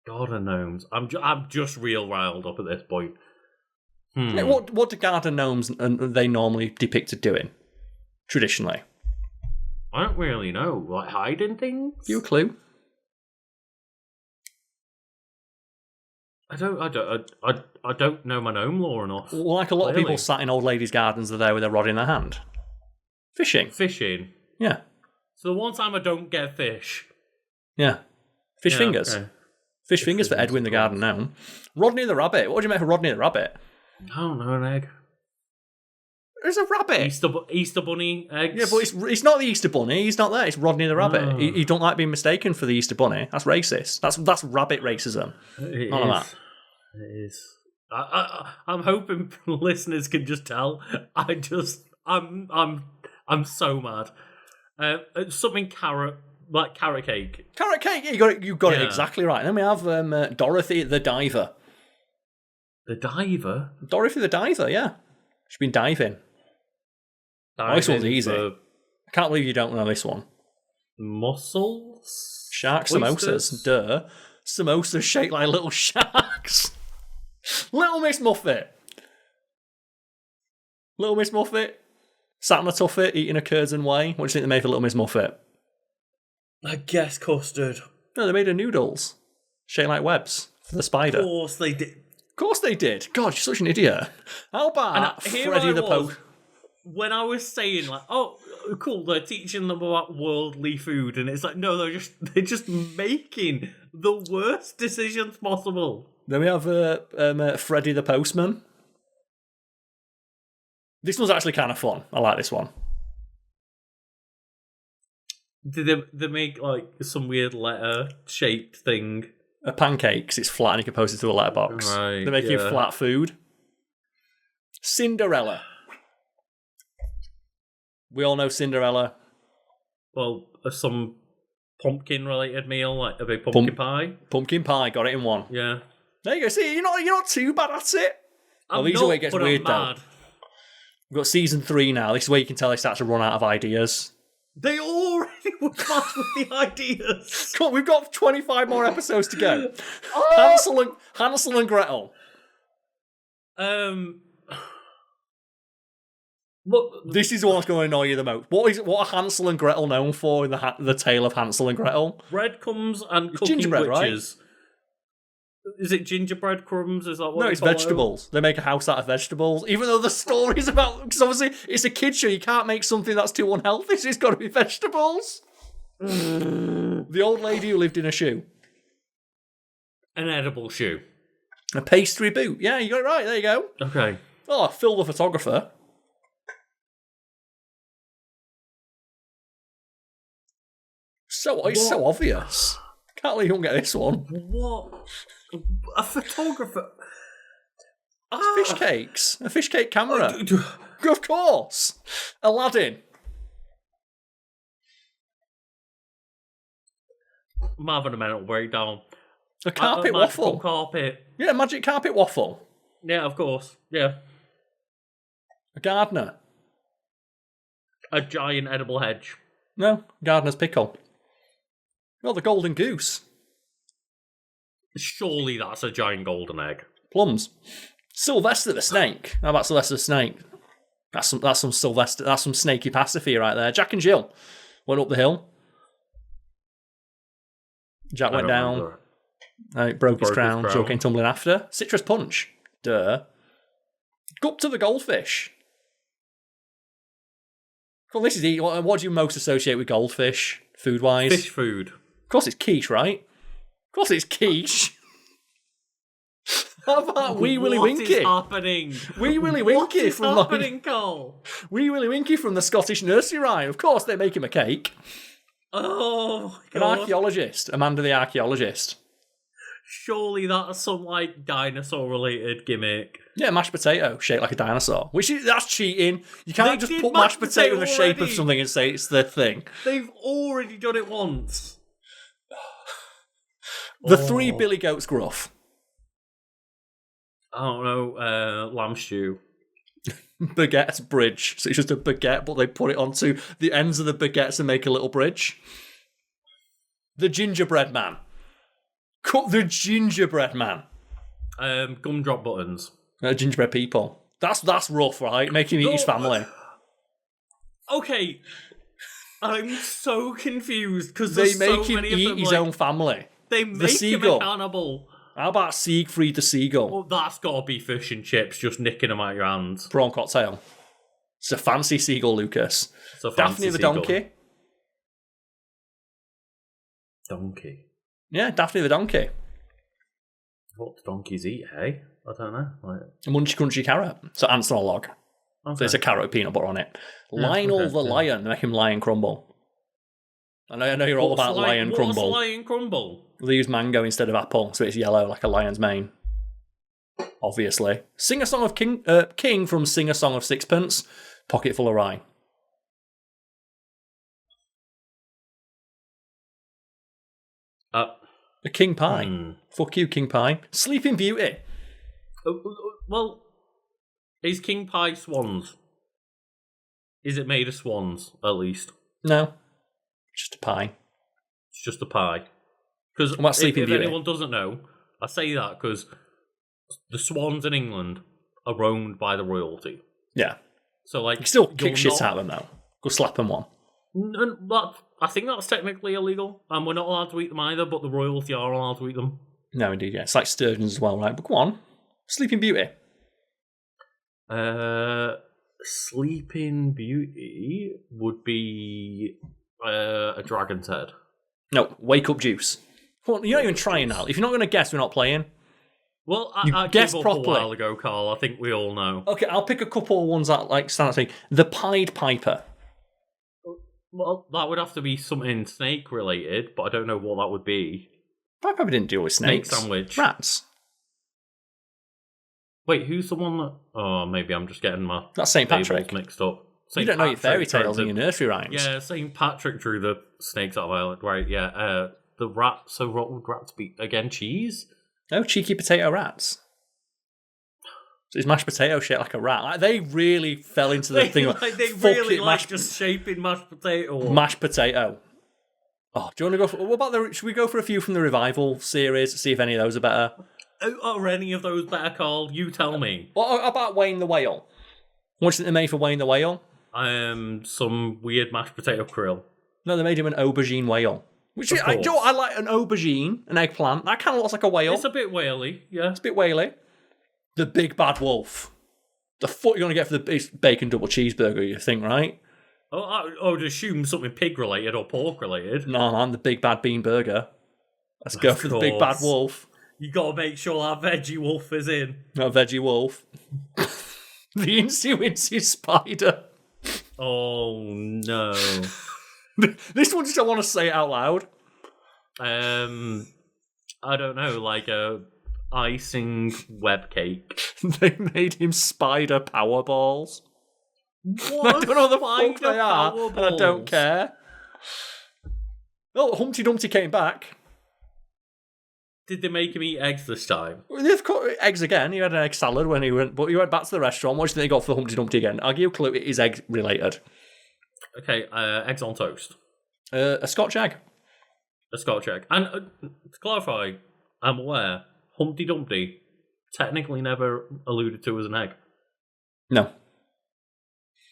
[SPEAKER 2] gnomes. I'm just real riled up at this point.
[SPEAKER 1] Yeah, what do garden gnomes they normally depicted doing? Traditionally.
[SPEAKER 2] I don't really know. Like hiding things?
[SPEAKER 1] You a clue?
[SPEAKER 2] I don't know my gnome lore enough.
[SPEAKER 1] Well, like a lot of people sat in old ladies' gardens are there with a rod in their hand. Fishing.
[SPEAKER 2] Fishing?
[SPEAKER 1] Yeah.
[SPEAKER 2] So the one time I don't get fish.
[SPEAKER 1] Yeah. Fish fingers. Okay. Fish fingers for Edwin the garden gnome. Rodney the rabbit. What do you make for Rodney the rabbit?
[SPEAKER 2] I don't know, an egg.
[SPEAKER 1] There's a rabbit.
[SPEAKER 2] Easter bunny eggs.
[SPEAKER 1] Yeah, but it's not the Easter bunny. He's not there. It's Rodney the rabbit. Oh. He don't like being mistaken for the Easter bunny. That's racist. That's rabbit racism.
[SPEAKER 2] It is. I'm hoping listeners can just tell. I'm so mad. Something carrot cake. Carrot cake.
[SPEAKER 1] Yeah, you got it exactly right. Then we have Dorothy the diver.
[SPEAKER 2] The diver.
[SPEAKER 1] Dorothy the diver. Yeah, she's been diving. This one's easy. I can't believe you don't know this one.
[SPEAKER 2] Mussels?
[SPEAKER 1] Shark samosas. Duh. Samosas shaped like little sharks. Little Miss Muffet. Little Miss Muffet. Sat on a tuffet eating a curds and whey. What do you think they made for Little Miss Muffet?
[SPEAKER 2] I guess custard.
[SPEAKER 1] No, they made her noodles. Shaped like webs for the spider.
[SPEAKER 2] Of course they did.
[SPEAKER 1] Of course they did. God, you're such an idiot. How about Freddy the Pope?
[SPEAKER 2] When I was saying, like, oh, cool, they're teaching them about worldly food, and it's like, no, they're just making the worst decisions possible.
[SPEAKER 1] Then we have Freddy the Postman. This one's actually kind of fun. I like this one.
[SPEAKER 2] Did they make, like, some weird letter-shaped thing?
[SPEAKER 1] A pancake, because it's flat and you can post it to a letterbox.
[SPEAKER 2] Right,
[SPEAKER 1] they're making flat food. Cinderella. We all know Cinderella.
[SPEAKER 2] Well, some pumpkin-related meal, like a big pumpkin pie.
[SPEAKER 1] Pumpkin pie, got it in one.
[SPEAKER 2] Yeah.
[SPEAKER 1] There you go. See, you're not too bad at it. These are where it gets weird, though. We've got season 3 now. This is where you can tell they start to run out of ideas.
[SPEAKER 2] They already were bad with the ideas.
[SPEAKER 1] Come on, we've got 25 more episodes to go. Hansel and Gretel.
[SPEAKER 2] Look,
[SPEAKER 1] this is what's going to annoy you the most. What are Hansel and Gretel known for in the tale of Hansel and Gretel?
[SPEAKER 2] Breadcrumbs and cooking
[SPEAKER 1] gingerbread,
[SPEAKER 2] witches. Right? Is it gingerbread crumbs? Is that what?
[SPEAKER 1] No, it's vegetables. They make a house out of vegetables. Even though the story's about, because obviously it's a kid show, you can't make something that's too unhealthy. So it's got to be vegetables. The old lady who lived in a shoe.
[SPEAKER 2] An edible shoe.
[SPEAKER 1] A pastry boot. Yeah, you got it right. There you go.
[SPEAKER 2] Okay.
[SPEAKER 1] Oh, Phil the photographer. It's so obvious. Can't believe you don't get this one.
[SPEAKER 2] What? A photographer?
[SPEAKER 1] Fish cakes. A fish cake camera. Of course. Aladdin.
[SPEAKER 2] I'm having a mental breakdown.
[SPEAKER 1] A carpet waffle.
[SPEAKER 2] Carpet.
[SPEAKER 1] Yeah, magic carpet waffle.
[SPEAKER 2] Yeah, of course. Yeah.
[SPEAKER 1] A gardener.
[SPEAKER 2] A giant edible hedge.
[SPEAKER 1] No, gardener's pickle. Well, the golden goose.
[SPEAKER 2] Surely that's a giant golden egg.
[SPEAKER 1] Plums. Sylvester the snake. How about Sylvester the snake? That's some Sylvester. That's some snaky pasta for you right there. Jack and Jill went up the hill. Jack went down. Broke his crown. Jill came tumbling after. Citrus punch. Duh. Go up to the goldfish. Well, this is what do you most associate with goldfish, food-wise?
[SPEAKER 2] Fish food.
[SPEAKER 1] Of course it's quiche, right? Of course it's quiche. How about Wee Willie Winky?
[SPEAKER 2] What is happening?
[SPEAKER 1] Wee Willie Winky
[SPEAKER 2] what is happening, Karl?
[SPEAKER 1] Wee Willie Winky from the Scottish nursery rhyme. Of course they make him a cake.
[SPEAKER 2] Oh, my
[SPEAKER 1] God. An archaeologist. Amanda the archaeologist.
[SPEAKER 2] Surely that's some, like, dinosaur-related gimmick.
[SPEAKER 1] Yeah, mashed potato shaped like a dinosaur. That's cheating. You can't
[SPEAKER 2] They
[SPEAKER 1] just
[SPEAKER 2] did
[SPEAKER 1] put mashed
[SPEAKER 2] mashed
[SPEAKER 1] potato in the
[SPEAKER 2] potato
[SPEAKER 1] shape of
[SPEAKER 2] already.
[SPEAKER 1] something and say it's the thing.
[SPEAKER 2] They've already done it once.
[SPEAKER 1] The 3 Billy Goats gruff.
[SPEAKER 2] I don't know, lamb stew.
[SPEAKER 1] Baguette's bridge. So it's just a baguette, but they put it onto the ends of the baguettes and make a little bridge. The gingerbread man. Cut the gingerbread man.
[SPEAKER 2] Gumdrop buttons.
[SPEAKER 1] Gingerbread people. That's rough, right? Make him eat his family.
[SPEAKER 2] Okay. I'm so confused because
[SPEAKER 1] They make him eat his own family.
[SPEAKER 2] They make him a cannibal.
[SPEAKER 1] How about Siegfried the Seagull?
[SPEAKER 2] Well, that's got to be fish and chips, just nicking them out of your hands.
[SPEAKER 1] Prawn cocktail. It's a fancy seagull, Lucas. Daphne the donkey.
[SPEAKER 2] Donkey?
[SPEAKER 1] Yeah, Daphne the donkey.
[SPEAKER 2] What do donkeys eat, hey? I don't know.
[SPEAKER 1] A munchy crunchy carrot. So ants on a log.
[SPEAKER 2] Okay.
[SPEAKER 1] So it's a carrot with peanut butter on it. Lionel the lion. They make him lion crumble. I know you're all about lion crumble.
[SPEAKER 2] What's lion crumble?
[SPEAKER 1] They use mango instead of apple, so it's yellow like a lion's mane. Obviously. Sing a Song of King from Sing a Song of Sixpence. Pocket full of rye. A king pie. Fuck you, king pie. Sleeping Beauty.
[SPEAKER 2] Well, is king pie swans? Is it made of swans, at least?
[SPEAKER 1] No. Just a pie.
[SPEAKER 2] It's just a pie. Because if anyone doesn't know, I say that because the swans in England are owned by the royalty.
[SPEAKER 1] Yeah.
[SPEAKER 2] So, like,
[SPEAKER 1] you still kick shit out of them, though. Go slap them one.
[SPEAKER 2] I think that's technically illegal, and we're not allowed to eat them either, but the royalty are allowed to eat them.
[SPEAKER 1] No, indeed, yeah. It's like sturgeons as well, right? But go on. Sleeping Beauty.
[SPEAKER 2] Sleeping Beauty would be a dragon's head.
[SPEAKER 1] No, Wake Up Juice. Well, you're not even trying now. If you're not going to guess, we're not playing.
[SPEAKER 2] Well, I
[SPEAKER 1] guessed
[SPEAKER 2] gave up
[SPEAKER 1] properly.
[SPEAKER 2] a while ago, Karl. I think we all know.
[SPEAKER 1] Okay, I'll pick a couple of ones that like stand out to me. The Pied Piper.
[SPEAKER 2] Well, that would have to be something snake related, but I don't know what that would be.
[SPEAKER 1] Pied Piper didn't deal with snakes.
[SPEAKER 2] Snake sandwich.
[SPEAKER 1] Rats.
[SPEAKER 2] Wait, who's the one that... Oh, maybe I'm just getting my...
[SPEAKER 1] That's St. Patrick.
[SPEAKER 2] Mixed up.
[SPEAKER 1] You don't know your fairy tales and your nursery rhymes.
[SPEAKER 2] Yeah, St. Patrick drew the snakes out of Ireland, right? Yeah, the rat. So what would rats be again? Cheese?
[SPEAKER 1] No, cheeky potato rats. So it's mashed potato shaped like a rat. Like, they really fell into the thing.
[SPEAKER 2] They really like just shaping mashed potato.
[SPEAKER 1] Mashed potato. Oh, do you want to go for... What about should we go for a few from the Revival series? See if any of those are better.
[SPEAKER 2] Are any of those better, Karl? You tell me.
[SPEAKER 1] What about Wayne the Whale? What do you think they made for Wayne the Whale?
[SPEAKER 2] Some weird mashed potato krill.
[SPEAKER 1] No, they made him an aubergine whale. Which I like an aubergine, an eggplant. That kind of looks like a whale.
[SPEAKER 2] It's a bit whaley, yeah.
[SPEAKER 1] It's a bit whaley. The Big Bad Wolf. The fuck you're going to get for the bacon double cheeseburger, you think, right?
[SPEAKER 2] Oh, I would assume something pig related or pork related.
[SPEAKER 1] No, man, the Big Bad Bean Burger. Let's go for the Big Bad Wolf.
[SPEAKER 2] You got to make sure that veggie wolf is in.
[SPEAKER 1] No, veggie wolf. The Incy Wincy Spider.
[SPEAKER 2] Oh, no.
[SPEAKER 1] This one just I want to say it out loud.
[SPEAKER 2] I don't know, like a icing web cake.
[SPEAKER 1] They made him spider power balls.
[SPEAKER 2] What?
[SPEAKER 1] I don't know what the fuck they are, and I don't care. Oh, Humpty Dumpty came back.
[SPEAKER 2] Did they make him eat eggs this time?
[SPEAKER 1] They've got eggs again. He had an egg salad when he went, but he went back to the restaurant. What do you think they got for Humpty Dumpty again? I'll give you a clue. It is egg related.
[SPEAKER 2] Okay, eggs on toast.
[SPEAKER 1] A Scotch egg.
[SPEAKER 2] A Scotch egg. And to clarify, I'm aware Humpty Dumpty technically never alluded to as an egg.
[SPEAKER 1] No.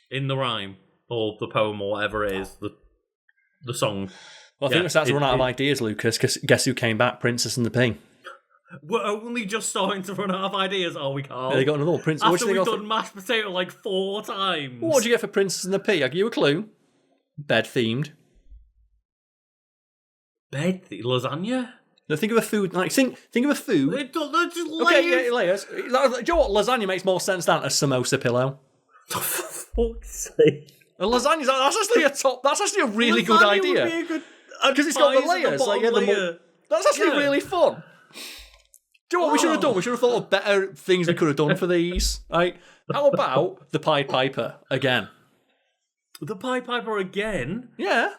[SPEAKER 2] In the rhyme or the poem or whatever it is, the song.
[SPEAKER 1] Well, I think we're starting to run out of ideas, Lucas, because guess who came back? Princess and the Pea.
[SPEAKER 2] We're only just starting to run out of ideas, are we, Karl?
[SPEAKER 1] Yeah, they got another one. Princess.
[SPEAKER 2] After we've done mashed potato like 4 times.
[SPEAKER 1] What did you get for Princess and the Pea? I'll give you a clue. Bed-themed.
[SPEAKER 2] Lasagna?
[SPEAKER 1] No, think of a food. Like think of a food.
[SPEAKER 2] They're just layers.
[SPEAKER 1] Okay, yeah, layers. Do you know what? Lasagna makes more sense than a samosa pillow.
[SPEAKER 2] For fuck's sake.
[SPEAKER 1] A lasagna, that's actually a really good idea.
[SPEAKER 2] Would be a good...
[SPEAKER 1] Because it's got the layers. That's actually really fun. Do you know what we should have done? We should have thought of better things we could have done for these. Right? How about the Pied Piper again?
[SPEAKER 2] The Pied Piper again?
[SPEAKER 1] Yeah.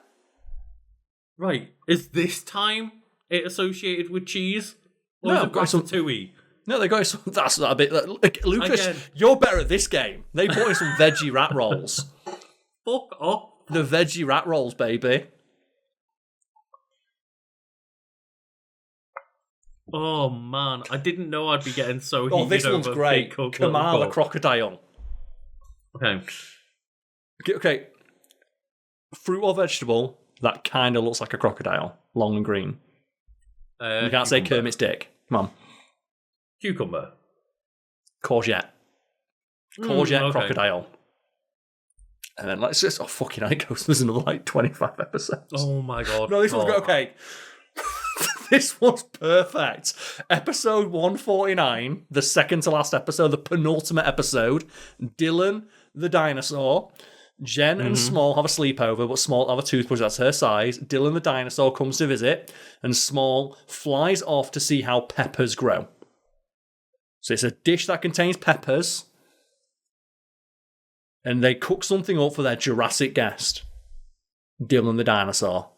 [SPEAKER 2] Right. Is this time it associated with cheese? Or
[SPEAKER 1] No,
[SPEAKER 2] is it ratatouille?
[SPEAKER 1] No, they got some. That's not a bit. Lucas,
[SPEAKER 2] Again.
[SPEAKER 1] you're better at this game. They brought in some veggie rat rolls.
[SPEAKER 2] Fuck off.
[SPEAKER 1] The veggie rat rolls, baby.
[SPEAKER 2] Oh man, I didn't know I'd be getting so heated.
[SPEAKER 1] Oh, this one's
[SPEAKER 2] over
[SPEAKER 1] great.
[SPEAKER 2] Big Cook,
[SPEAKER 1] Kamal
[SPEAKER 2] Little
[SPEAKER 1] the
[SPEAKER 2] Cook.
[SPEAKER 1] crocodile. Okay. Fruit or vegetable that kind of looks like a crocodile, long and green. You can't say Kermit's dick. Come on.
[SPEAKER 2] Cucumber.
[SPEAKER 1] Courgette. Crocodile. And then let's just, fucking hell, it goes, there's another like 25 episodes.
[SPEAKER 2] Oh my god.
[SPEAKER 1] No, this one's good. Okay. This was perfect. Episode 149, the second to last episode, the penultimate episode. Dylan, the dinosaur. Jen and Small have a sleepover, but Small have a toothbrush that's her size. Dylan, the dinosaur, comes to visit, and Small flies off to see how peppers grow. So it's a dish that contains peppers, and they cook something up for their Jurassic guest, Dylan, the dinosaur.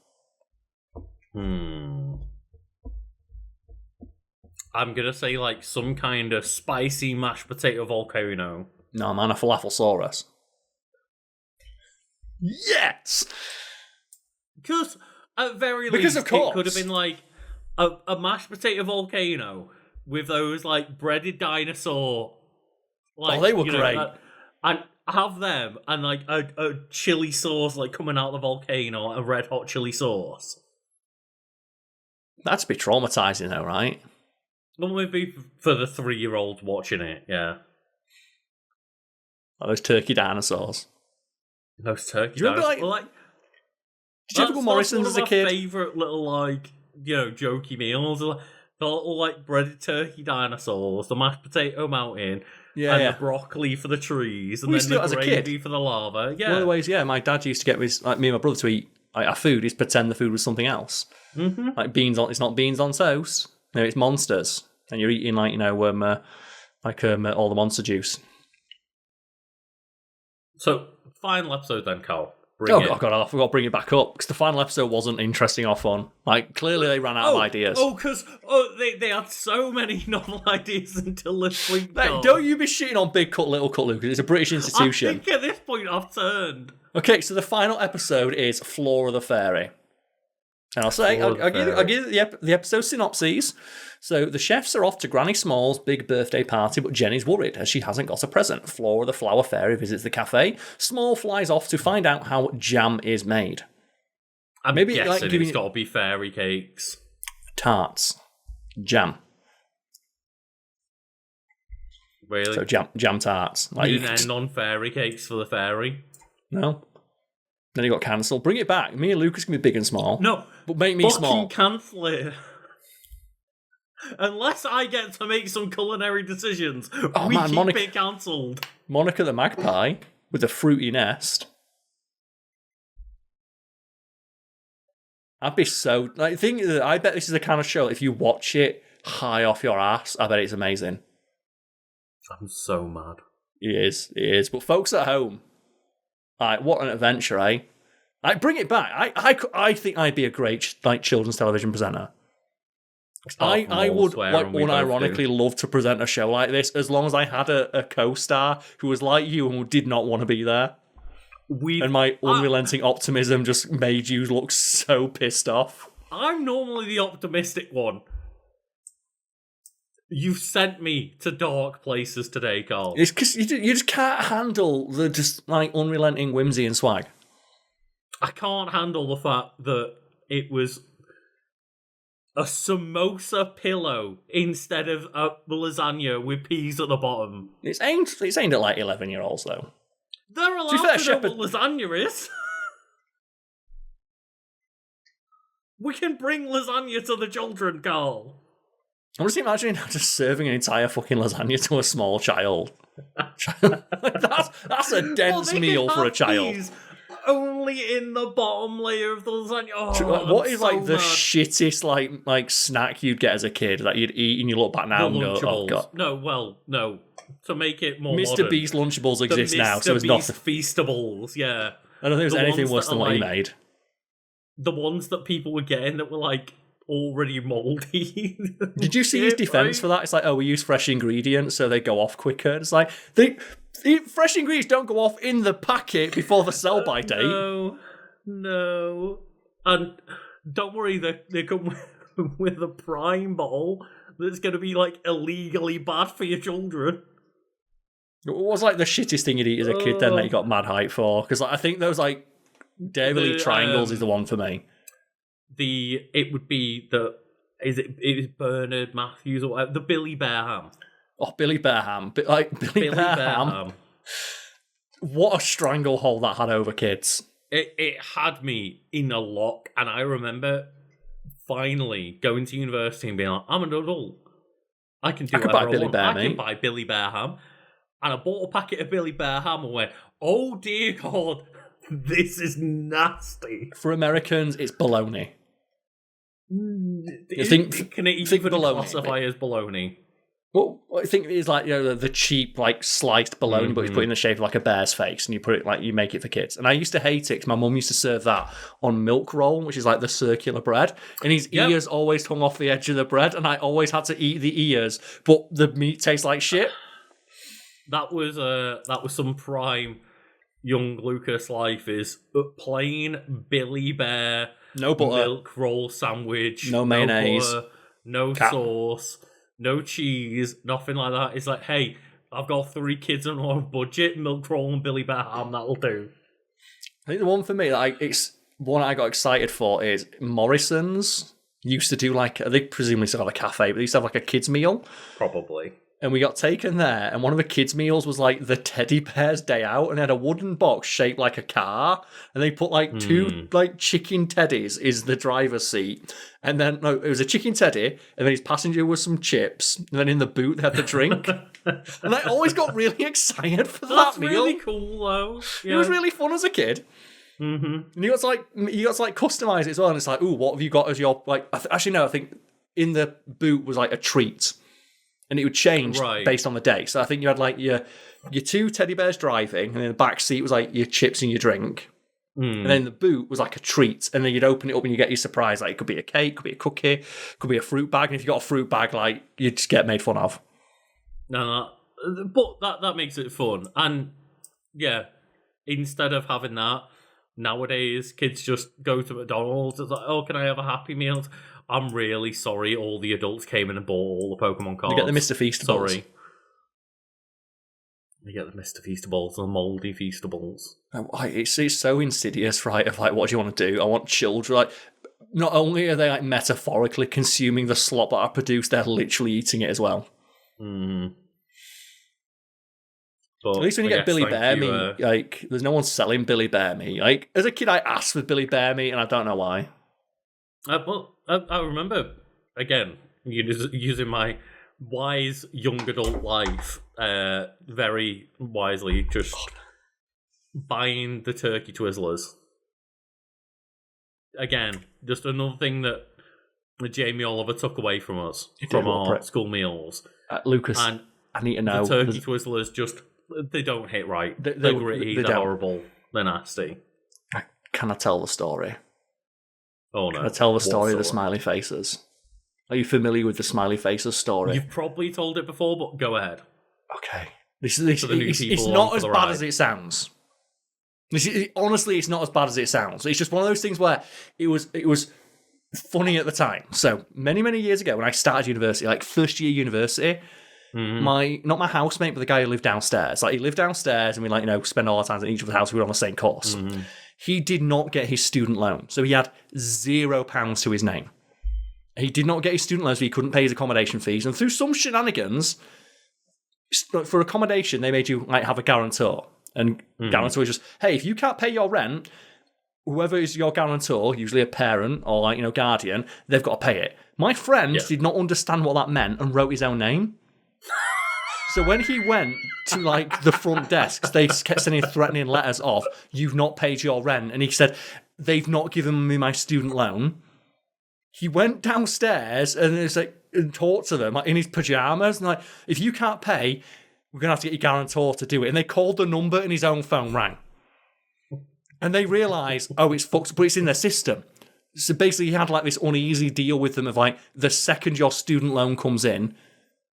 [SPEAKER 2] I'm gonna say like some kind of spicy mashed potato volcano.
[SPEAKER 1] No, man, a falafelsaurus. Yes!
[SPEAKER 2] Because at very
[SPEAKER 1] Because
[SPEAKER 2] least
[SPEAKER 1] of course.
[SPEAKER 2] it could have been like a mashed potato volcano with those like breaded dinosaur. Like,
[SPEAKER 1] they were great.
[SPEAKER 2] And have them and like a chili sauce like coming out of the volcano, a red hot chili sauce.
[SPEAKER 1] That'd be traumatizing though, right?
[SPEAKER 2] Not maybe for the 3-year-old watching it, yeah.
[SPEAKER 1] Like those turkey dinosaurs.
[SPEAKER 2] Those turkey
[SPEAKER 1] Do you remember,
[SPEAKER 2] dinosaurs.
[SPEAKER 1] Did you ever go Morrison's as a kid?
[SPEAKER 2] One of my favourite little, like, jokey meals. The little, like, breaded turkey dinosaurs, the mashed potato mountain, the broccoli for the trees, and then the gravy for the lava. Yeah.
[SPEAKER 1] One of the ways, my dad used to get me and my brother to eat our food is pretend the food was something else. Mm-hmm. Like it's not beans on toast. No, it's monsters. And you're eating, all the monster juice.
[SPEAKER 2] So, final episode then, Karl.
[SPEAKER 1] God, I forgot to bring it back up because the final episode wasn't interesting or fun. Like, clearly they ran out of ideas.
[SPEAKER 2] Because they had so many novel ideas until this week.
[SPEAKER 1] Don't you be shitting on Big Cut, Little Cut, Lucas. It's a British institution.
[SPEAKER 2] I think at this point I've turned.
[SPEAKER 1] Okay, so the final episode is Flora the Fairy. And I'll give the episode synopses. So the chefs are off to Granny Small's big birthday party, but Jenny's worried as she hasn't got a present. Flora the Flower Fairy visits the cafe. Small flies off to find out how jam is made.
[SPEAKER 2] I'm guessing it's got to be fairy cakes.
[SPEAKER 1] Tarts. Jam.
[SPEAKER 2] Really?
[SPEAKER 1] So jam tarts.
[SPEAKER 2] You didn't end on fairy cakes for the fairy?
[SPEAKER 1] No. Then he got cancelled. Bring it back. Me and Lucas can be big and small.
[SPEAKER 2] No.
[SPEAKER 1] But make me small.
[SPEAKER 2] Cancel it. Unless I get to make some culinary decisions, keep it cancelled.
[SPEAKER 1] Monica the Magpie with a fruity nest. I'd be so... I bet this is the kind of show, if you watch it high off your ass, I bet it's amazing.
[SPEAKER 2] I'm so mad.
[SPEAKER 1] It is. But folks at home, what an adventure, eh? Bring it back. I think I'd be a great children's television presenter. I would unironically love to present a show like this as long as I had a co-star who was like you and who did not want to be there. And my unrelenting optimism just made you look so pissed off.
[SPEAKER 2] I'm normally the optimistic one. You've sent me to dark places today, Karl.
[SPEAKER 1] It's because you just can't handle the unrelenting whimsy and swag.
[SPEAKER 2] I can't handle the fact that it was a samosa pillow instead of a lasagna with peas at the bottom.
[SPEAKER 1] It's aimed at 11-year-olds though.
[SPEAKER 2] They're allowed to know what lasagna is. We can bring lasagna to the children, Karl.
[SPEAKER 1] I'm just imagining just serving an entire fucking lasagna to a small child. That's a dense meal for a child.
[SPEAKER 2] only in the bottom layer of the lasagna. Oh,
[SPEAKER 1] what is like the shittest like snack you'd get as a kid that you'd eat and you look back now and go, oh god.
[SPEAKER 2] No. To make it more
[SPEAKER 1] Mr.
[SPEAKER 2] modern,
[SPEAKER 1] Beast Lunchables exist now, so it's
[SPEAKER 2] Mr.
[SPEAKER 1] not
[SPEAKER 2] Beast Feastables, yeah.
[SPEAKER 1] I don't think there's anything worse than what he made.
[SPEAKER 2] The ones that people were getting that were like already mouldy.
[SPEAKER 1] Did you see his defense for that? It's like, oh, we use fresh ingredients so they go off quicker. It's like, fresh ingredients don't go off in the packet before the sell-by date.
[SPEAKER 2] No. And don't worry, they come with a prime bottle that's going to be like illegally bad for your children.
[SPEAKER 1] What was like the shittest thing you'd eat as a kid then that you got mad hype for? Because like, I think those like Dairy Triangles is the one for me.
[SPEAKER 2] It would be it is Bernard Matthews or whatever, the Billy Bear Ham.
[SPEAKER 1] Oh, Billy Bear Ham. Billy Bear Ham. What a stranglehold that had over kids.
[SPEAKER 2] It had me in a lock, and I remember finally going to university and being like, I'm an adult. I can do whatever I want. I can buy Billy Bear Ham. And I bought a packet of Billy Bear Ham and went, oh dear God, this is nasty.
[SPEAKER 1] For Americans, it's bologna.
[SPEAKER 2] Can it even classify as bologna?
[SPEAKER 1] Well, I think it's like, you know, the cheap like sliced bologna, but it's put in the shape of like a bear's face, and you put it like you make it for kids. And I used to hate it because my mum used to serve that on milk roll, which is like the circular bread, and his ears always hung off the edge of the bread, and I always had to eat the ears, but the meat tastes like shit.
[SPEAKER 2] That was some prime young Lucas life, is plain Billy Bear,
[SPEAKER 1] no butter,
[SPEAKER 2] milk roll sandwich,
[SPEAKER 1] no mayonnaise,
[SPEAKER 2] butter, no sauce, no cheese, nothing like that. It's like, hey, I've got 3 kids on a budget, milk roll and Billy Bear Ham, that'll do.
[SPEAKER 1] I think the one for me that it's one I got excited for is Morrison's. Used to do like, they presumably still have a cafe, but they used to have like a kids meal.
[SPEAKER 2] Probably.
[SPEAKER 1] And we got taken there, and one of the kids' meals was like the teddy bear's day out, and they had a wooden box shaped like a car, and they put like 2 like chicken teddies is the driver's seat, and then it was a chicken teddy, and then his passenger was some chips, and then in the boot they had the drink. And I always got really excited for that meal.
[SPEAKER 2] That's really cool though. Yeah.
[SPEAKER 1] It was really fun as a kid. And you got to customize it as well, and it's like, ooh, what have you got as your like? I think in the boot was like a treat. And it would change based on the day. So I think you had like your 2 teddy bears driving, and then the back seat was like your chips and your drink. And then the boot was like a treat. And then you'd open it up and you get your surprise. Like it could be a cake, could be a cookie, could be a fruit bag. And if you got a fruit bag, like you'd just get made fun of.
[SPEAKER 2] No, but that makes it fun. And yeah, instead of having that, nowadays kids just go to McDonald's. It's like, oh, can I have a Happy Meal? I'm really sorry all the adults came in and bought all the Pokemon cards.
[SPEAKER 1] You get the Mr. Feastables.
[SPEAKER 2] Sorry. You get the Mr. Feastables, the mouldy Feastables.
[SPEAKER 1] It's so insidious, right? Of like, what do you want to do? I want children. Like, not only are they like metaphorically consuming the slop that I produce, they're literally eating it as well. But at least when you get Billy Bear meat, like, there's no one selling Billy Bear meat. Like, as a kid, I asked for Billy Bear meat, and I don't know why.
[SPEAKER 2] I remember, again, using my wise young adult life very wisely, just buying the turkey Twizzlers. Again, just another thing that Jamie Oliver took away from us, from our school meals.
[SPEAKER 1] Lucas, and I need to know.
[SPEAKER 2] The turkey Twizzlers just, they don't hit right. They're gritty, they're horrible, they're nasty.
[SPEAKER 1] Can I tell the story?
[SPEAKER 2] Oh no.
[SPEAKER 1] Can I tell the story of the smiley faces? Are you familiar with the smiley faces story?
[SPEAKER 2] You've probably told it before, but go ahead.
[SPEAKER 1] Okay. It's not as bad as it sounds. Honestly, it's not as bad as it sounds. It's just one of those things where it was funny at the time. So many, many years ago when I started university, like first year university, not my housemate, but the guy who lived downstairs. Like he lived downstairs and we spend all our time in each other's house. We were on the same course. He did not get his student loan. So he had £0 to his name. He did not get his student loans, so he couldn't pay his accommodation fees. And through some shenanigans, for accommodation, they made you like have a guarantor. And guarantor is just, hey, if you can't pay your rent, whoever is your guarantor, usually a parent or guardian, they've got to pay it. My friend did not understand what that meant and wrote his own name. So when he went to like the front desk, they kept sending threatening letters of, "You've not paid your rent," and he said, "They've not given me my student loan." He went downstairs and it's like and talked to them like in his pajamas and like, "If you can't pay, we're gonna have to get your guarantor to do it." And they called the number and his own phone rang. And they realised, oh, it's fucked, but it's in their system. So basically, he had like this uneasy deal with them of like, the second your student loan comes in,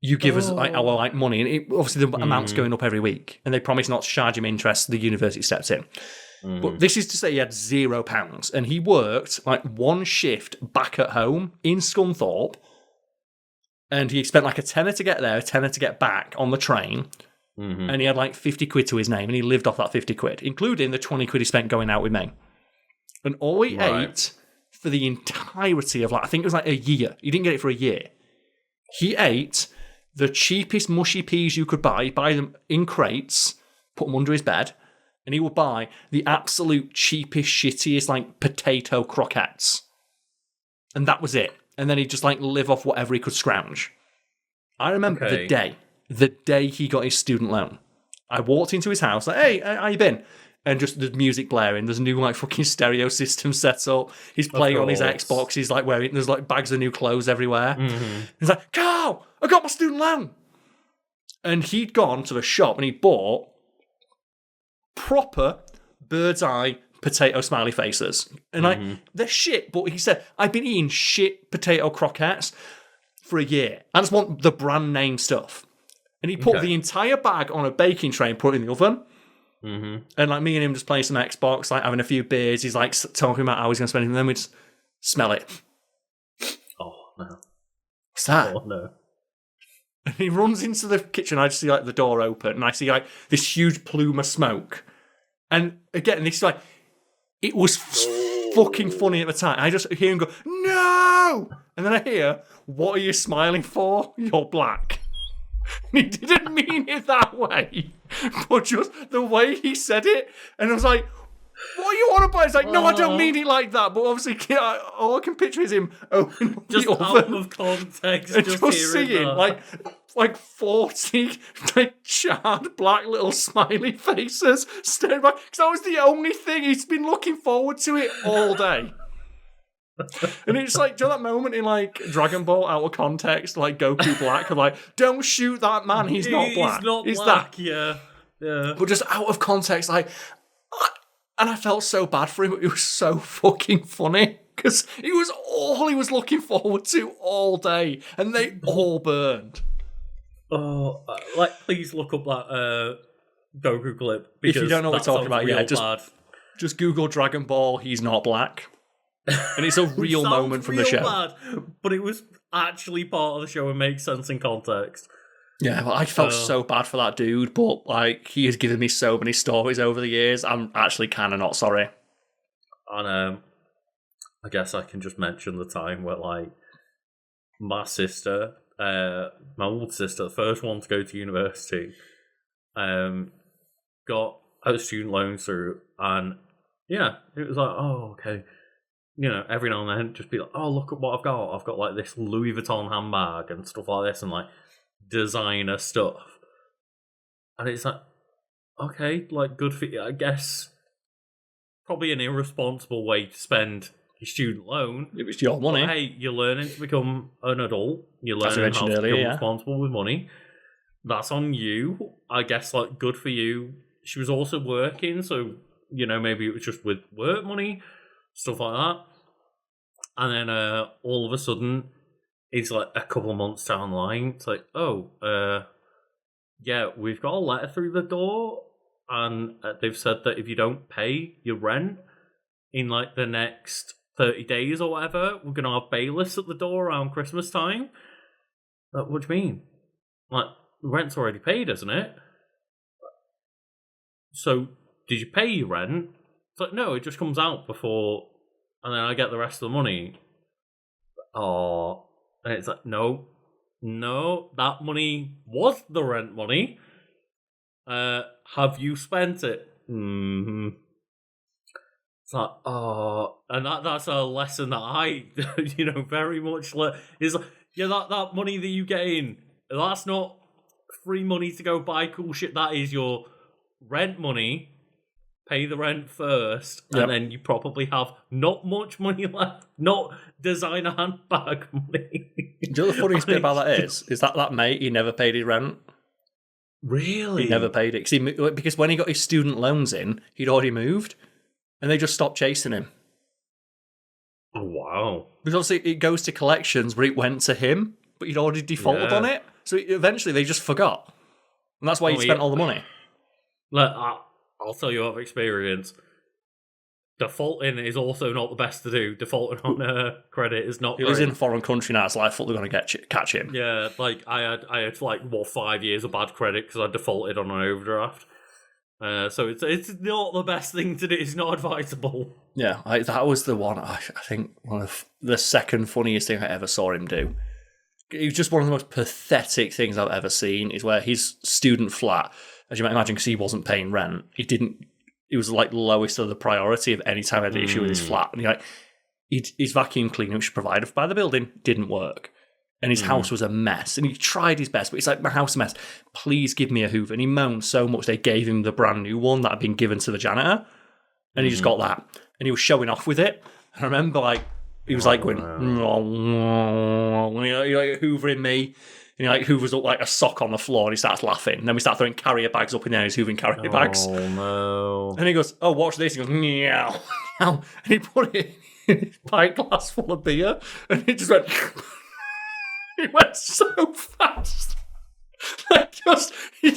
[SPEAKER 1] you give us like our like money, and obviously the amount's going up every week, and they promise not to charge him interest. The university steps in, but this is to say he had £0, and he worked like one shift back at home in Scunthorpe, and he spent like a tenner to get there, a tenner to get back on the train. And he had like 50 quid to his name, and he lived off that 50 quid, including the 20 quid he spent going out with me. And all he ate for the entirety of like, I think it was like a year. He didn't get it for a year. He ate the cheapest mushy peas you could buy them in crates, put them under his bed, and he would buy the absolute cheapest, shittiest like potato croquettes. And that was it. And then he'd just like live off whatever he could scrounge. I remember the day he got his student loan. I walked into his house, like, "Hey, how you been?" And just the music blaring. There's a new like fucking stereo system set up. He's playing on his Xbox. He's like wearing. There's like bags of new clothes everywhere. He's like, "Karl, I got my student loan." And he'd gone to the shop and he bought proper bird's eye potato smiley faces. And like they're shit. But he said, "I've been eating shit potato croquettes for a year. I just want the brand name stuff." And he put the entire bag on a baking tray and put it in the oven. And like me and him just playing some Xbox, like having a few beers. He's like talking about how he's going to spend it, and then we just smell it.
[SPEAKER 2] Oh, no.
[SPEAKER 1] What's that?
[SPEAKER 2] Oh, no.
[SPEAKER 1] And he runs into the kitchen. I just see like the door open, and I see like this huge plume of smoke. And again, this like, it was fucking funny at the time. I just hear him go, "No!" And then I hear, "What are you smiling for? You're black." He didn't mean it that way, but just the way he said it, and I was like, "What are you on about?" It's like, "No, I don't mean it like that." But obviously, all I can picture is him opening up
[SPEAKER 2] just
[SPEAKER 1] the oven
[SPEAKER 2] out of context,
[SPEAKER 1] and
[SPEAKER 2] just
[SPEAKER 1] seeing like 40 like charred black little smiley faces staring back, because that was the only thing he's been looking forward to it all day. And it's like, do you know that moment in like Dragon Ball out of context, like Goku Black, of like, "Don't shoot that man, he's not black."
[SPEAKER 2] He's not
[SPEAKER 1] black.
[SPEAKER 2] black, yeah.
[SPEAKER 1] But just out of context, like, and I felt so bad for him, but it was so fucking funny, because it was all he was looking forward to all day, and they all burned.
[SPEAKER 2] Oh, like, please look up that Goku clip, because
[SPEAKER 1] if you don't know what we're talking about, yeah, just Google Dragon Ball, he's not black. And it's a real moment from the show.
[SPEAKER 2] Bad, but it was actually part of the show and makes sense in context.
[SPEAKER 1] Yeah, well, I felt so bad for that dude, but like he has given me so many stories over the years. I'm actually kind of not sorry.
[SPEAKER 2] And I guess I can just mention the time where like my sister, my older sister, the first one to go to university, got a student loan through, and yeah, it was like, oh, okay. You know, every now and then, just be like, "Oh, look at what I've got. I've got like this Louis Vuitton handbag and stuff like this, and like designer stuff." And it's like, okay, like good for you, I guess. Probably an irresponsible way to spend your student loan.
[SPEAKER 1] It was your money.
[SPEAKER 2] But, hey, you're learning to become an adult. You're learning how to become responsible with money. That's on you. I guess, like, good for you. She was also working, so, you know, maybe it was just with work money, stuff like that. And then all of a sudden, it's like a couple of months down the line, it's like, yeah, we've got a letter through the door, and they've said that if you don't pay your rent in like the next 30 days or whatever, we're going to have bailiffs at the door around Christmas time. Like, what do you mean? Like, the rent's already paid, isn't it? So, did you pay your rent? It's like, no, it just comes out before, and then I get the rest of the money. Oh, and it's like, no, that money was the rent money. Have you spent it? Mm-hmm. It's like, oh, and that's a lesson that I, you know, very much is like, yeah, that money that you get in, that's not free money to go buy cool shit. That is your rent money. Pay the rent first, and then you probably have not much money left. Not designer handbag money.
[SPEAKER 1] Do you know the funniest bit about that is that mate, he never paid his rent.
[SPEAKER 2] Really?
[SPEAKER 1] He never paid it because when he got his student loans in, he'd already moved, and they just stopped chasing him.
[SPEAKER 2] Oh, wow.
[SPEAKER 1] Because obviously it goes to collections where it went to him, but he'd already defaulted on it. So eventually they just forgot, and that's why he spent all the money.
[SPEAKER 2] Look, I'll tell you of experience. Defaulting is also not the best to do. Defaulting on credit is not.
[SPEAKER 1] He lives in a foreign country now. It's like they're going to catch him.
[SPEAKER 2] Yeah, like I had 5 years of bad credit because I defaulted on an overdraft. So it's not the best thing to do. It's not advisable.
[SPEAKER 1] Yeah, that was the one. I think one of the second funniest thing I ever saw him do. It was just one of the most pathetic things I've ever seen. Is where his student flat, as you might imagine, because he wasn't paying rent, it was like lowest of the priority of any time I had an issue with his flat. And his vacuum cleaner, which was provided by the building, didn't work. And his house was a mess. And he tried his best, but it's like, my house is a mess. Please give me a Hoover. And he moaned so much they gave him the brand new one that had been given to the janitor. And he just got that. And he was showing off with it. And I remember he was going, hoovering me. And he hoovers up like a sock on the floor and he starts laughing. And then we start throwing carrier bags up in there and he's hoovering carrier bags.
[SPEAKER 2] Oh, no.
[SPEAKER 1] And he goes, oh, watch this. He goes, meow. And he put it in his pint glass full of beer and it just went... It went so fast. He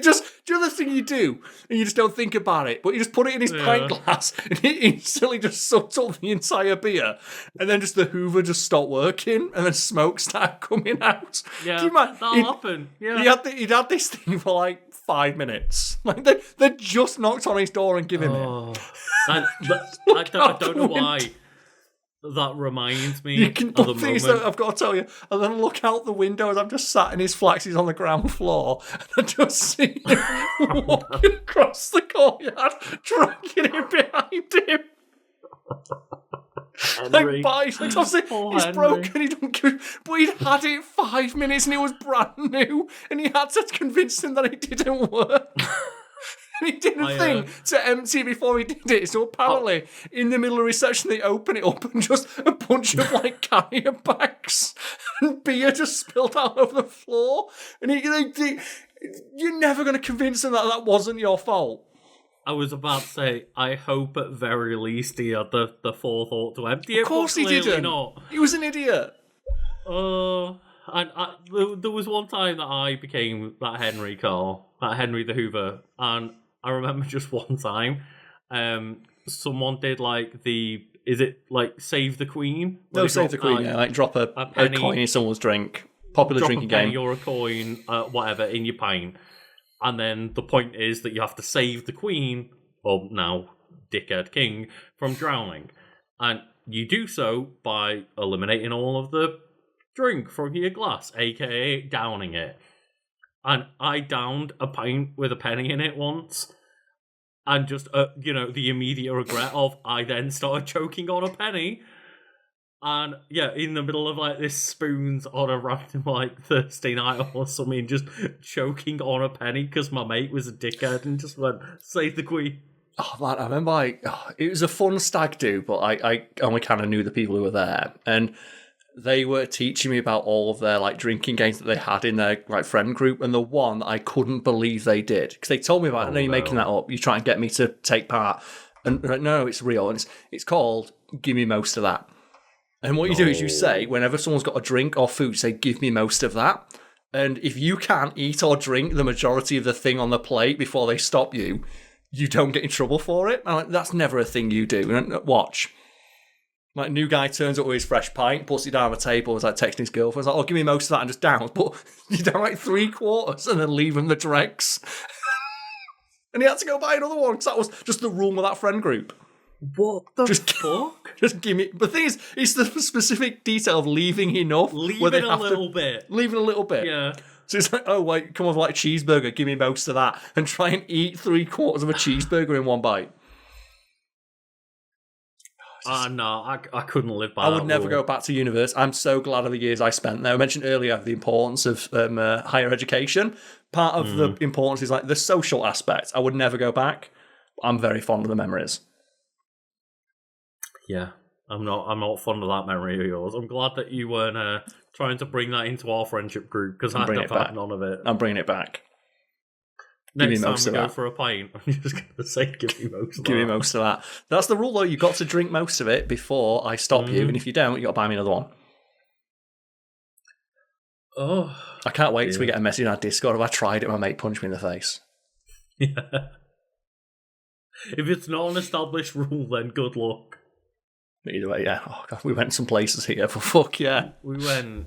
[SPEAKER 1] just do the thing you do and you just don't think about it, but you just put it in his pint glass and it instantly just sucked up the entire beer, and then just the Hoover just stopped working and then smoke started coming out.
[SPEAKER 2] Yeah, that'll happen. Yeah,
[SPEAKER 1] he'd had this thing for like 5 minutes. Like they just knocked on his door and give him it.
[SPEAKER 2] I don't know why. That reminds me of the moment.
[SPEAKER 1] I've got to tell you, and then look out the window as I'm just sat in his flat. He's on the ground floor, and I just see him walking across the courtyard, dragging him behind him.
[SPEAKER 2] Henry.
[SPEAKER 1] He's broken. He don't give, but he'd had it 5 minutes, and it was brand new, and he had to convince him that it didn't work. And he did a thing to empty it before he did it. So apparently, in the middle of reception, they open it up and just a bunch of carrier bags and beer just spilled out over the floor. And you're never going to convince him that wasn't your fault.
[SPEAKER 2] I was about to say, I hope at very least he had the forethought to empty it.
[SPEAKER 1] Of course he didn't.
[SPEAKER 2] Not.
[SPEAKER 1] He was an idiot.
[SPEAKER 2] And there was one time that I became that Henry Karl, that Henry the Hoover, and I remember just one time, someone did is it Save the Queen?
[SPEAKER 1] No, Save the Queen, drop a coin in someone's drink. Popular drinking game.
[SPEAKER 2] Drop a penny or a coin, whatever, in your pint. And then the point is that you have to save the Queen, or now dickhead king, from drowning. And you do so by eliminating all of the drink from your glass, aka downing it. And I downed a pint with a penny in it once, and just the immediate regret of I then started choking on a penny, and in the middle of this spoons on a random Thursday night or something, just choking on a penny because my mate was a dickhead and just went, save the Queen.
[SPEAKER 1] Oh man, I remember it was a fun stag do, but I only kind of knew the people who were there, and they were teaching me about all of their drinking games that they had in their friend group, and the one I couldn't believe they did, because they told me about it. No, you're making that up. You try and get me to take part, and no, it's real, and it's called "Give Me Most of That." And what you do is you say, whenever someone's got a drink or food, say, "Give me most of that." And if you can't eat or drink the majority of the thing on the plate before they stop you, you don't get in trouble for it. That's never a thing you do. Watch. New guy turns up with his fresh pint, puts it down on the table, is texting his girlfriend. He's give me most of that and just down. But you down 3/4 and then leave him the dregs. And he had to go buy another one because that was just the rule of that friend group.
[SPEAKER 2] What the fuck?
[SPEAKER 1] Just give me... But the thing is, it's the specific detail of leaving enough.
[SPEAKER 2] Leaving a little bit.
[SPEAKER 1] Leaving a little bit.
[SPEAKER 2] Yeah.
[SPEAKER 1] So it's come on, a cheeseburger, give me most of that. And try and eat 3/4 of a cheeseburger in one bite.
[SPEAKER 2] No, I couldn't live by
[SPEAKER 1] I
[SPEAKER 2] that
[SPEAKER 1] would never
[SPEAKER 2] rule.
[SPEAKER 1] go back to university. I'm so glad of the years I spent there. I mentioned earlier the importance of higher education. Part of the importance is like the social aspect. I would never go back. I'm very fond of the memories.
[SPEAKER 2] Yeah, I'm not fond of that memory of yours. I'm glad that you weren't trying to bring that into our friendship group, because I'd have had none of it.
[SPEAKER 1] I'm bringing it back.
[SPEAKER 2] Next time we go for a pint, I'm just going to say, give me most of that.
[SPEAKER 1] Give me most of that. That's the rule, though. You've got to drink most of it before I stop you, and if you don't, you've got to buy me another one.
[SPEAKER 2] Oh,
[SPEAKER 1] I can't wait till we get a message in our Discord. If I tried it, my mate punched me in the face.
[SPEAKER 2] Yeah. If it's not an established rule, then good luck.
[SPEAKER 1] Either way, yeah. Oh, God, we went some places here, for fuck yeah.
[SPEAKER 2] We went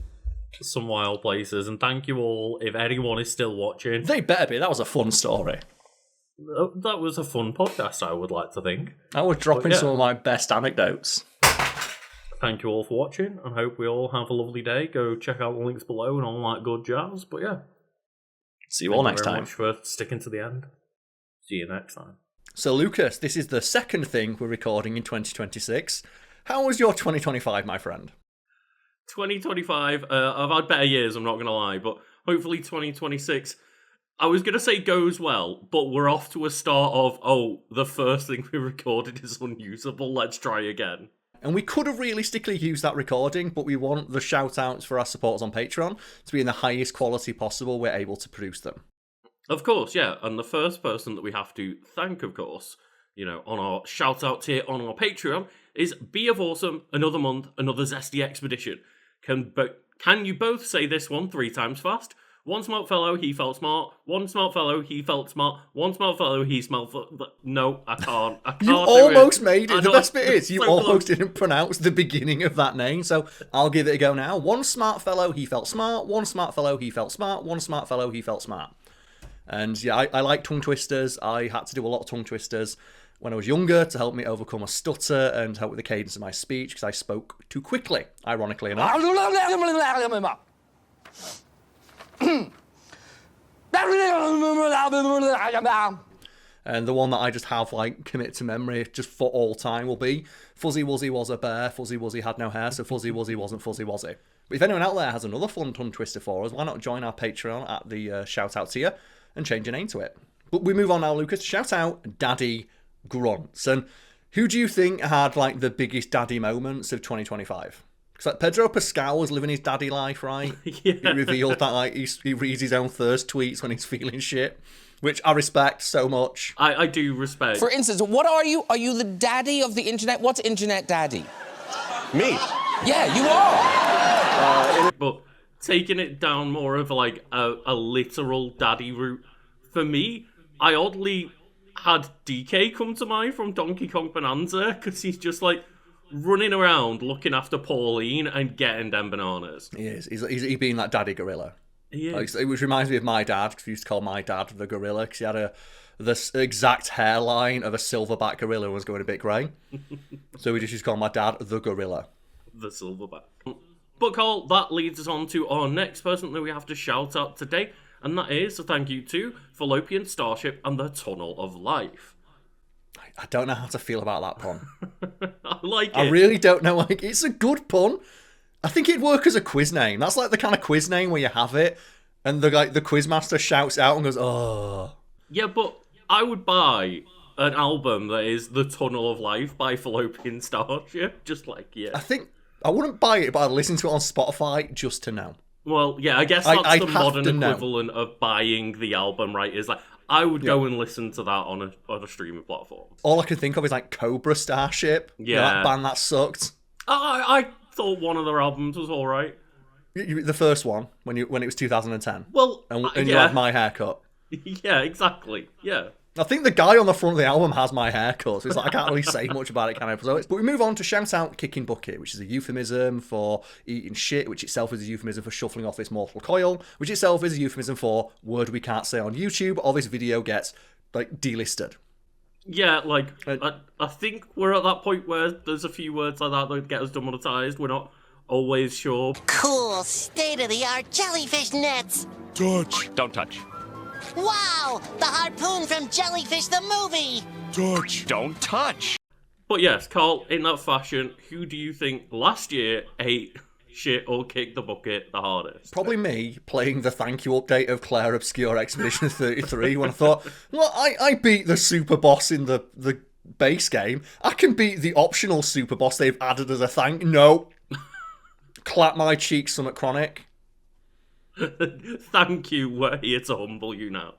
[SPEAKER 2] some wild places, and thank you all if anyone is still watching.
[SPEAKER 1] They better be. That was a fun story.
[SPEAKER 2] That was a fun podcast, I would like to think.
[SPEAKER 1] I was dropping some of my best anecdotes.
[SPEAKER 2] Thank you all for watching, and hope we all have a lovely day. Go check out the links below and all that good jazz. But yeah.
[SPEAKER 1] See you all next time.
[SPEAKER 2] Thank you very much for sticking to the end. See you next time.
[SPEAKER 1] So, Lucas, this is the second thing we're recording in 2026. How was your 2025, my friend?
[SPEAKER 2] 2025, I've had better years, I'm not going to lie, but hopefully 2026, I was going to say goes well, but we're off to a start of, the first thing we recorded is unusable, let's try again.
[SPEAKER 1] And we could have realistically used that recording, but we want the shout-outs for our supporters on Patreon to be in the highest quality possible we're able to produce them.
[SPEAKER 2] Of course, yeah, and the first person that we have to thank, of course, on our shout-out tier on our Patreon, is Be of Awesome, another month, another zesty expedition. Can you both say this one 3 times fast? One smart fellow, he felt smart. One smart fellow, he felt smart. One smart fellow, he smelled... No, I can't.
[SPEAKER 1] You almost made it. The best bit is you almost didn't pronounce the beginning of that name, so I'll give it a go now. One smart fellow, he felt smart. One smart fellow, he felt smart. One smart fellow, he felt smart. And yeah, I like tongue twisters. I had to do a lot of tongue twisters when I was younger to help me overcome a stutter and help with the cadence of my speech because I spoke too quickly, ironically enough. And the one that I just have commit to memory just for all time will be Fuzzy Wuzzy was a bear, Fuzzy Wuzzy had no hair, so Fuzzy Wuzzy wasn't Fuzzy Wuzzy. But if anyone out there has another fun tongue twister for us, why not join our Patreon at the shout out tier and change your name to it. But we move on now, Lucas, to shout out Daddy Grunts. And who do you think had the biggest daddy moments of 2025? Because Pedro Pascal was living his daddy life, right?
[SPEAKER 2] Yeah.
[SPEAKER 1] He revealed that he reads his own thirst tweets when he's feeling shit, which I respect so much.
[SPEAKER 2] I do respect.
[SPEAKER 3] For instance, what are you? Are you the daddy of the internet? What's internet daddy?
[SPEAKER 4] Me.
[SPEAKER 3] Yeah, you are.
[SPEAKER 2] But taking it down more of a literal daddy route, for me, I oddly had DK come to mind from Donkey Kong Bonanza, because he's just running around looking after Pauline and getting them bananas.
[SPEAKER 1] He is. He's being that daddy gorilla.
[SPEAKER 2] He is.
[SPEAKER 1] Which reminds me of my dad, because we used to call my dad the gorilla, because he had the exact hairline of a silverback gorilla and was going a bit grey. So we just used to call my dad the gorilla.
[SPEAKER 2] The silverback. But Karl, that leads us on to our next person that we have to shout out today, and that is a thank you to Fallopian Starship and the Tunnel of Life.
[SPEAKER 1] I don't know how to feel about that pun.
[SPEAKER 2] I like it.
[SPEAKER 1] I really don't know. It's a good pun. I think it'd work as a quiz name. That's the kind of quiz name where you have it, and the quiz master shouts out and goes, "Oh."
[SPEAKER 2] Yeah, but I would buy an album that is The Tunnel of Life by Fallopian Starship. Just
[SPEAKER 1] I think I wouldn't buy it, but I'd listen to it on Spotify just to know.
[SPEAKER 2] Well, yeah, I guess that's the modern equivalent of buying the album, right? Is I would go and listen to that on a streaming platform.
[SPEAKER 1] All I can think of is Cobra Starship.
[SPEAKER 2] Yeah,
[SPEAKER 1] that band that sucked.
[SPEAKER 2] I thought one of their albums was all right.
[SPEAKER 1] The first one when it was 2010.
[SPEAKER 2] Well,
[SPEAKER 1] and you had My Haircut.
[SPEAKER 2] Yeah, exactly. Yeah.
[SPEAKER 1] I think the guy on the front of the album has my haircut, so it's I can't really say much about it, can I? But we move on to shout out Kicking Bucket, which is a euphemism for eating shit, which itself is a euphemism for shuffling off this mortal coil, which itself is a euphemism for word we can't say on YouTube, or this video gets delisted.
[SPEAKER 2] Yeah, I think we're at that point where there's a few words like that get us demonetized. We're not always sure.
[SPEAKER 5] Cool, state-of-the-art jellyfish nets.
[SPEAKER 4] Touch. Don't touch.
[SPEAKER 5] Wow, the harpoon from Jellyfish the movie.
[SPEAKER 4] Touch. Don't touch.
[SPEAKER 2] But yes, Karl, in that fashion, who do you think last year ate shit or kicked the bucket the hardest?
[SPEAKER 1] Probably me playing the thank you update of Claire Obscure Expedition 33 when I thought, well, I beat the super boss in the base game. I can beat the optional super boss they've added as a thank. No. Clap my cheeks, Summit Chronic.
[SPEAKER 2] Thank you, we're here to humble you now.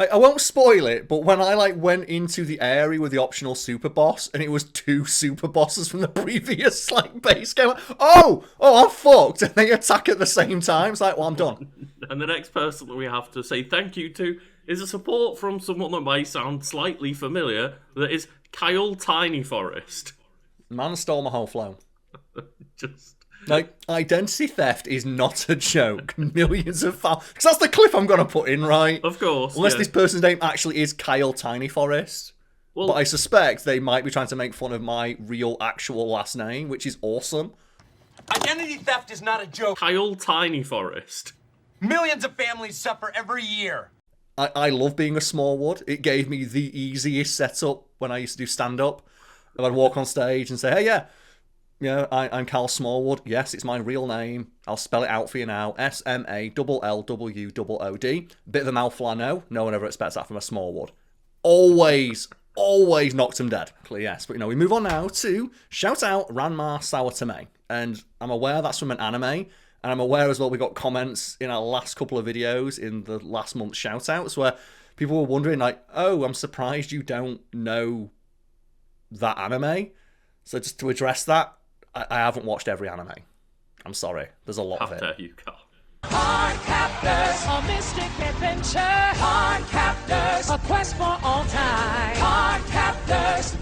[SPEAKER 1] I won't spoil it, but when I went into the area with the optional super boss, and it was 2 super bosses from the previous base game, I'm fucked, and they attack at the same time. It's well, I'm done.
[SPEAKER 2] And the next person that we have to say thank you to is a support from someone that might sound slightly familiar. That is Kyle Tiny Forest.
[SPEAKER 1] Man stole my whole flow.
[SPEAKER 2] Just.
[SPEAKER 1] Identity theft is not a joke. Millions of fans. Because that's the clip I'm going to put in, right?
[SPEAKER 2] Of course.
[SPEAKER 1] Unless this person's name actually is Kyle Tiny Forest. Well, but I suspect they might be trying to make fun of my real, actual last name, which is awesome.
[SPEAKER 6] Identity theft is not a joke.
[SPEAKER 2] Kyle Tiny Forest.
[SPEAKER 6] Millions of families suffer every year.
[SPEAKER 1] I love being a Smallwood. It gave me the easiest setup when I used to do stand-up. I'd walk on stage and say, hey, yeah, I'm Karl Smallwood. Yes, it's my real name. I'll spell it out for you now. SMALLWOOD. Bit of a mouthful, I know. No one ever expects that from a Smallwood. Always knocked them dead. Clearly, yes. But, we move on now to shout out Ranma Sour Tome. And I'm aware that's from an anime. And I'm aware as well we got comments in our last couple of videos in the last month's shout-outs where people were wondering, I'm surprised you don't know that anime. So just to address that, I haven't watched every anime. I'm sorry. There's a lot of it.
[SPEAKER 2] How dare you, Karl?
[SPEAKER 7] Card captors, a mystic adventure. Card captors, a quest for all time. Card captors.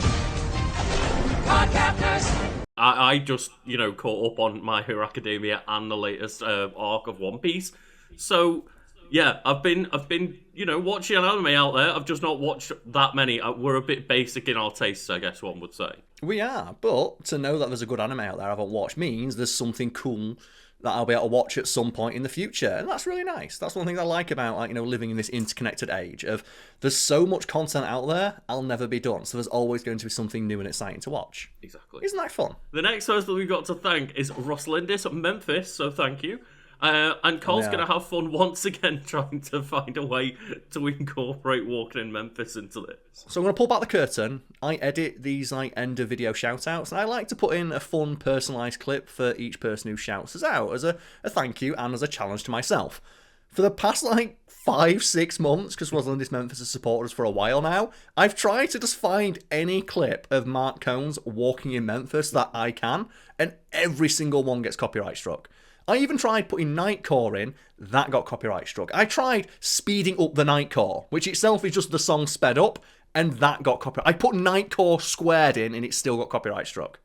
[SPEAKER 7] Card captors.
[SPEAKER 2] I just, caught up on My Hero Academia and the latest arc of One Piece. So, yeah, I've been, watching an anime out there. I've just not watched that many. We're a bit basic in our tastes, I guess one would say.
[SPEAKER 1] We are, but to know that there's a good anime out there I haven't watched means there's something cool that I'll be able to watch at some point in the future, and that's really nice. That's one thing I like about living in this interconnected age of there's so much content out there, I'll never be done. So there's always going to be something new and exciting to watch.
[SPEAKER 2] Exactly.
[SPEAKER 1] Isn't that fun?
[SPEAKER 2] The next person that we've got to thank is Rosalindis at Memphis, so thank you. And Karl's going to have fun once again trying to find a way to incorporate walking in Memphis into this.
[SPEAKER 1] So I'm going to pull back the curtain. I edit these end of video shout-outs, and I like to put in a fun, personalised clip for each person who shouts us out as a thank you and as a challenge to myself. For the past 5-6 months, because Rosalindis Memphis has supported us for a while now, I've tried to just find any clip of Mark Combs walking in Memphis that I can, and every single one gets copyright struck. I even tried putting Nightcore in, that got copyright struck. I tried speeding up the Nightcore, which itself is just the song sped up, and that got copyright. I put Nightcore squared in, and it still got copyright struck.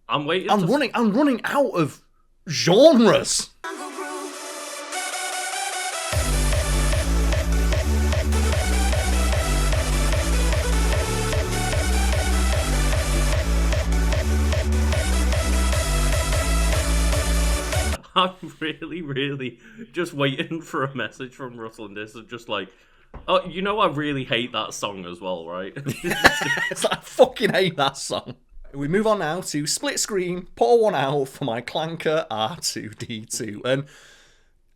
[SPEAKER 2] I'm waiting.
[SPEAKER 1] I'm running out of genres.
[SPEAKER 2] I'm really just waiting for a message from Russell and this of just I really hate that song as well, right?
[SPEAKER 1] It's I fucking hate that song. We move on now to Split Screen, pour one out for my Clanker R2D2. And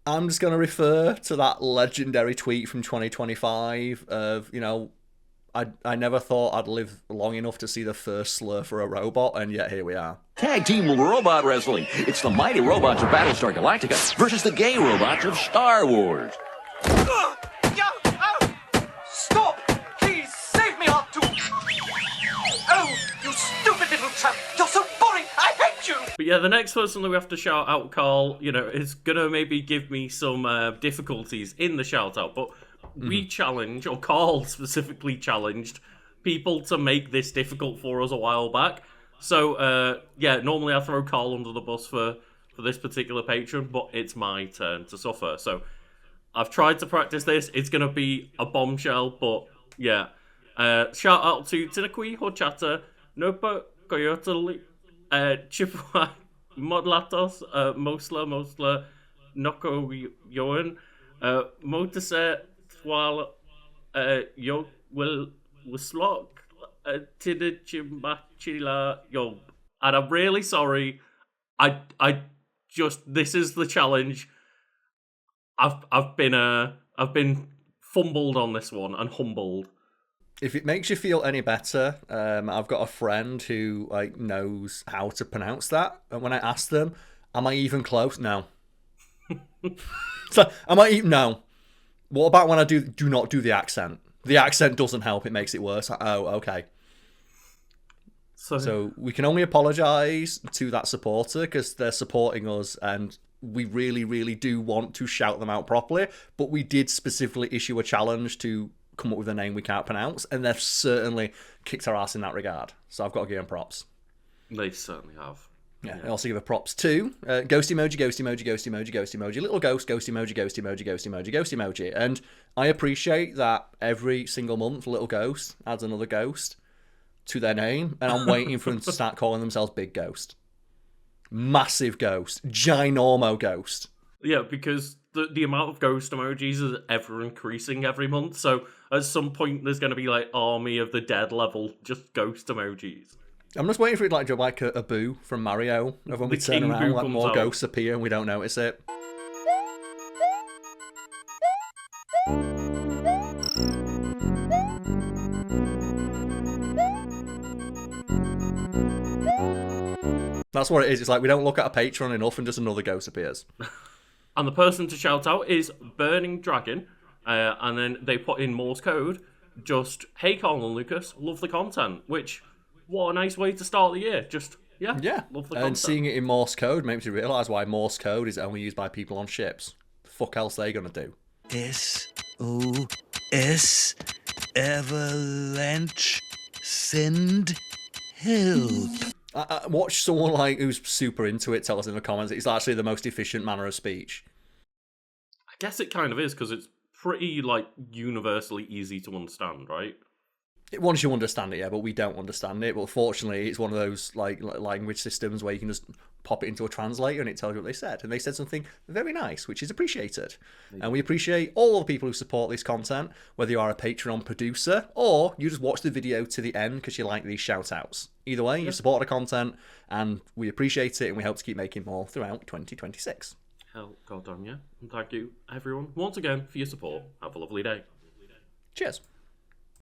[SPEAKER 1] I'm just going to refer to that legendary tweet from 2025 of, I never thought I'd live long enough to see the first slur for a robot, and yet here we are.
[SPEAKER 8] Tag Team Robot Wrestling. It's the mighty robots of Battlestar Galactica versus the gay robots of Star Wars.
[SPEAKER 6] Stop! Please save me, R2! Oh, you stupid little chap! You're so boring! I hate you!
[SPEAKER 2] But yeah, the next person that we have to shout out, Karl, is going to maybe give me some difficulties in the shout out, but we challenge, or Karl specifically challenged, people to make this difficult for us a while back. So, normally I throw Karl under the bus for this particular patron, but it's my turn to suffer. So, I've tried to practice this. It's going to be a bombshell, but yeah. Shout out to Tinakui Horchata, Nopa Coyotali, Chipwa Modlatos, Mosla, Noko Yoan, Motase Twal, Yo Will Wislok, Tidichimbachila Yob. And I'm really sorry. I just, this is the challenge. I've been fumbled on this one and humbled.
[SPEAKER 1] If it makes you feel any better, I've got a friend who knows how to pronounce that, and when I asked them, "Am I even close?" No. So, am I even? No. What about when I do not do the accent? The accent doesn't help; it makes it worse. Oh, okay. So we can only apologise to that supporter because they're supporting us, and we really, really do want to shout them out properly. But we did specifically issue a challenge to come up with a name we can't pronounce, and they've certainly kicked our ass in that regard. So I've got to give them props.
[SPEAKER 2] They certainly have.
[SPEAKER 1] Yeah. I also give a props to ghost emoji, ghost emoji, ghost emoji, ghost emoji, little ghost emoji, ghost emoji, ghost emoji, ghost emoji. And I appreciate that every single month, little ghost adds another ghost to their name, and I'm waiting for them to start calling themselves Big Ghost. Massive Ghost. Ginormo Ghost.
[SPEAKER 2] Yeah, because the amount of ghost emojis is ever increasing every month, so at some point there's going to be Army of the Dead level, just ghost emojis.
[SPEAKER 1] I'm just waiting for it to do like a boo from Mario, of when we turn around, more ghosts appear and we don't notice it. That's what it is. It's like we don't look at a Patreon enough and just another ghost appears.
[SPEAKER 2] And the person to shout out is Burning Dragon, and then they put in Morse code, just, "Hey Karl and Lucas, love the content," which, what a nice way to start the year. Just, yeah, love the content.
[SPEAKER 1] And seeing it in Morse code makes me realise why Morse code is only used by people on ships. The fuck else are they going to do?
[SPEAKER 9] SOS Avalanche Send Help.
[SPEAKER 1] Watch someone who's super into it tell us in the comments it's actually the most efficient manner of speech.
[SPEAKER 2] I guess it kind of is, because it's pretty, universally easy to understand, right?
[SPEAKER 1] Once you understand it, yeah, but we don't understand it. But fortunately, it's one of those, language systems where you can just pop it into a translator and it tells you what they said. And they said something very nice, which is appreciated. And we appreciate all the people who support this content, whether you are a Patreon producer or you just watch the video to the end because you like these shout-outs. Either way, you support the content, and we appreciate it, and we hope to keep making more throughout 2026.
[SPEAKER 2] Hell, goddamn yeah. And thank you, everyone, once again, for your support. Have a lovely day.
[SPEAKER 1] Cheers.